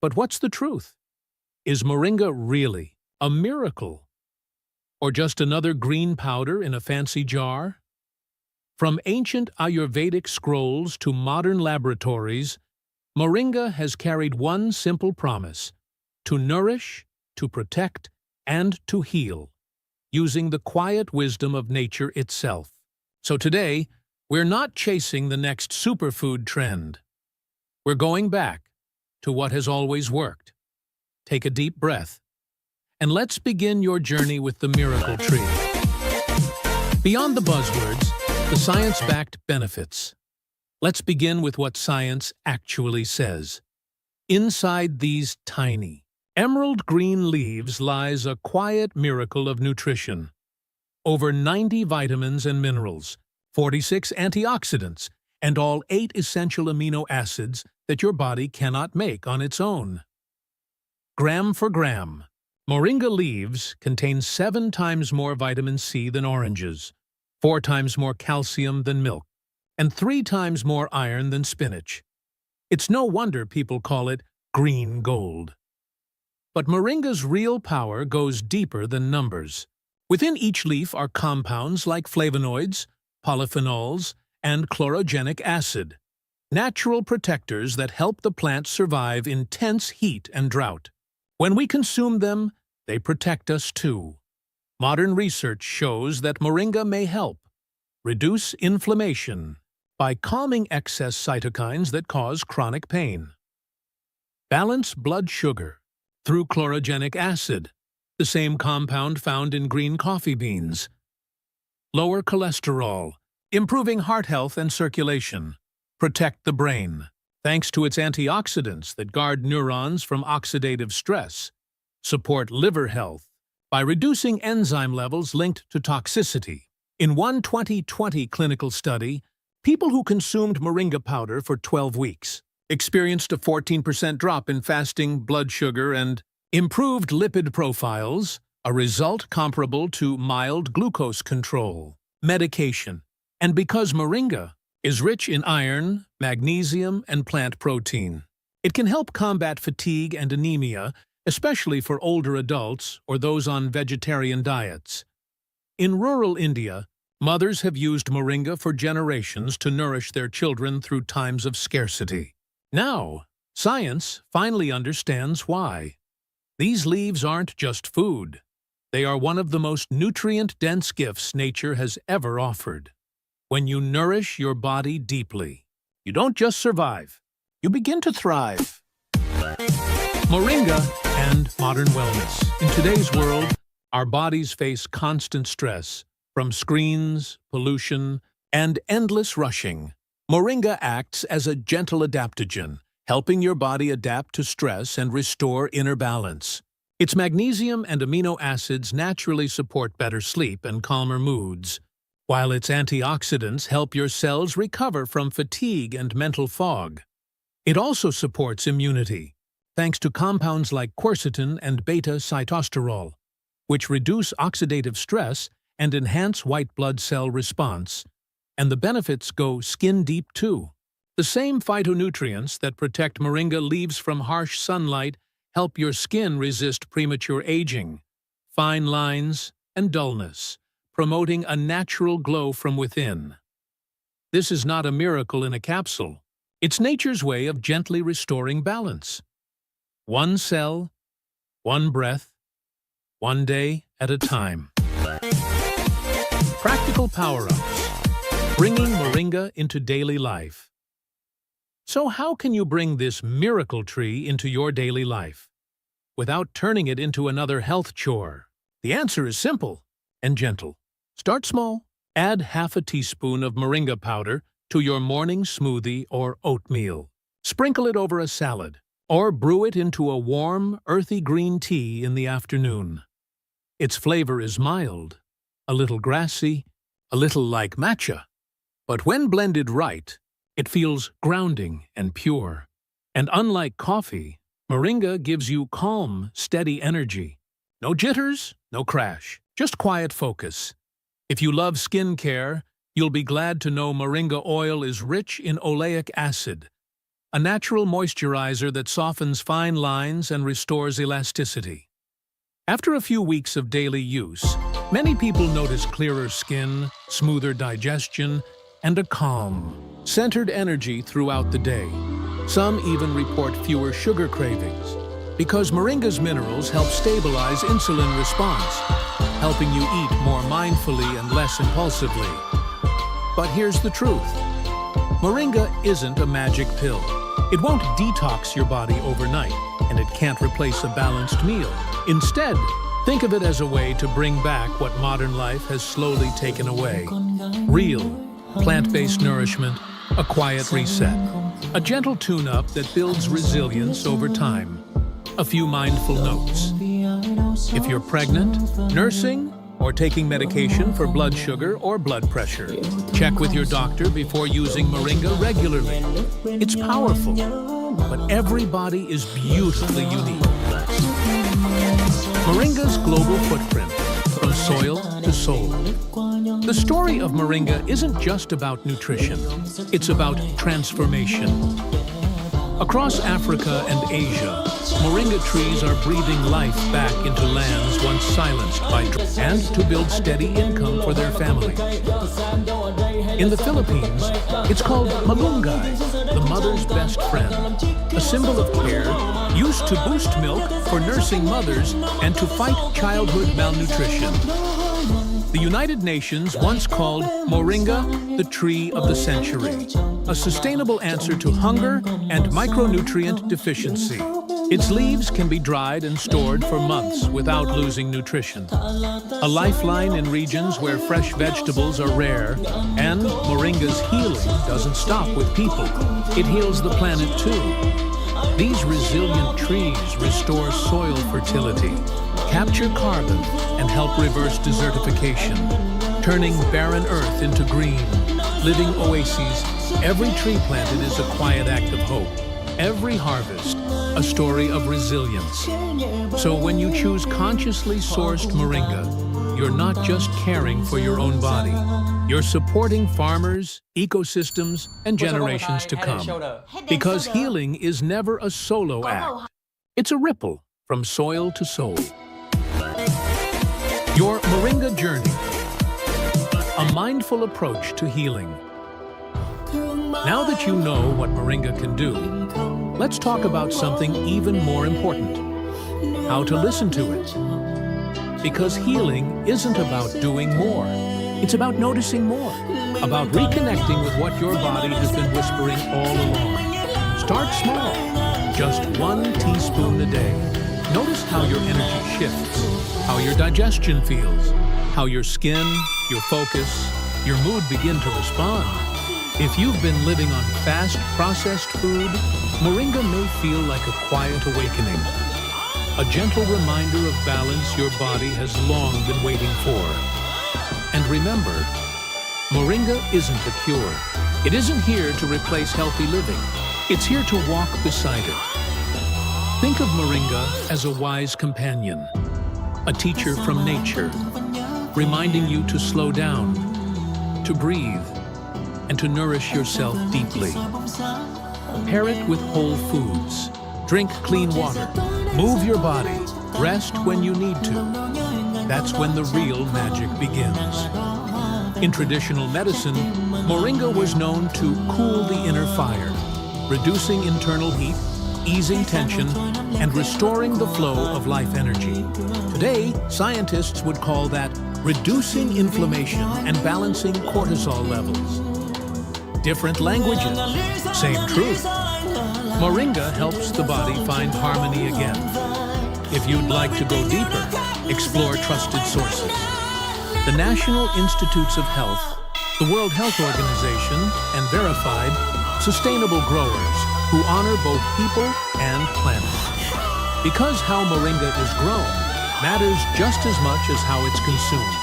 But what's the truth? Is moringa really a miracle? Or just another green powder in a fancy jar? From ancient Ayurvedic scrolls to modern laboratories, moringa has carried one simple promise: to nourish, to protect, and to heal, using the quiet wisdom of nature itself. So today, we're not chasing the next superfood trend. We're going back to what has always worked. Take a deep breath, and let's begin your journey with the miracle tree. Beyond the buzzwords, the science-backed benefits. Let's begin with what science actually says. Inside these tiny, emerald green leaves lies a quiet miracle of nutrition. Over 90 vitamins and minerals, 46 antioxidants, and all 8 essential amino acids that your body cannot make on its own. Gram for gram, moringa leaves contain 7 times more vitamin C than oranges, 4 times more calcium than milk, and 3 times more iron than spinach. It's no wonder people call it green gold. But moringa's real power goes deeper than numbers. Within each leaf are compounds like flavonoids, polyphenols, and chlorogenic acid, natural protectors that help the plant survive intense heat and drought. When we consume them, they protect us too. Modern research shows that moringa may help reduce inflammation by calming excess cytokines that cause chronic pain. Balance blood sugar through chlorogenic acid, the same compound found in green coffee beans. Lower cholesterol, improving heart health and circulation. Protect the brain, thanks to its antioxidants that guard neurons from oxidative stress. Support liver health by reducing enzyme levels linked to toxicity. In one 2020 clinical study, people who consumed moringa powder for 12 weeks experienced a 14% drop in fasting blood sugar and improved lipid profiles, a result comparable to mild glucose control medication. And because moringa is rich in iron, magnesium, and plant protein, it can help combat fatigue and anemia, especially for older adults or those on vegetarian diets. In rural India, mothers have used moringa for generations to nourish their children through times of scarcity. Now, science finally understands why. These leaves aren't just food. They are one of the most nutrient-dense gifts nature has ever offered. When you nourish your body deeply, you don't just survive, you begin to thrive. Moringa and modern wellness. In today's world, Our bodies face constant stress from screens, pollution, and endless rushing. Moringa acts as a gentle adaptogen, helping your body adapt to stress and restore inner balance. Its magnesium and amino acids naturally support better sleep and calmer moods, while its antioxidants help your cells recover from fatigue and mental fog. It also supports immunity, thanks to compounds like quercetin and beta-sitosterol, which reduce oxidative stress and enhance white blood cell response. And the benefits go skin-deep too. The same phytonutrients that protect moringa leaves from harsh sunlight help your skin resist premature aging, fine lines, and dullness, promoting a natural glow from within. This is not a miracle in a capsule. It's nature's way of gently restoring balance. One cell, one breath, one day at a time. Practical power-ups, bringing moringa into daily life. So how can you bring this miracle tree into your daily life without turning it into another health chore? The answer is simple and gentle. Start small. Add half a teaspoon of moringa powder to your morning smoothie or oatmeal. Sprinkle it over a salad, or brew it into a warm, earthy green tea in the afternoon. Its flavor is mild, a little grassy, a little like matcha. But when blended right, it feels grounding and pure. And unlike coffee, moringa gives you calm, steady energy. No jitters, no crash, just quiet focus. If you love skincare, you'll be glad to know moringa oil is rich in oleic acid, a natural moisturizer that softens fine lines and restores elasticity. After a few weeks of daily use, many people notice clearer skin, smoother digestion, and a calm, centered energy throughout the day. Some even report fewer sugar cravings, because moringa's minerals help stabilize insulin response, helping you eat more mindfully and less impulsively. But here's the truth. Moringa isn't a magic pill. It won't detox your body overnight, and it can't replace a balanced meal. Instead, think of it as a way to bring back what modern life has slowly taken away. Real, plant-based nourishment, a quiet reset, a gentle tune-up that builds resilience over time. A few mindful notes. If you're pregnant, nursing, or taking medication for blood sugar or blood pressure, check with your doctor before using moringa regularly. It's powerful, but every body is beautifully unique. Moringa's global footprint, from soil to soul. The story of moringa isn't just about nutrition, it's about transformation. Across Africa and Asia, moringa trees are breathing life back into lands once silenced by drought, and to build steady income for their families. In the Philippines, it's called malunggay, the mother's best friend, a symbol of care used to boost milk for nursing mothers and to fight childhood malnutrition. The United Nations once called moringa the tree of the century, a sustainable answer to hunger and micronutrient deficiency. Its leaves can be dried and stored for months without losing nutrition. A lifeline in regions where fresh vegetables are rare, and moringa's healing doesn't stop with people. It heals the planet too. These resilient trees restore soil fertility, capture carbon, and help reverse desertification, turning barren earth into green, living oases. Every tree planted is a quiet act of hope. Every harvest, a story of resilience. So when you choose consciously sourced moringa, you're not just caring for your own body. You're supporting farmers, ecosystems, and generations to come. Because healing is never a solo act. It's a ripple from soil to soul. Your moringa journey. A mindful approach to healing. Now that you know what moringa can do, let's talk about something even more important. How to listen to it. Because healing isn't about doing more. It's about noticing more. About reconnecting with what your body has been whispering all along. Start small. Just 1 teaspoon a day. Notice how your energy shifts. how your digestion feels, how your skin, your focus, your mood begin to respond. If you've been living on fast, processed food, Moringa may feel like a quiet awakening, a gentle reminder of balance your body has long been waiting for. And remember, Moringa isn't a cure. It isn't here to replace healthy living. It's here to walk beside it. Think of Moringa as a wise companion, a teacher from nature, reminding you to slow down, to breathe, and to nourish yourself deeply. Pair it with whole foods. Drink clean water. Move your body. Rest when you need to. That's when the real magic begins. In traditional medicine, Moringa was known to cool the inner fire, reducing internal heat, easing tension, and restoring the flow of life energy. Today, scientists would call that reducing inflammation and balancing cortisol levels. Different languages, same truth. Moringa helps the body find harmony again. If you'd like to go deeper, explore trusted sources. The National Institutes of Health, the World Health Organization, and verified sustainable growers who honor both people and planet. Because how Moringa is grown matters just as much as how it's consumed.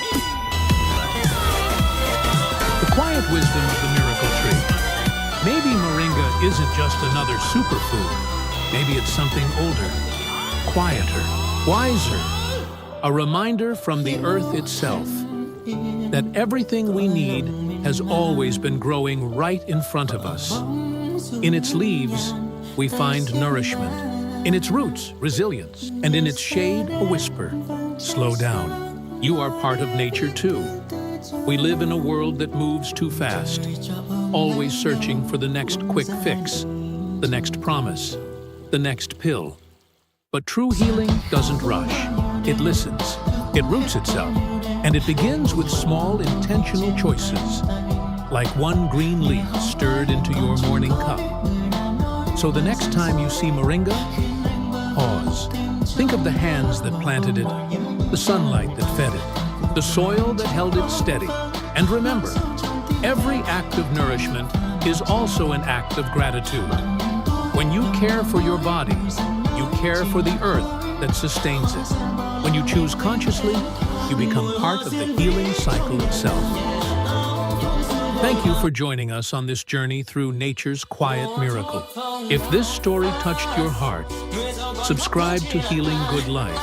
The quiet wisdom of the miracle tree. Maybe Moringa isn't just another superfood. Maybe it's something older, quieter, wiser. A reminder from the earth itself that everything we need has always been growing right in front of us. In its leaves, we find nourishment. In its roots, resilience. And in its shade, a whisper. Slow down. You are part of nature too. We live in a world that moves too fast, always searching for the next quick fix, the next promise, the next pill. But true healing doesn't rush. It listens. It roots itself. And it begins with small, intentional choices, like one green leaf stirred into your morning cup. So the next time you see Moringa, pause. Think of the hands that planted it, the sunlight that fed it, the soil that held it steady. And remember, every act of nourishment is also an act of gratitude. When you care for your body, you care for the earth that sustains it. When you choose consciously, you become part of the healing cycle itself. Thank you for joining us on this journey through nature's quiet miracle. If this story touched your heart, subscribe to Healing Good Life,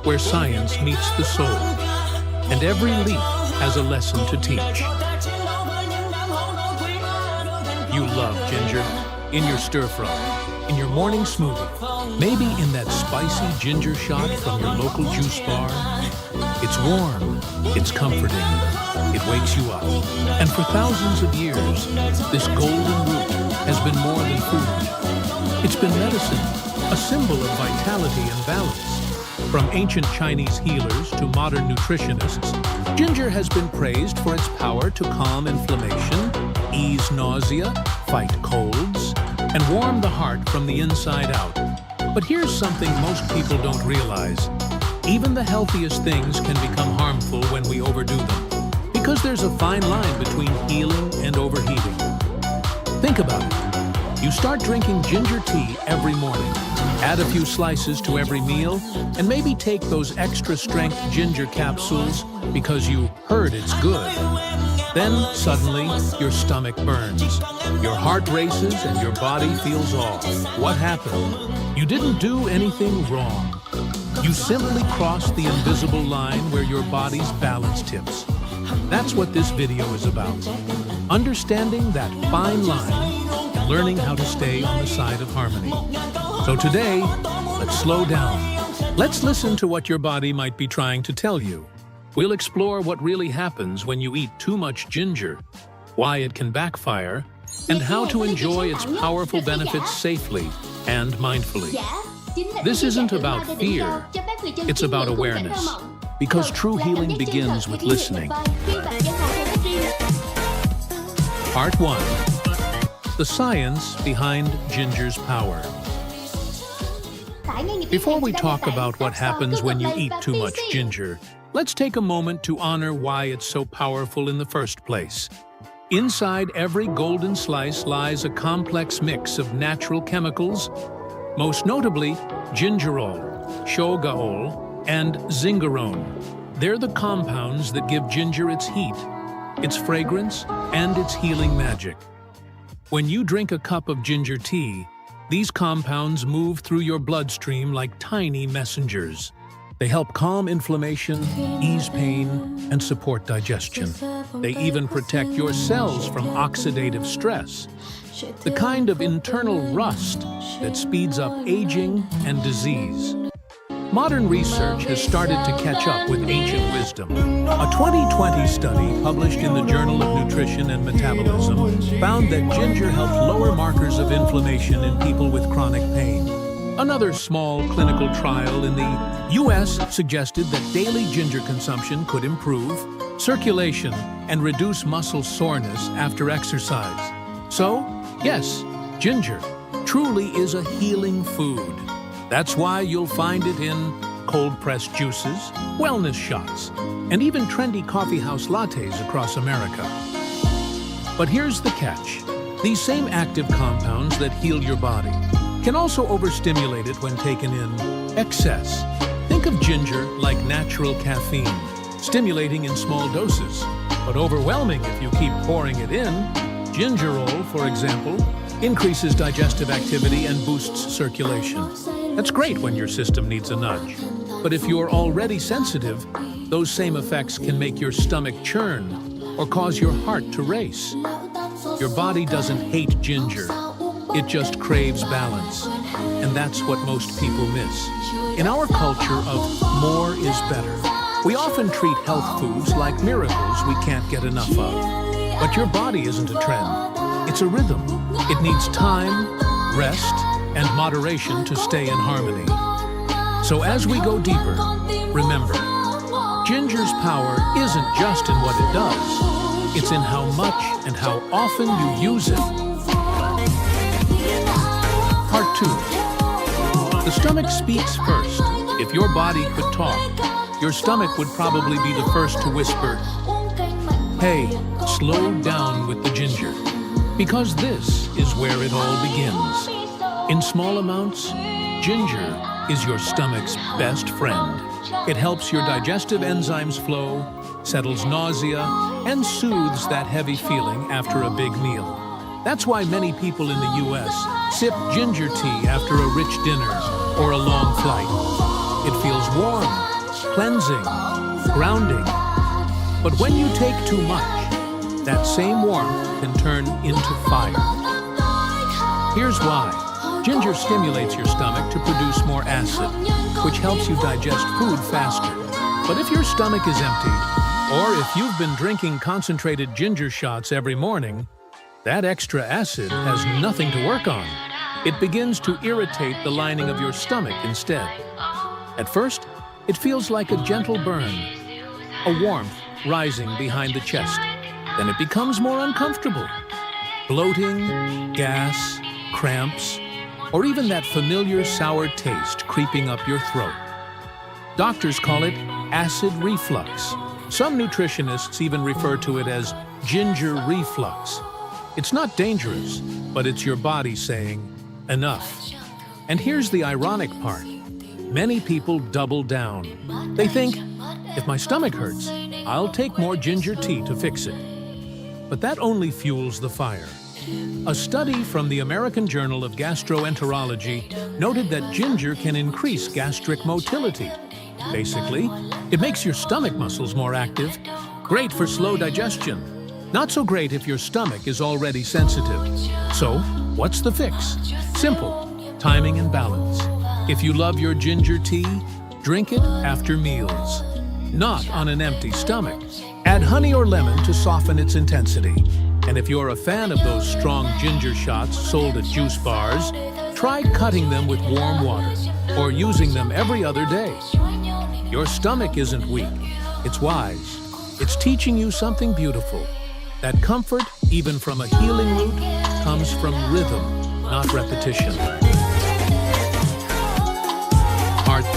where science meets the soul, and every leaf has a lesson to teach. You love ginger in your stir-fry, in your morning smoothie, maybe in that spicy ginger shot from your local juice bar. It's warm, it's comforting, it wakes you up. And for thousands of years, this golden root has been more than food. It's been medicine, a symbol of vitality and balance. From ancient Chinese healers to modern nutritionists, ginger has been praised for its power to calm inflammation, ease nausea, fight colds, and warm the heart from the inside out. But here's something most people don't realize. Even the healthiest things can become harmful when we overdo them, because there's a fine line between healing and overheating. Think about it. You start drinking ginger tea every morning, add a few slices to every meal, and maybe take those extra strength ginger capsules because you heard it's good. Then, suddenly, your stomach burns, your heart races, and your body feels off. What happened? You didn't do anything wrong. You simply crossed the invisible line where your body's balance tips. That's what this video is about. Understanding that fine line and learning how to stay on the side of harmony. So today, let's slow down. Let's listen to what your body might be trying to tell you. We'll explore what really happens when you eat too much ginger, why it can backfire, and how to enjoy its powerful benefits safely and mindfully. This isn't about fear, it's about awareness, because true healing begins with listening. Part 1. The science behind ginger's power. Before we talk about what happens when you eat too much ginger, let's take a moment to honor why it's so powerful in the first place. Inside every golden slice lies a complex mix of natural chemicals, most notably gingerol, shogaol, and zingerone. They're the compounds that give ginger its heat, its fragrance, and its healing magic. When you drink a cup of ginger tea, these compounds move through your bloodstream like tiny messengers. They help calm inflammation, ease pain, and support digestion. They even protect your cells from oxidative stress, the kind of internal rust that speeds up aging and disease. Modern research has started to catch up with ancient wisdom. A 2020 study published in the Journal of Nutrition and Metabolism found that ginger helped lower markers of inflammation in people with chronic pain. Another small clinical trial in the US suggested that daily ginger consumption could improve circulation and reduce muscle soreness after exercise. So, yes, ginger truly is a healing food. That's why you'll find it in cold-pressed juices, wellness shots, and even trendy coffeehouse lattes across America. But here's the catch. These same active compounds that heal your body can also overstimulate it when taken in excess. Think of ginger like natural caffeine, stimulating in small doses, but overwhelming if you keep pouring it in. Gingerol, for example, increases digestive activity and boosts circulation. That's great when your system needs a nudge. But if you're already sensitive, those same effects can make your stomach churn or cause your heart to race. Your body doesn't hate ginger. It just craves balance. And that's what most people miss. In our culture of more is better, we often treat health foods like miracles we can't get enough of. But your body isn't a trend. It's a rhythm. It needs time, rest, and moderation to stay in harmony. So as we go deeper, remember, ginger's power isn't just in what it does. It's in how much and how often you use it. Part 2. The stomach speaks first. If your body could talk, your stomach would probably be the first to whisper, "Hey, slow down with the ginger." Because this is where it all begins. In small amounts, ginger is your stomach's best friend. It helps your digestive enzymes flow, settles nausea, and soothes that heavy feeling after a big meal. That's why many people in the US sip ginger tea after a rich dinner or a long flight. It feels warm, cleansing, grounding. But when you take too much, that same warmth can turn into fire. Here's why. Ginger stimulates your stomach to produce more acid, which helps you digest food faster. But if your stomach is empty, or if you've been drinking concentrated ginger shots every morning, that extra acid has nothing to work on. It begins to irritate the lining of your stomach instead. At first, it feels like a gentle burn, a warmth rising behind the chest. Then it becomes more uncomfortable. Bloating, gas, cramps, or even that familiar sour taste creeping up your throat. Doctors call it acid reflux. Some nutritionists even refer to it as ginger reflux. It's not dangerous, but it's your body saying, enough. And here's the ironic part. Many people double down. They think, if my stomach hurts, I'll take more ginger tea to fix it. But that only fuels the fire. A study from the American Journal of Gastroenterology noted that ginger can increase gastric motility. Basically, it makes your stomach muscles more active. Great for slow digestion. Not so great if your stomach is already sensitive. So, what's the fix? Simple. Timing and balance. If you love your ginger tea, drink it after meals, not on an empty stomach. Add honey or lemon to soften its intensity. And if you're a fan of those strong ginger shots sold at juice bars, try cutting them with warm water or using them every other day. Your stomach isn't weak, it's wise. It's teaching you something beautiful. That comfort, even from a healing root, comes from rhythm, not repetition.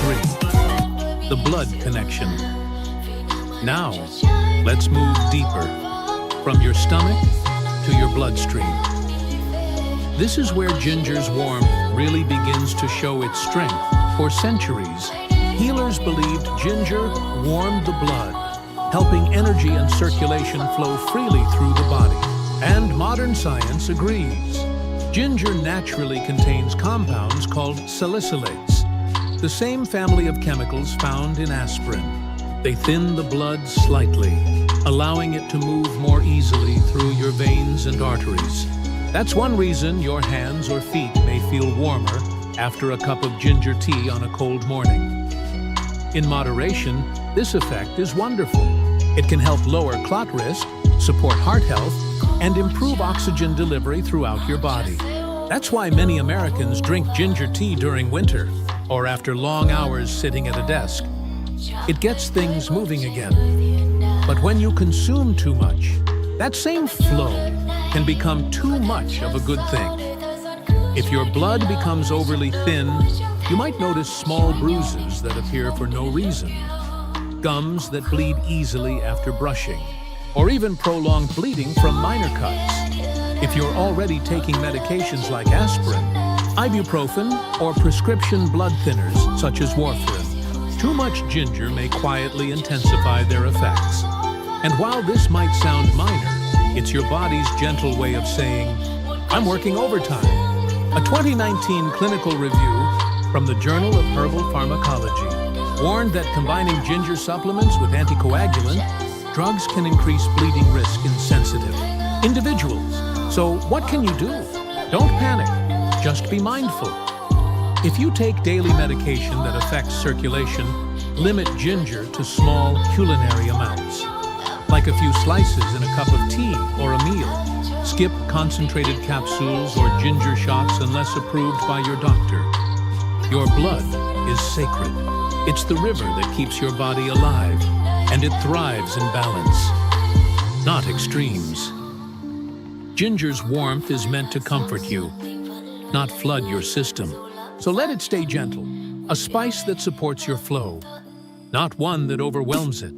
3, the blood connection. Now, let's move deeper, from your stomach to your bloodstream. This is where ginger's warmth really begins to show its strength. For centuries, healers believed ginger warmed the blood, helping energy and circulation flow freely through the body. And modern science agrees. Ginger naturally contains compounds called salicylates, the same family of chemicals found in aspirin. They thin the blood slightly, allowing it to move more easily through your veins and arteries. That's one reason your hands or feet may feel warmer after a cup of ginger tea on a cold morning. In moderation, this effect is wonderful. It can help lower clot risk, support heart health, and improve oxygen delivery throughout your body. That's why many Americans drink ginger tea during winter or after long hours sitting at a desk. It gets things moving again. But when you consume too much, that same flow can become too much of a good thing. If your blood becomes overly thin, you might notice small bruises that appear for no reason, gums that bleed easily after brushing, or even prolonged bleeding from minor cuts. If you're already taking medications like aspirin, ibuprofen, or prescription blood thinners such as warfarin, too much ginger may quietly intensify their effects. And while this might sound minor, it's your body's gentle way of saying, "I'm working overtime." A 2019 clinical review from the Journal of Herbal Pharmacology warned that combining ginger supplements with anticoagulant drugs can increase bleeding risk in sensitive individuals. So what can you do? Don't panic, just be mindful. If you take daily medication that affects circulation, limit ginger to small culinary amounts, like a few slices in a cup of tea or a meal. Skip concentrated capsules or ginger shots unless approved by your doctor. Your blood is sacred. It's the river that keeps your body alive, and it thrives in balance, not extremes. Ginger's warmth is meant to comfort you, not flood your system. So let it stay gentle, a spice that supports your flow, not one that overwhelms it.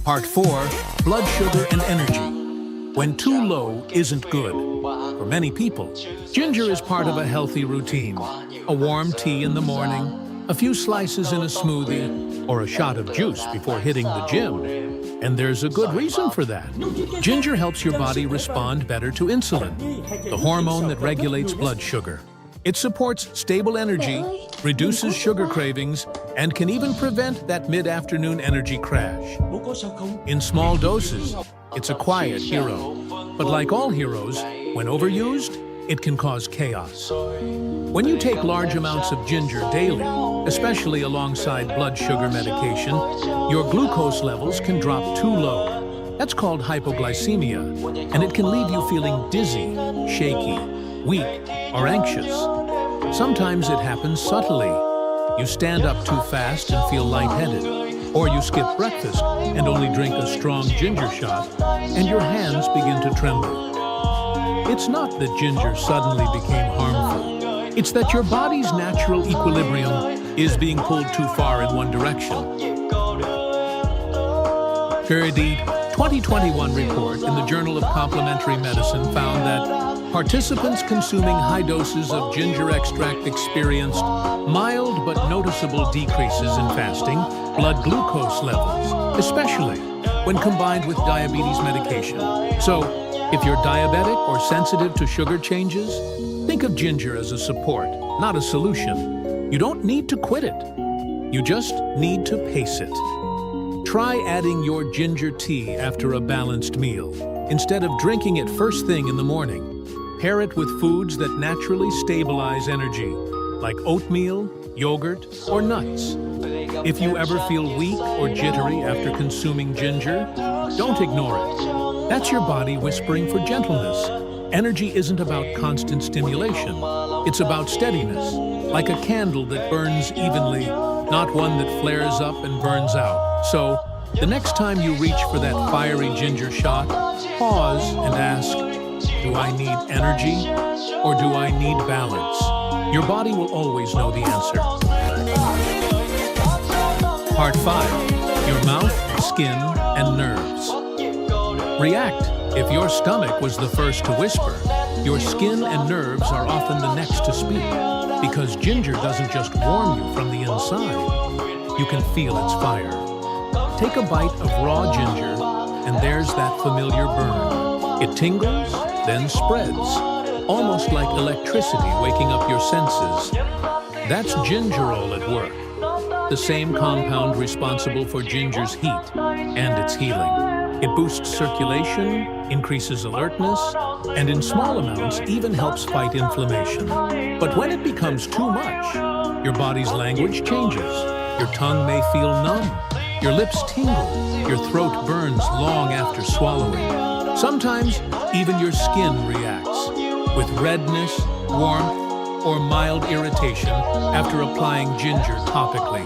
Part 4, blood sugar and energy. When too low isn't good. For many people, ginger is part of a healthy routine. A warm tea in the morning, a few slices in a smoothie, or a shot of juice before hitting the gym. And there's a good reason for that. Ginger helps your body respond better to insulin, the hormone that regulates blood sugar. It supports stable energy, reduces sugar cravings, and can even prevent that mid-afternoon energy crash. In small doses, it's a quiet hero. But like all heroes, when overused, it can cause chaos. When you take large amounts of ginger daily, especially alongside blood sugar medication, your glucose levels can drop too low. That's called hypoglycemia, and it can leave you feeling dizzy, shaky, weak, or anxious. Sometimes it happens subtly. You stand up too fast and feel lightheaded, or you skip breakfast and only drink a strong ginger shot, and your hands begin to tremble. It's not that ginger suddenly became harmful. It's that your body's natural equilibrium is being pulled too far in one direction. The 2021 report in the Journal of Complementary Medicine found that participants consuming high doses of ginger extract experienced mild but noticeable decreases in fasting blood glucose levels, especially when combined with diabetes medication. So, if you're diabetic or sensitive to sugar changes, think of ginger as a support, not a solution. You don't need to quit it. You just need to pace it. Try adding your ginger tea after a balanced meal, instead of drinking it first thing in the morning. Pair it with foods that naturally stabilize energy, like oatmeal, yogurt, or nuts. If you ever feel weak or jittery after consuming ginger, don't ignore it. That's your body whispering for gentleness. Energy isn't about constant stimulation. It's about steadiness, like a candle that burns evenly, not one that flares up and burns out. So, the next time you reach for that fiery ginger shot, pause and ask, do I need energy or do I need balance? Your body will always know the answer. Part 5. Your mouth, skin, and nerves. React. If your stomach was the first to whisper, your skin and nerves are often the next to speak, because ginger doesn't just warm you from the inside. You can feel its fire. Take a bite of raw ginger, and there's that familiar burn. It tingles, then spreads, almost like electricity waking up your senses. That's gingerol at work, the same compound responsible for ginger's heat and its healing. It boosts circulation, increases alertness, and in small amounts even helps fight inflammation. But when it becomes too much, your body's language changes. Your tongue may feel numb, your lips tingle, your throat burns long after swallowing. Sometimes even your skin reacts with redness, warmth, or mild irritation after applying ginger topically.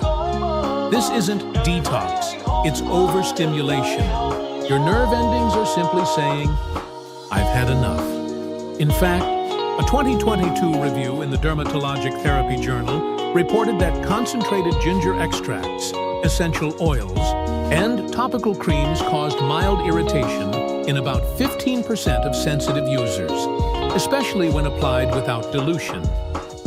This isn't detox, it's overstimulation. Your nerve endings are simply saying, I've had enough. In fact, a 2022 review in the Dermatologic Therapy Journal reported that concentrated ginger extracts, essential oils, and topical creams caused mild irritation in about 15% of sensitive users, especially when applied without dilution.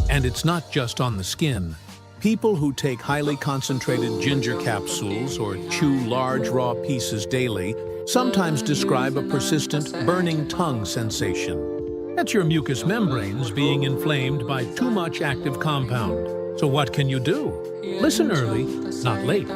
And it's not just on the skin. People who take highly concentrated ginger capsules or chew large raw pieces daily sometimes describe a persistent burning tongue sensation. That's your mucous membranes being inflamed by too much active compound. So what can you do? Listen early, not late.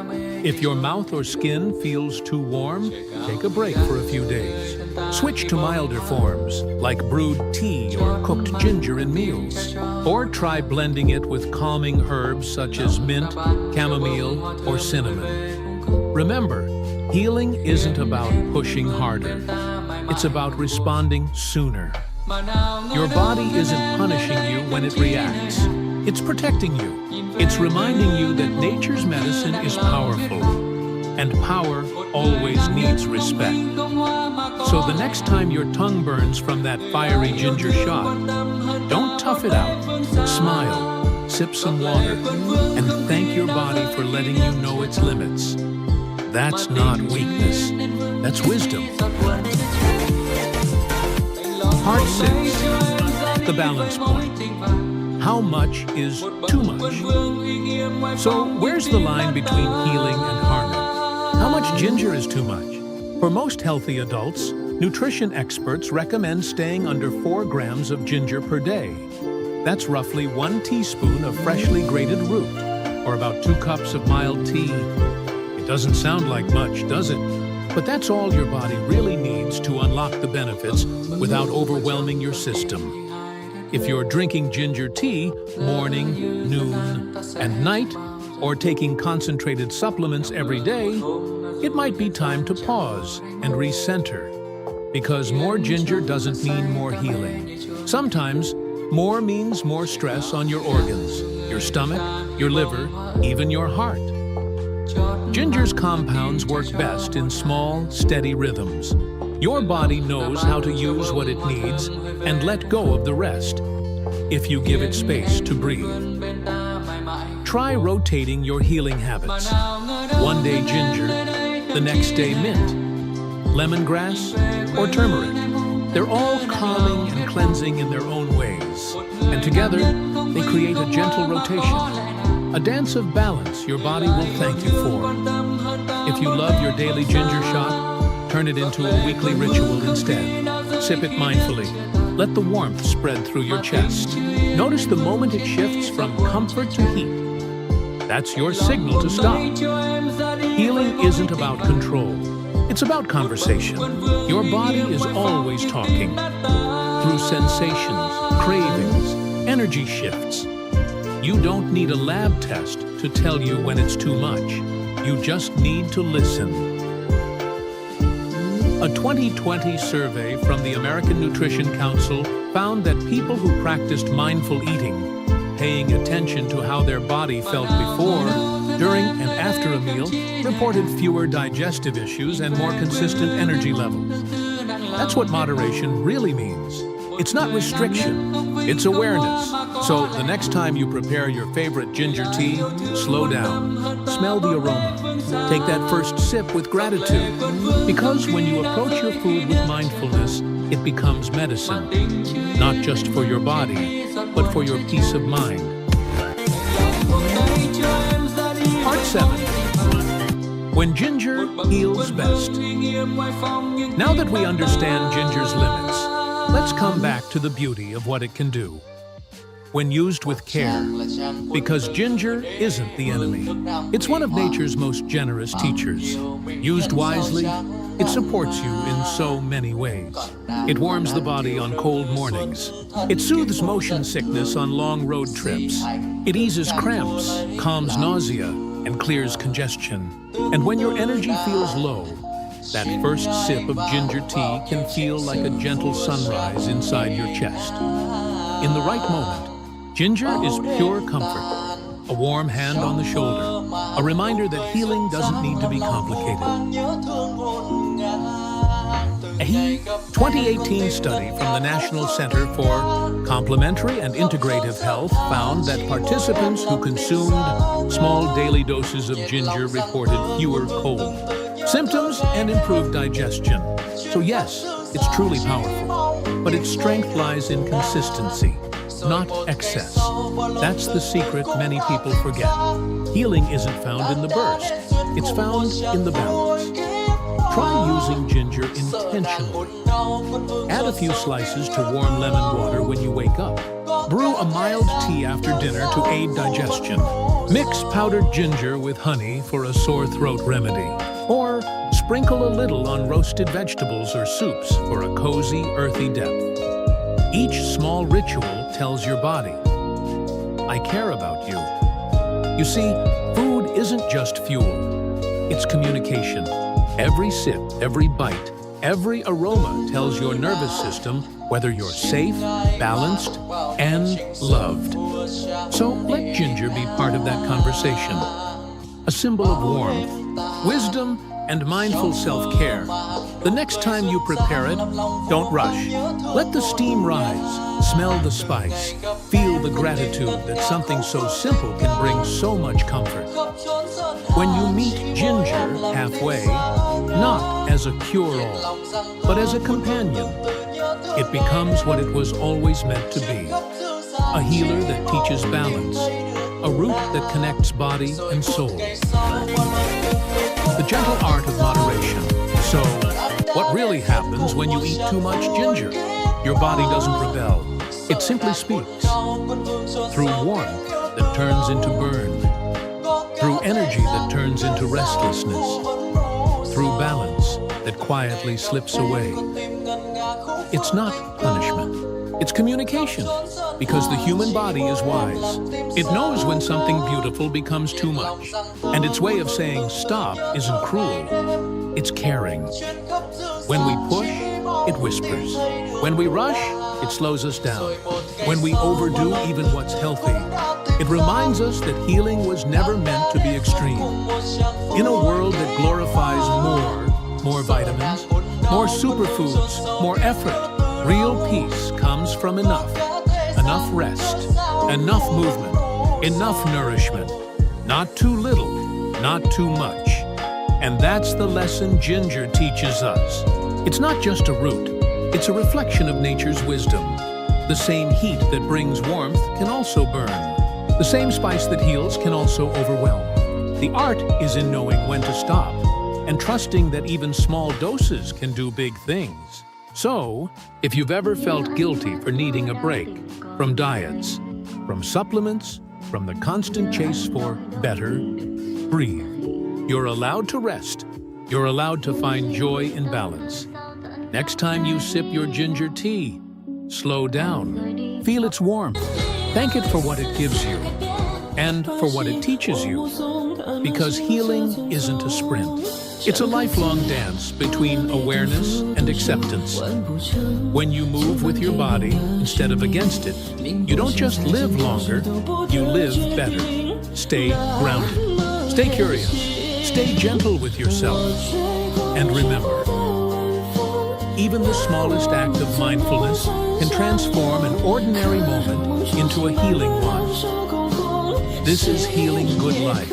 If your mouth or skin feels too warm, take a break for a few days. Switch to milder forms, like brewed tea or cooked ginger in meals. Or try blending it with calming herbs such as mint, chamomile, or cinnamon. Remember, healing isn't about pushing harder. It's about responding sooner. Your body isn't punishing you when it reacts. It's protecting you. It's reminding you that nature's medicine is powerful, and power always needs respect. So the next time your tongue burns from that fiery ginger shot, don't tough it out. Smile, sip some water, and thank your body for letting you know its limits. That's not weakness, that's wisdom. Part 6. The balance point. How much is too much? So where's the line between healing and harming? How much ginger is too much? For most healthy adults, nutrition experts recommend staying under 4 grams of ginger per day. That's roughly 1 teaspoon of freshly grated root, or about 2 cups of mild tea. It doesn't sound like much, does it? But that's all your body really needs to unlock the benefits without overwhelming your system. If you're drinking ginger tea morning, noon, and night, or taking concentrated supplements every day, it might be time to pause and recenter. Because more ginger doesn't mean more healing. Sometimes, more means more stress on your organs, your stomach, your liver, even your heart. Ginger's compounds work best in small, steady rhythms. Your body knows how to use what it needs and let go of the rest, if you give it space to breathe. Try rotating your healing habits. One day ginger, the next day mint, lemongrass, or turmeric. They're all calming and cleansing in their own ways, and together they create a gentle rotation, a dance of balance your body will thank you for. If you love your daily ginger shot, turn it into a weekly ritual instead. Sip it mindfully. Let the warmth spread through your chest. Notice the moment it shifts from comfort to heat. That's your signal to stop. Healing isn't about control. It's about conversation. Your body is always talking. Through sensations, cravings, energy shifts. You don't need a lab test to tell you when it's too much. You just need to listen. A 2020 survey from the American Nutrition Council found that people who practiced mindful eating, paying attention to how their body felt before, during, and after a meal, reported fewer digestive issues and more consistent energy levels. That's what moderation really means. It's not restriction, It's awareness. So the next time you prepare your favorite ginger tea, slow down. Smell the aroma. Take that first sip with gratitude. Because when you approach your food with mindfulness, it becomes medicine. Not just for your body, but for your peace of mind. Part 7. When ginger heals best. Now that we understand ginger's limits, let's come back to the beauty of what it can do. When used with care, because ginger isn't the enemy. It's one of nature's most generous teachers. Used wisely, it supports you in so many ways. It warms the body on cold mornings. It soothes motion sickness on long road trips. It eases cramps, calms nausea, and clears congestion. And when your energy feels low, that first sip of ginger tea can feel like a gentle sunrise inside your chest. In the right moment, ginger is pure comfort, a warm hand on the shoulder, a reminder that healing doesn't need to be complicated. A 2018 study from the National Center for Complementary and Integrative Health found that participants who consumed small daily doses of ginger reported fewer cold symptoms and improved digestion. So yes, it's truly powerful, but its strength lies in consistency, not excess. That's the secret many people forget. Healing isn't found in the burst, it's found in the balance. Try using ginger intentionally. Add a few slices to warm lemon water when you wake up. Brew a mild tea after dinner to aid digestion. Mix powdered ginger with honey for a sore throat remedy. Or sprinkle a little on roasted vegetables or soups for a cozy, earthy depth. Each small ritual tells your body, I care about you. You see, food isn't just fuel, it's communication. Every sip, every bite, every aroma tells your nervous system whether you're safe, balanced, and loved. So let ginger be part of that conversation. A symbol of warmth, wisdom, and mindful self-care. The next time you prepare it, don't rush. Let the steam rise, smell the spice, feel the gratitude that something so simple can bring so much comfort. When you meet ginger halfway, not as a cure-all, but as a companion, it becomes what it was always meant to be. A healer that teaches balance, a root that connects body and soul. The gentle art of moderation. So, what really happens when you eat too much ginger? Your body doesn't rebel. It simply speaks. Through warmth that turns into burn. Through energy that turns into restlessness. Through balance that quietly slips away. It's not punishment. It's communication, because the human body is wise. It knows when something beautiful becomes too much, and its way of saying stop isn't cruel, it's caring. When we push, it whispers. When we rush, it slows us down. When we overdo even what's healthy, it reminds us that healing was never meant to be extreme. In a world that glorifies more vitamins, more superfoods, more effort, real peace comes from enough rest, enough movement, enough nourishment. Not too little, not too much. And that's the lesson ginger teaches us. It's not just a root, it's a reflection of nature's wisdom. The same heat that brings warmth can also burn. The same spice that heals can also overwhelm. The art is in knowing when to stop and trusting that even small doses can do big things. So, if you've ever felt guilty for needing a break from diets, from supplements, from the constant chase for better, breathe. You're allowed to rest. You're allowed to find joy in balance. Next time you sip your ginger tea, slow down. Feel its warmth. Thank it for what it gives you and for what it teaches you. Because healing isn't a sprint. It's a lifelong dance between awareness and acceptance. When you move with your body instead of against it, you don't just live longer, you live better. Stay grounded. Stay curious. Stay gentle with yourself. And remember, even the smallest act of mindfulness can transform an ordinary moment into a healing one. This is Healing Good Life,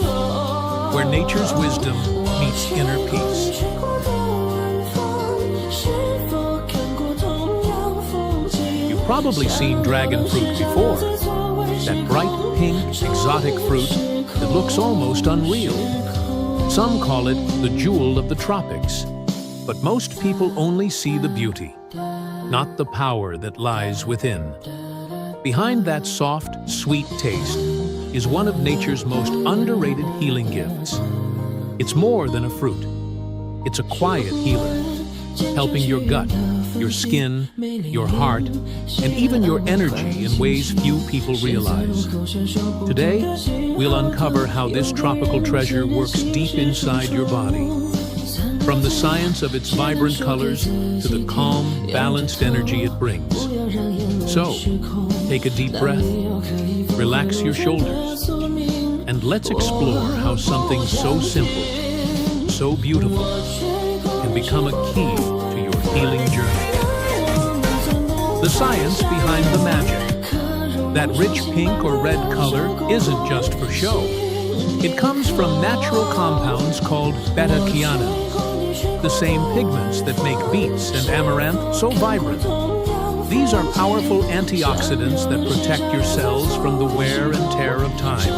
where nature's wisdom meets inner peace. You've probably seen dragon fruit before. That bright pink, exotic fruit that looks almost unreal. Some call it the jewel of the tropics. But most people only see the beauty, not the power that lies within. Behind that soft, sweet taste is one of nature's most underrated healing gifts. It's more than a fruit. It's a quiet healer, helping your gut, your skin, your heart, and even your energy in ways few people realize. Today, we'll uncover how this tropical treasure works deep inside your body. From the science of its vibrant colors to the calm, balanced energy it brings. So, take a deep breath, relax your shoulders, and let's explore how something so simple, so beautiful, can become a key to your healing journey. The science behind the magic. That rich pink or red color isn't just for show. It comes from natural compounds called beta-chianin, the same pigments that make beets and amaranth so vibrant. These are powerful antioxidants that protect your cells from the wear and tear of time.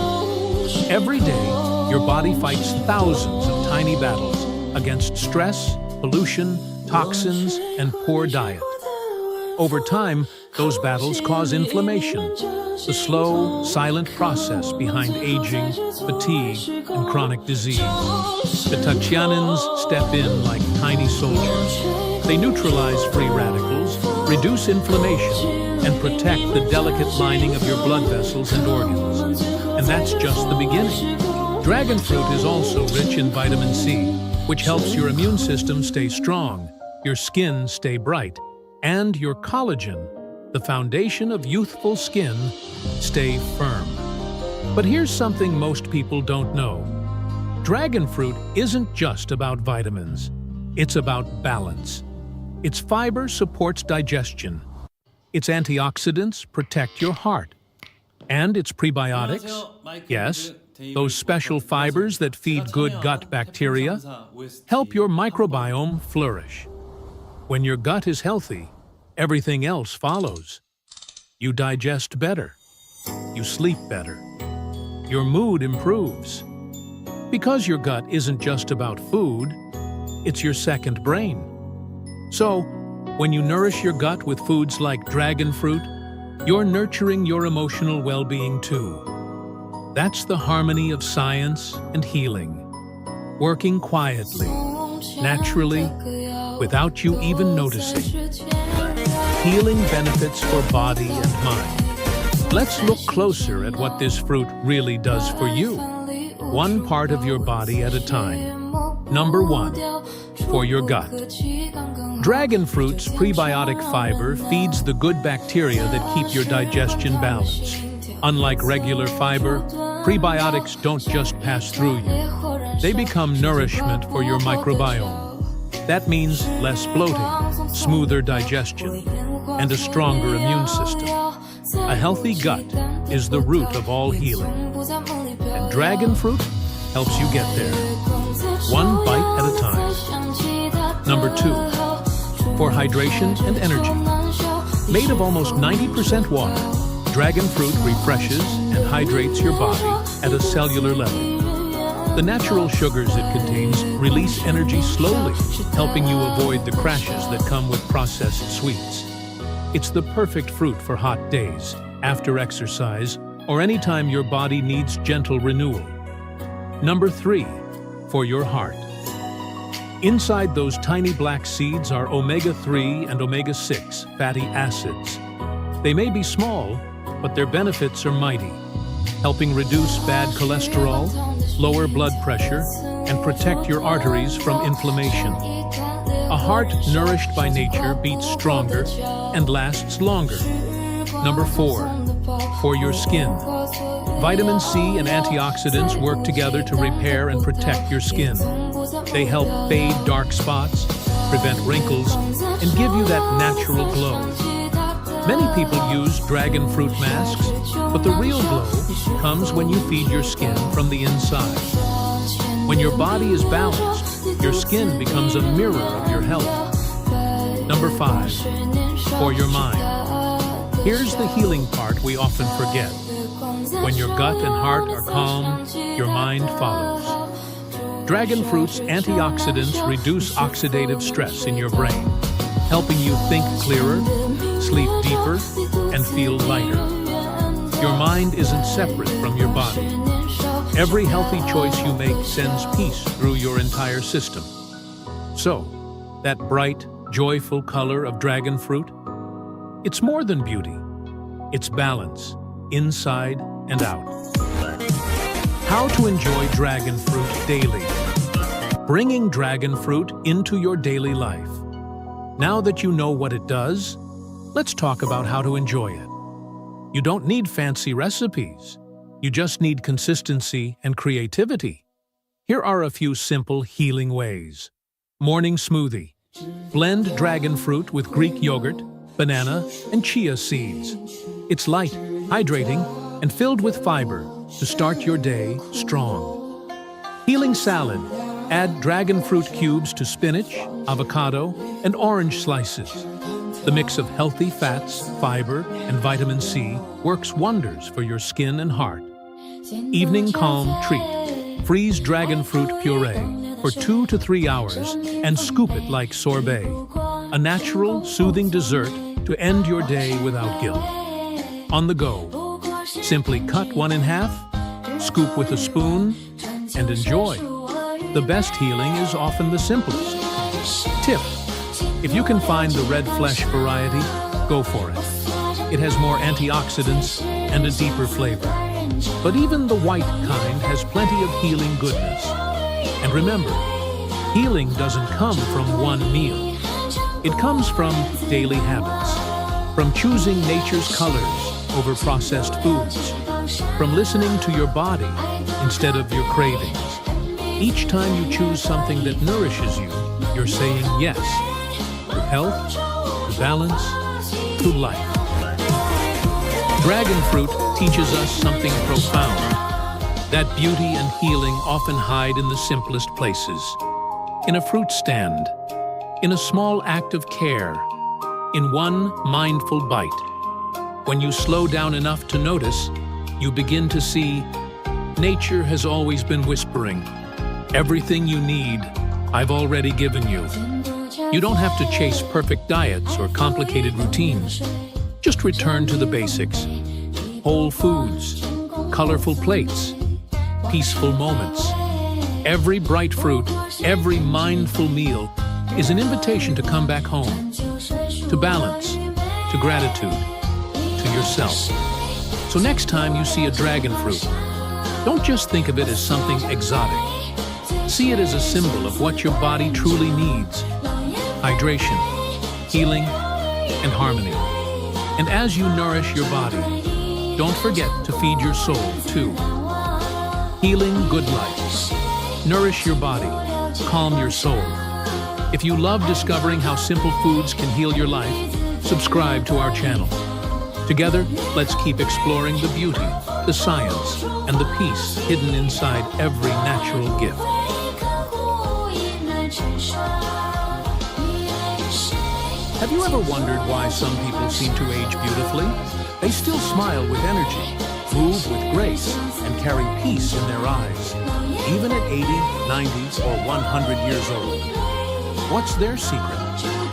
Every day, your body fights thousands of tiny battles against stress, pollution, toxins, and poor diet. Over time, those battles cause inflammation, the slow, silent process behind aging, fatigue, and chronic disease. The beta-chianins step in like tiny soldiers. They neutralize free radicals, reduce inflammation, and protect the delicate lining of your blood vessels and organs. And that's just the beginning. Dragon fruit is also rich in vitamin C, which helps your immune system stay strong, your skin stay bright, and your collagen, the foundation of youthful skin, stay firm. But here's something most people don't know. Dragon fruit isn't just about vitamins. It's about balance. Its fiber supports digestion. Its antioxidants protect your heart. And its prebiotics, yes, those special fibers that feed good gut bacteria, help your microbiome flourish. When your gut is healthy, everything else follows. You digest better. You sleep better. Your mood improves. Because your gut isn't just about food, it's your second brain. So, when you nourish your gut with foods like dragon fruit, you're nurturing your emotional well-being too. That's the harmony of science and healing, working quietly, naturally, without you even noticing. Healing benefits for body and mind. Let's look closer at what this fruit really does for you, one part of your body at a time. Number 1, for your gut. Dragon fruit's prebiotic fiber feeds the good bacteria that keep your digestion balanced. Unlike regular fiber, prebiotics don't just pass through you. They become nourishment for your microbiome. That means less bloating, smoother digestion, and a stronger immune system. A healthy gut is the root of all healing. And dragon fruit helps you get there, one bite at a time. Number 2, for hydration and energy. Made of almost 90% water, dragon fruit refreshes and hydrates your body at a cellular level. The natural sugars it contains release energy slowly, helping you avoid the crashes that come with processed sweets. It's the perfect fruit for hot days, after exercise, or anytime your body needs gentle renewal. Number 3, for your heart. Inside those tiny black seeds are omega-3 and omega-6 fatty acids. They may be small, but their benefits are mighty, helping reduce bad cholesterol, lower blood pressure, and protect your arteries from inflammation. A heart nourished by nature beats stronger and lasts longer. Number 4, for your skin. Vitamin C and antioxidants work together to repair and protect your skin. They help fade dark spots, prevent wrinkles, and give you that natural glow. Many people use dragon fruit masks, but the real glow comes when you feed your skin from the inside. When your body is balanced, your skin becomes a mirror of your health. Number 5, for your mind. Here's the healing part we often forget. When your gut and heart are calm, your mind follows. Dragon fruit's antioxidants reduce oxidative stress in your brain, helping you think clearer, sleep deeper, and feel lighter. Your mind isn't separate from your body. Every healthy choice you make sends peace through your entire system. So, that bright, joyful color of dragon fruit, it's more than beauty. It's balance, inside and out. How to enjoy dragon fruit daily. Bringing dragon fruit into your daily life. Now that you know what it does, let's talk about how to enjoy it. You don't need fancy recipes. You just need consistency and creativity. Here are a few simple healing ways. Morning smoothie. Blend dragon fruit with Greek yogurt, banana, and chia seeds. It's light, hydrating, and filled with fiber to start your day strong. Healing salad. Add dragon fruit cubes to spinach, avocado, and orange slices. The mix of healthy fats, fiber, and vitamin C works wonders for your skin and heart. Evening calm treat. Freeze dragon fruit puree for 2 to 3 hours and scoop it like sorbet. A natural, soothing dessert to end your day without guilt. On the go. Simply cut one in half, scoop with a spoon, and enjoy. The best healing is often the simplest. Tip: if you can find the red flesh variety, go for it. It has more antioxidants and a deeper flavor. But even the white kind has plenty of healing goodness. And remember, healing doesn't come from one meal. It comes from daily habits, from choosing nature's colors over processed foods, from listening to your body instead of your cravings. Each time you choose something that nourishes you, you're saying yes to health, to balance, to life. Dragon fruit teaches us something profound, that beauty and healing often hide in the simplest places. In a fruit stand, in a small act of care, in one mindful bite. When you slow down enough to notice, you begin to see nature has always been whispering, everything you need, I've already given you. You don't have to chase perfect diets or complicated routines. Just return to the basics. Whole foods, colorful plates, peaceful moments. Every bright fruit, every mindful meal is an invitation to come back home, to balance, to gratitude, to yourself. So next time you see a dragon fruit, don't just think of it as something exotic. See it as a symbol of what your body truly needs: hydration, healing, and harmony. And as you nourish your body, don't forget to feed your soul too. Healing good life. Nourish your body, calm your soul. If you love discovering how simple foods can heal your life, subscribe to our channel. Together, let's keep exploring the beauty, the science, and the peace hidden inside every natural gift. Have you ever wondered why some people seem to age beautifully? They still smile with energy, move with grace, and carry peace in their eyes, even at 80, 90, or 100 years old. What's their secret?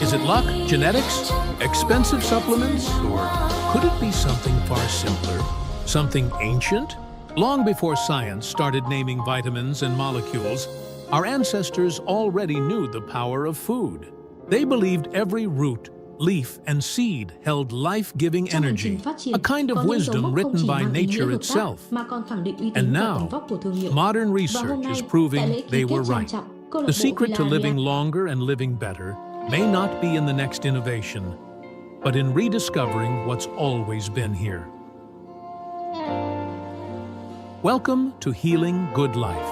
Is it luck, genetics, expensive supplements, or could it be something far simpler? Something ancient? Long before science started naming vitamins and molecules, our ancestors already knew the power of food. They believed every root, leaf, and seed held life-giving energy, a kind of wisdom written by nature itself. And now, modern research is proving they were right. The secret to living longer and living better may not be in the next innovation, but in rediscovering what's always been here. Welcome to Healing Good Life.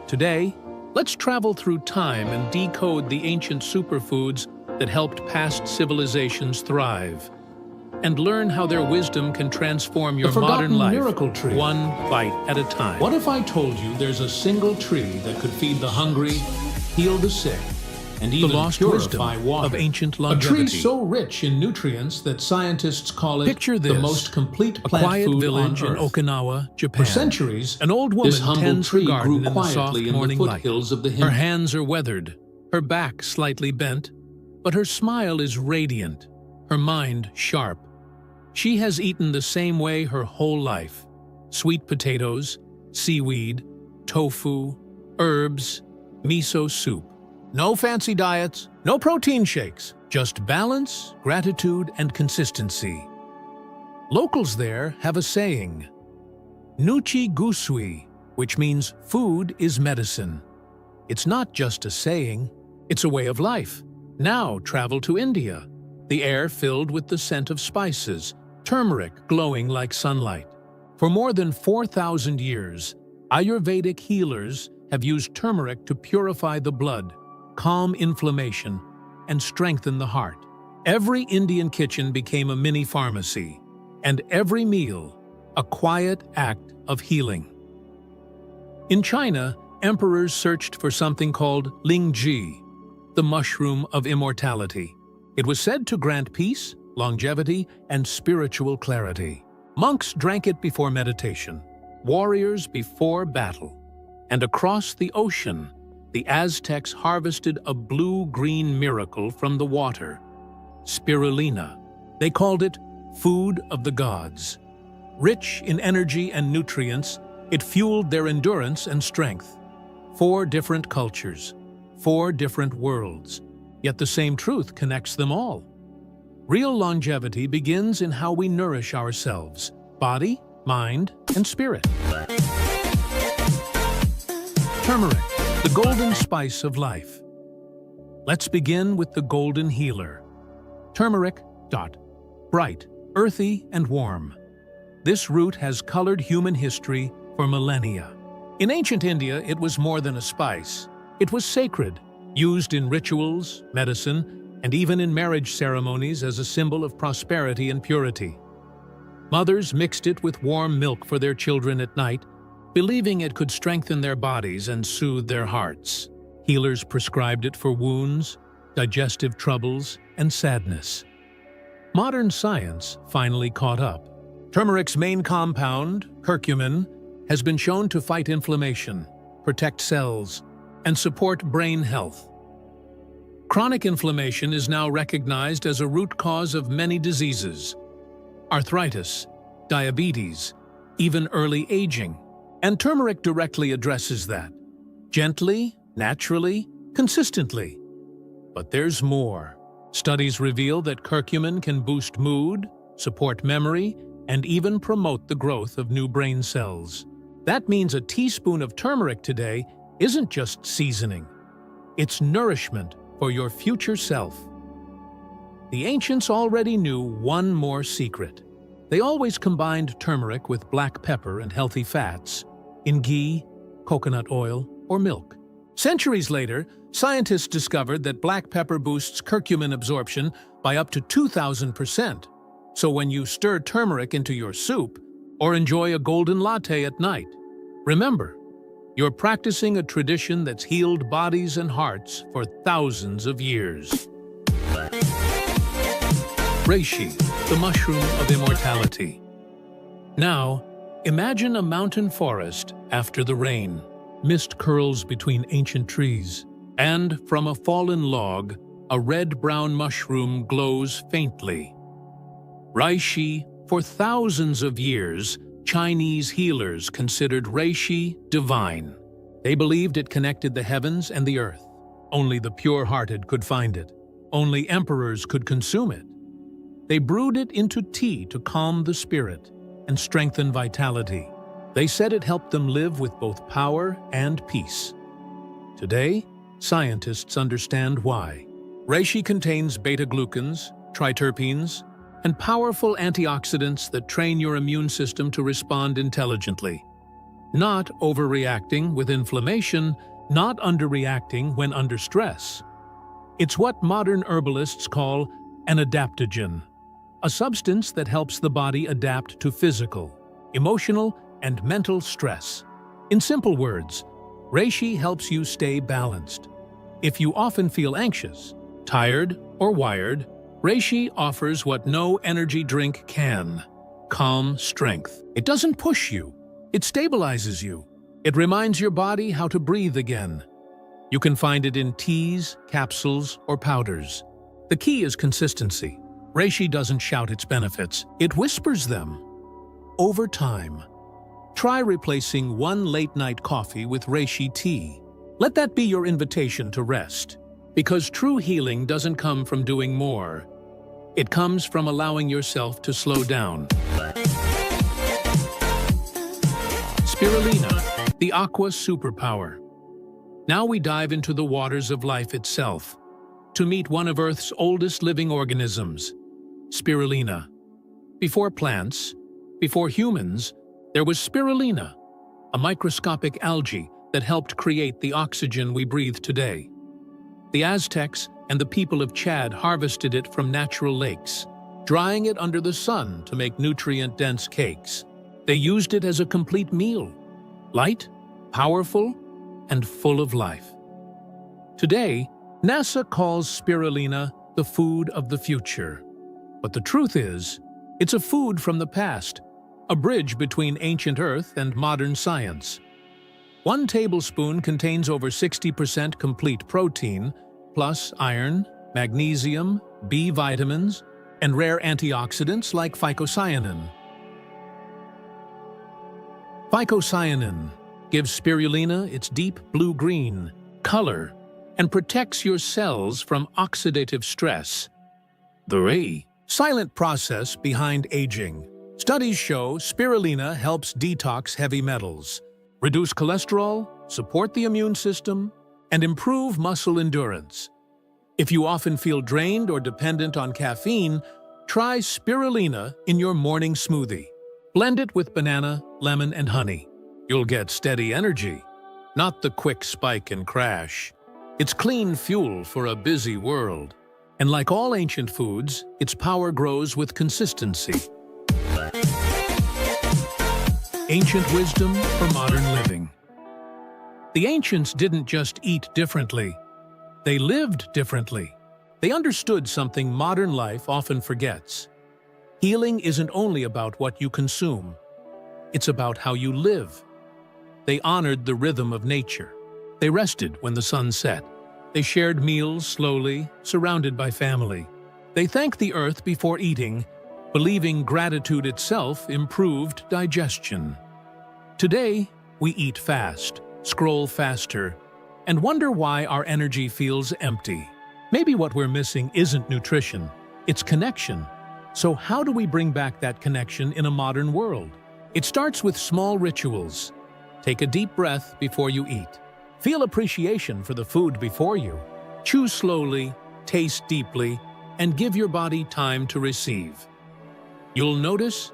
Today, Let's travel through time and decode the ancient superfoods that helped past civilizations thrive, and learn how their wisdom can transform your modern life, miracle tree. one bite at a time. What if I told you there's a single tree that could feed the hungry, heal the sick, and even The lost purify wisdom water? of ancient A longevity. tree so rich in nutrients that scientists call it Picture this, the most complete a plant quiet food village on in Earth. Okinawa, Japan. For centuries, An old woman this humble tends her tree garden grew in the soft quietly in the morning light. foothills of the Her Himalayas. hands are weathered, her back slightly bent, but her smile is radiant, her mind sharp. She has eaten the same way her whole life: sweet potatoes, seaweed, tofu, herbs, miso soup. No fancy diets, no protein shakes, just balance, gratitude, and consistency. Locals there have a saying, "Nuchi gusui," which means food is medicine. It's not just a saying, it's a way of life. Now travel to India, the air filled with the scent of spices, turmeric glowing like sunlight. For more than 4,000 years, Ayurvedic healers have used turmeric to purify the blood, calm inflammation, and strengthen the heart. Every Indian kitchen became a mini pharmacy, and every meal a quiet act of healing. In China, emperors searched for something called Lingji, the mushroom of immortality. It was said to grant peace, longevity, and spiritual clarity. Monks drank it before meditation, warriors before battle, and across the ocean, the Aztecs harvested a blue-green miracle from the water, spirulina. They called it food of the gods. Rich in energy and nutrients, it fueled their endurance and strength. 4 different cultures, 4 different worlds, yet the same truth connects them all. Real longevity begins in how we nourish ourselves, body, mind, and spirit. Turmeric, the golden spice of life. Let's begin with the golden healer. Turmeric. Bright, earthy, and warm. This root has colored human history for millennia. In ancient India, it was more than a spice. It was sacred, used in rituals, medicine, and even in marriage ceremonies as a symbol of prosperity and purity. Mothers mixed it with warm milk for their children at night, believing it could strengthen their bodies and soothe their hearts. Healers prescribed it for wounds, digestive troubles, and sadness. Modern science finally caught up. Turmeric's main compound, curcumin, has been shown to fight inflammation, protect cells, and support brain health. Chronic inflammation is now recognized as a root cause of many diseases: arthritis, diabetes, even early aging. And turmeric directly addresses that. Gently, naturally, consistently. But there's more. Studies reveal that curcumin can boost mood, support memory, and even promote the growth of new brain cells. That means a teaspoon of turmeric today isn't just seasoning. It's nourishment for your future self. The ancients already knew one more secret. They always combined turmeric with black pepper and healthy fats in ghee, coconut oil, or milk. Centuries later, scientists discovered that black pepper boosts curcumin absorption by up to 2,000%. So when you stir turmeric into your soup or enjoy a golden latte at night, remember, you're practicing a tradition that's healed bodies and hearts for thousands of years. Reishi, the mushroom of immortality. Now, imagine a mountain forest after the rain. Mist curls between ancient trees, and from a fallen log, a red-brown mushroom glows faintly. Reishi, for thousands of years, Chinese healers considered reishi divine. They believed it connected the heavens and the earth. Only the pure-hearted could find it. Only emperors could consume it. They brewed it into tea to calm the spirit and strengthen vitality. They said it helped them live with both power and peace. Today, scientists understand why. Reishi contains beta-glucans, triterpenes, and powerful antioxidants that train your immune system to respond intelligently. Not overreacting with inflammation, not underreacting when under stress. It's what modern herbalists call an adaptogen, a substance that helps the body adapt to physical, emotional, and mental stress. In simple words, reishi helps you stay balanced. If you often feel anxious, tired, or wired, reishi offers what no energy drink can: calm strength. It doesn't push you, it stabilizes you. It reminds your body how to breathe again. You can find it in teas, capsules, or powders. The key is consistency. Reishi doesn't shout its benefits, it whispers them. Over time, try replacing one late-night coffee with reishi tea. Let that be your invitation to rest. Because true healing doesn't come from doing more. It comes from allowing yourself to slow down. Spirulina, the aqua superpower. Now we dive into the waters of life itself, to meet one of Earth's oldest living organisms, spirulina. Before plants, before humans, there was spirulina, a microscopic algae that helped create the oxygen we breathe today. The Aztecs and the people of Chad harvested it from natural lakes, drying it under the sun to make nutrient-dense cakes. They used it as a complete meal, light, powerful, and full of life. Today, NASA calls spirulina the food of the future. But the truth is, it's a food from the past, a bridge between ancient Earth and modern science. 1 tablespoon contains over 60% complete protein, plus iron, magnesium, B vitamins, and rare antioxidants like phycocyanin. Phycocyanin gives spirulina its deep blue-green color and protects your cells from oxidative stress. The silent process behind aging. Studies show spirulina helps detox heavy metals, reduce cholesterol, support the immune system, and improve muscle endurance. If you often feel drained or dependent on caffeine, try spirulina in your morning smoothie. Blend it with banana, lemon, and honey. You'll get steady energy, not the quick spike and crash. It's clean fuel for a busy world. And like all ancient foods, its power grows with consistency. Ancient wisdom for modern living. The ancients didn't just eat differently. They lived differently. They understood something modern life often forgets. Healing isn't only about what you consume. It's about how you live. They honored the rhythm of nature. They rested when the sun set. They shared meals slowly, surrounded by family. They thanked the earth before eating, believing gratitude itself improved digestion. Today, we eat fast, scroll faster, and wonder why our energy feels empty. Maybe what we're missing isn't nutrition, it's connection. So how do we bring back that connection in a modern world? It starts with small rituals. Take a deep breath before you eat. Feel appreciation for the food before you. Chew slowly, taste deeply, and give your body time to receive. You'll notice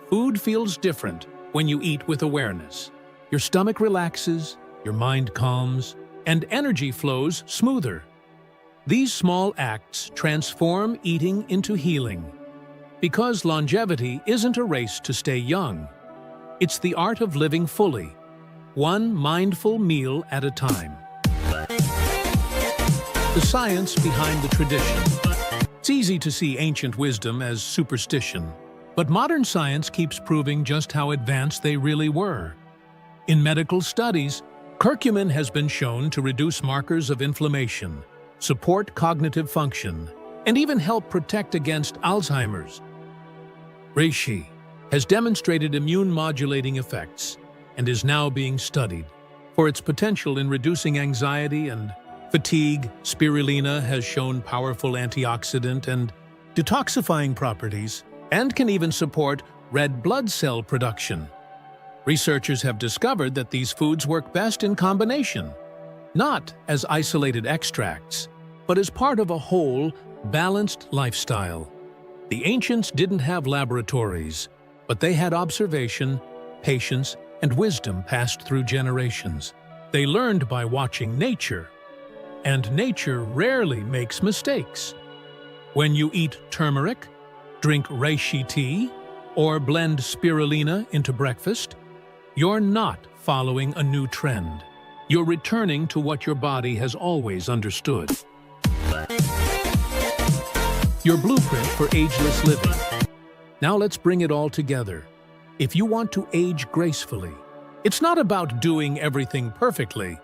food feels different when you eat with awareness. Your stomach relaxes, your mind calms, and energy flows smoother. These small acts transform eating into healing. Because longevity isn't a race to stay young. It's the art of living fully, one mindful meal at a time. The science behind the tradition. It's easy to see ancient wisdom as superstition, but modern science keeps proving just how advanced they really were. In medical studies, curcumin has been shown to reduce markers of inflammation, support cognitive function, and even help protect against Alzheimer's. Reishi has demonstrated immune-modulating effects and is now being studied. For its potential in reducing anxiety and fatigue, spirulina has shown powerful antioxidant and detoxifying properties and can even support red blood cell production. Researchers have discovered that these foods work best in combination, not as isolated extracts, but as part of a whole, balanced lifestyle. The ancients didn't have laboratories, but they had observation, patience, and wisdom passed through generations. They learned by watching nature, and nature rarely makes mistakes. When you eat turmeric, drink reishi tea, or blend spirulina into breakfast, you're not following a new trend. You're returning to what your body has always understood. Your blueprint for ageless living. Now let's bring it all together. If you want to age gracefully, it's not about doing everything perfectly.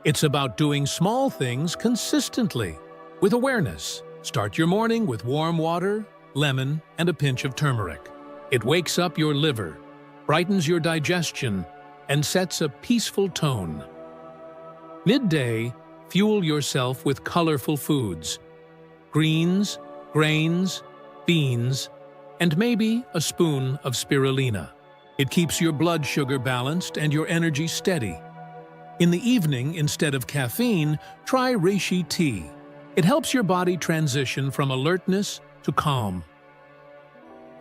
It's about doing small things consistently, with awareness. Start your morning with warm water, lemon, and a pinch of turmeric. It wakes up your liver, brightens your digestion, and sets a peaceful tone. Midday, fuel yourself with colorful foods. Greens, grains, beans, and maybe a spoon of spirulina. It keeps your blood sugar balanced and your energy steady. In the evening, instead of caffeine, try reishi tea. It helps your body transition from alertness to calm.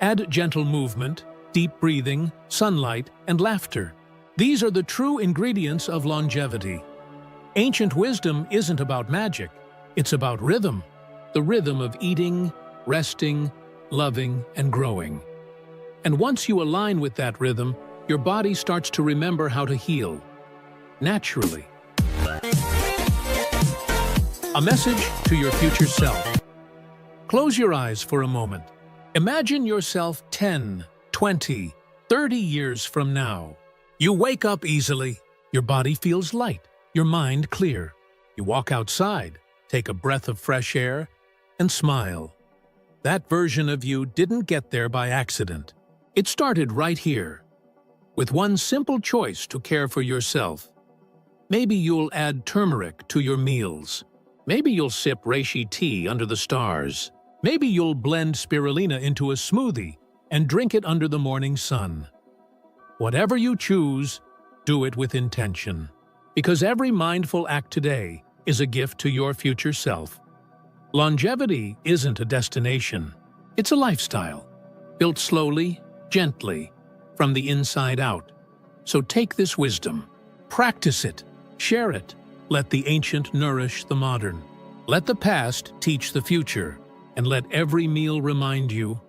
Add gentle movement, deep breathing, sunlight, and laughter. These are the true ingredients of longevity. Ancient wisdom isn't about magic, it's about rhythm. The rhythm of eating, resting, loving, and growing. And once you align with that rhythm, your body starts to remember how to heal. Naturally. A message to your future self. Close your eyes for a moment. Imagine yourself 10, 20, 30 years from now. You wake up easily. Your body feels light, your mind clear. You walk outside, take a breath of fresh air, and smile. That version of you didn't get there by accident. It started right here, with one simple choice to care for yourself. Maybe you'll add turmeric to your meals. Maybe you'll sip reishi tea under the stars. Maybe you'll blend spirulina into a smoothie and drink it under the morning sun. Whatever you choose, do it with intention. Because every mindful act today is a gift to your future self. Longevity isn't a destination. It's a lifestyle, built slowly, gently, from the inside out. So take this wisdom, practice it, share it. Let the ancient nourish the modern. Let the past teach the future, and let every meal remind you,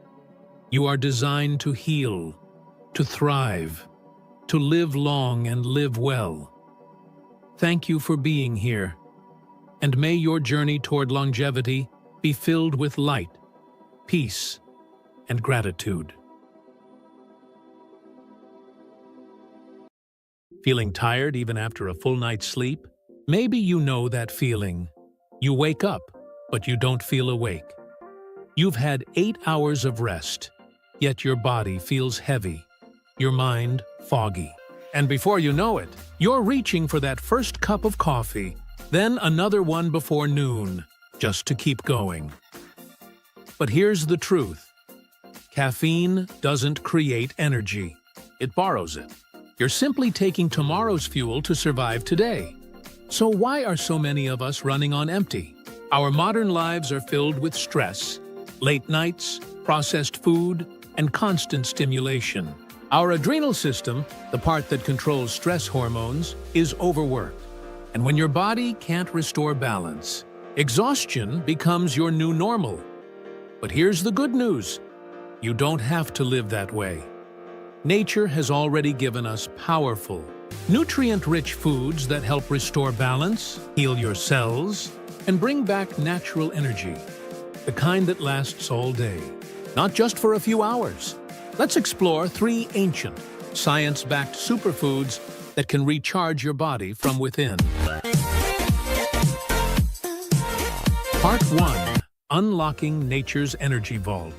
you are designed to heal, to thrive, to live long and live well. Thank you for being here, and may your journey toward longevity be filled with light, peace, and gratitude. Feeling tired even after a full night's sleep? Maybe you know that feeling. You wake up, but you don't feel awake. You've had 8 hours of rest, yet your body feels heavy, your mind foggy. And before you know it, you're reaching for that first cup of coffee, then another one before noon, just to keep going. But here's the truth. Caffeine doesn't create energy. It borrows it. You're simply taking tomorrow's fuel to survive today. So why are so many of us running on empty? Our modern lives are filled with stress, late nights, processed food, and constant stimulation. Our adrenal system, the part that controls stress hormones, is overworked. And when your body can't restore balance, exhaustion becomes your new normal. But here's the good news. You don't have to live that way. Nature has already given us powerful, nutrient-rich foods that help restore balance, heal your cells, and bring back natural energy, the kind that lasts all day, not just for a few hours. Let's explore 3 ancient, science-backed superfoods that can recharge your body from within. Part 1. Unlocking Nature's Energy Vault.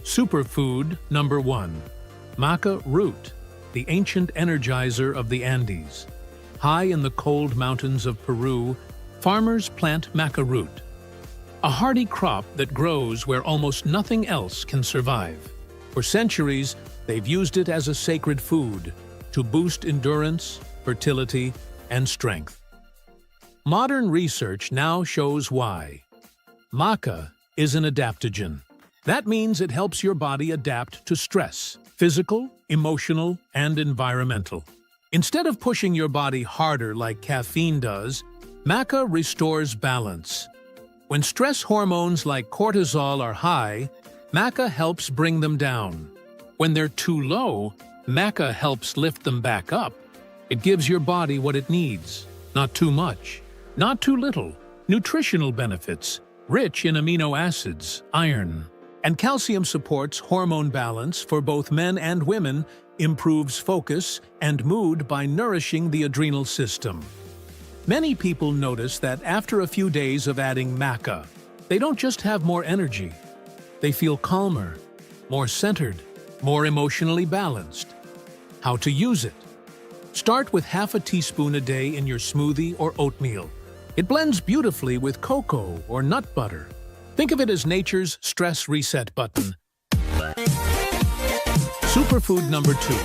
Superfood number 1. Maca root, the ancient energizer of the Andes. High in the cold mountains of Peru, farmers plant maca root, a hardy crop that grows where almost nothing else can survive. For centuries, they've used it as a sacred food to boost endurance, fertility, and strength. Modern research now shows why. Maca is an adaptogen. That means it helps your body adapt to stress, physical, emotional, and environmental. Instead of pushing your body harder like caffeine does, maca restores balance. When stress hormones like cortisol are high, maca helps bring them down. When they're too low, maca helps lift them back up. It gives your body what it needs. Not too much, not too little. Nutritional benefits, rich in amino acids, iron, and calcium supports hormone balance for both men and women, improves focus and mood by nourishing the adrenal system. Many people notice that after a few days of adding maca, they don't just have more energy. They feel calmer, more centered, more emotionally balanced. How to use it? Start with half a teaspoon a day in your smoothie or oatmeal. It blends beautifully with cocoa or nut butter. Think of it as nature's stress reset button. Superfood number 2,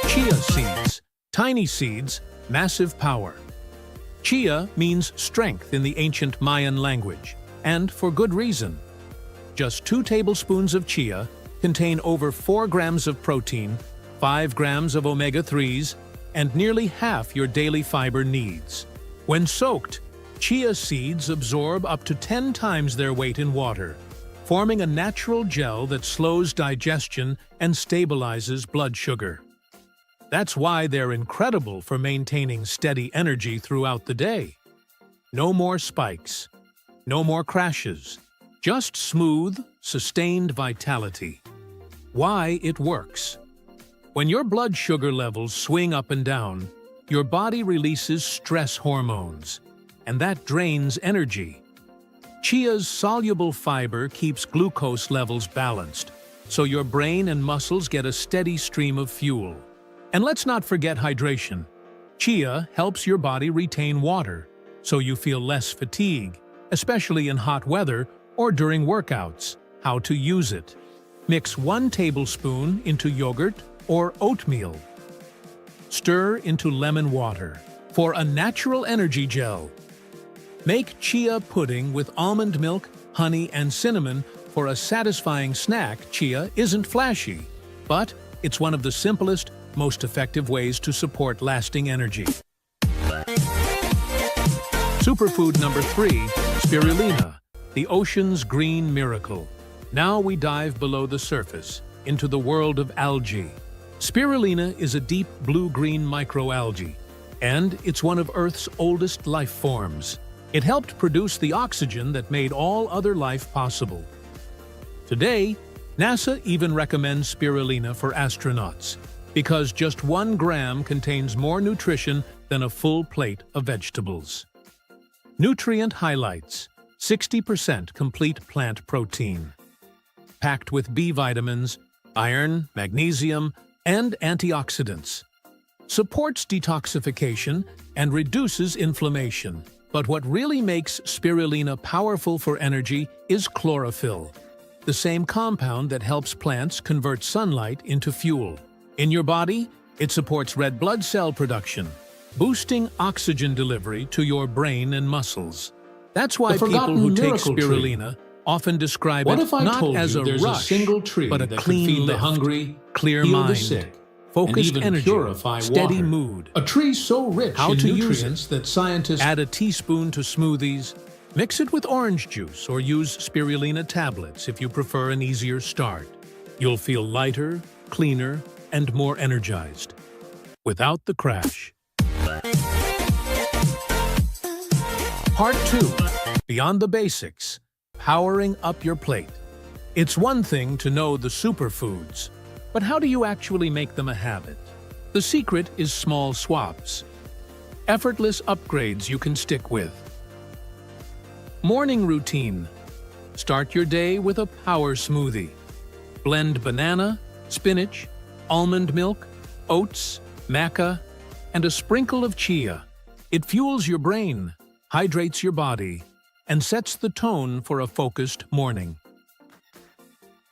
chia seeds. Tiny seeds, massive power. Chia means strength in the ancient Mayan language, and for good reason. Just 2 tablespoons of chia contain over 4 grams of protein, 5 grams of omega-3s, and nearly half your daily fiber needs. When soaked, chia seeds absorb up to 10 times their weight in water, forming a natural gel that slows digestion and stabilizes blood sugar. That's why they're incredible for maintaining steady energy throughout the day. No more spikes, no more crashes, just smooth, sustained vitality. Why it works. When your blood sugar levels swing up and down, your body releases stress hormones, and that drains energy. Chia's soluble fiber keeps glucose levels balanced, so your brain and muscles get a steady stream of fuel. And let's not forget hydration. Chia helps your body retain water, so you feel less fatigue, especially in hot weather or during workouts. How to use it? Mix 1 tablespoon into yogurt or oatmeal. Stir into lemon water for a natural energy gel. Make chia pudding with almond milk, honey, and cinnamon for a satisfying snack. Chia isn't flashy, but it's one of the simplest, most effective ways to support lasting energy. Superfood number 3, spirulina, the ocean's green miracle. Now we dive below the surface, into the world of algae. Spirulina is a deep blue-green microalgae, and it's one of Earth's oldest life forms. It helped produce the oxygen that made all other life possible. Today, NASA even recommends spirulina for astronauts, because just 1 gram contains more nutrition than a full plate of vegetables. Nutrient highlights: 60% complete plant protein, packed with B vitamins, iron, magnesium, and antioxidants. Supports detoxification and reduces inflammation. But what really makes spirulina powerful for energy is chlorophyll, the same compound that helps plants convert sunlight into fuel. In your body, it supports red blood cell production, boosting oxygen delivery to your brain and muscles. That's why people who take spirulina often describe it not as a rush, but a clean lift, hungry, clear heal the mind, sick, focused and even energy, purify steady water. mood. A tree so rich How in to use nutrients that scientists Add a teaspoon to smoothies, mix it with orange juice, or use spirulina tablets if you prefer an easier start. You'll feel lighter, cleaner, and more energized, without the crash. Part 2. Beyond the basics, powering up your plate. It's one thing to know the superfoods, but how do you actually make them a habit? The secret is small swaps. Effortless upgrades you can stick with. Morning routine. Start your day with a power smoothie. Blend banana, spinach, almond milk, oats, maca, and a sprinkle of chia. It fuels your brain, hydrates your body, and sets the tone for a focused morning.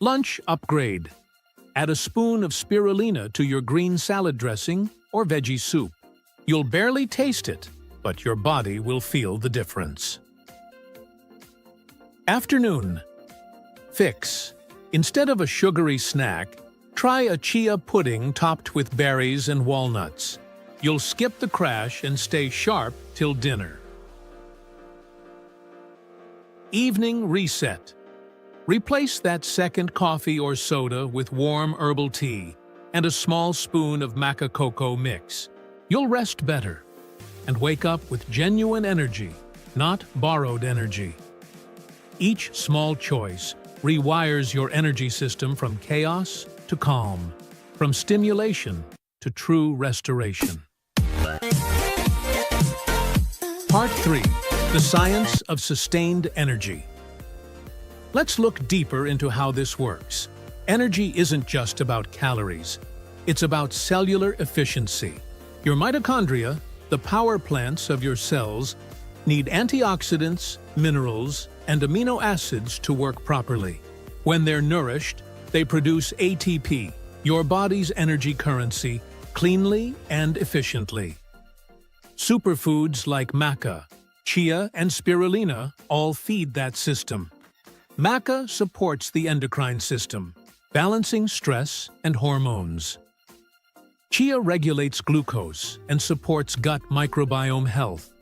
Lunch upgrade. Add a spoon of spirulina to your green salad dressing or veggie soup. You'll barely taste it, but your body will feel the difference. Afternoon. Fix. Instead of a sugary snack, try a chia pudding topped with berries and walnuts. You'll skip the crash and stay sharp till dinner. Evening reset. Replace that second coffee or soda with warm herbal tea and a small spoon of maca cocoa mix. You'll rest better and wake up with genuine energy, not borrowed energy. Each small choice rewires your energy system from chaos to calm, from stimulation to true restoration. Part 3. The Science of Sustained Energy. Let's look deeper into how this works. Energy isn't just about calories. It's about cellular efficiency. Your mitochondria, the power plants of your cells, need antioxidants, minerals, and amino acids to work properly. When they're nourished, they produce ATP, your body's energy currency, cleanly and efficiently. Superfoods like maca, chia, and spirulina all feed that system. Maca supports the endocrine system, balancing stress and hormones. Chia regulates glucose and supports gut microbiome health,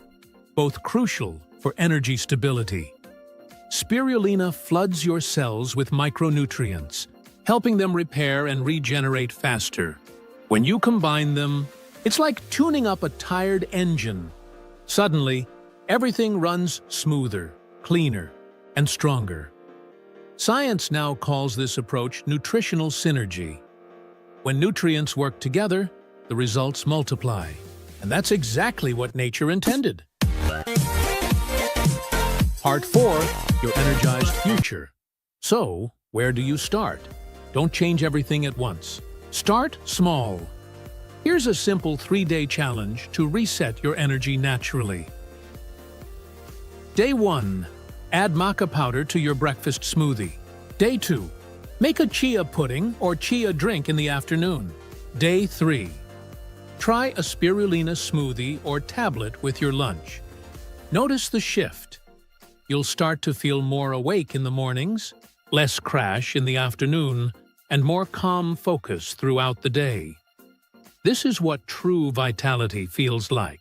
both crucial for energy stability. Spirulina floods your cells with micronutrients, helping them repair and regenerate faster. When you combine them, it's like tuning up a tired engine. Suddenly, everything runs smoother, cleaner, and stronger. Science now calls this approach nutritional synergy. When nutrients work together, the results multiply. And that's exactly what nature intended. Part 4. Your energized future. So, where do you start? Don't change everything at once. Start small. Here's a simple 3-day challenge to reset your energy naturally. Day 1. Add maca powder to your breakfast smoothie. Day 2. Make a chia pudding or chia drink in the afternoon. Day 3. Try a spirulina smoothie or tablet with your lunch. Notice the shift. You'll start to feel more awake in the mornings, less crash in the afternoon, and more calm focus throughout the day. This is what true vitality feels like.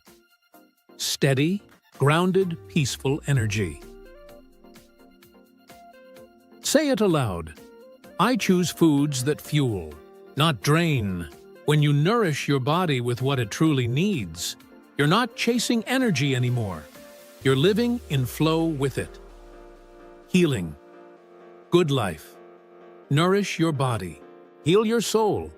Steady, grounded, peaceful energy. Say it aloud. I choose foods that fuel, not drain. When you nourish your body with what it truly needs, you're not chasing energy anymore. You're living in flow with it. Healing. Good life. Nourish your body. Heal your soul.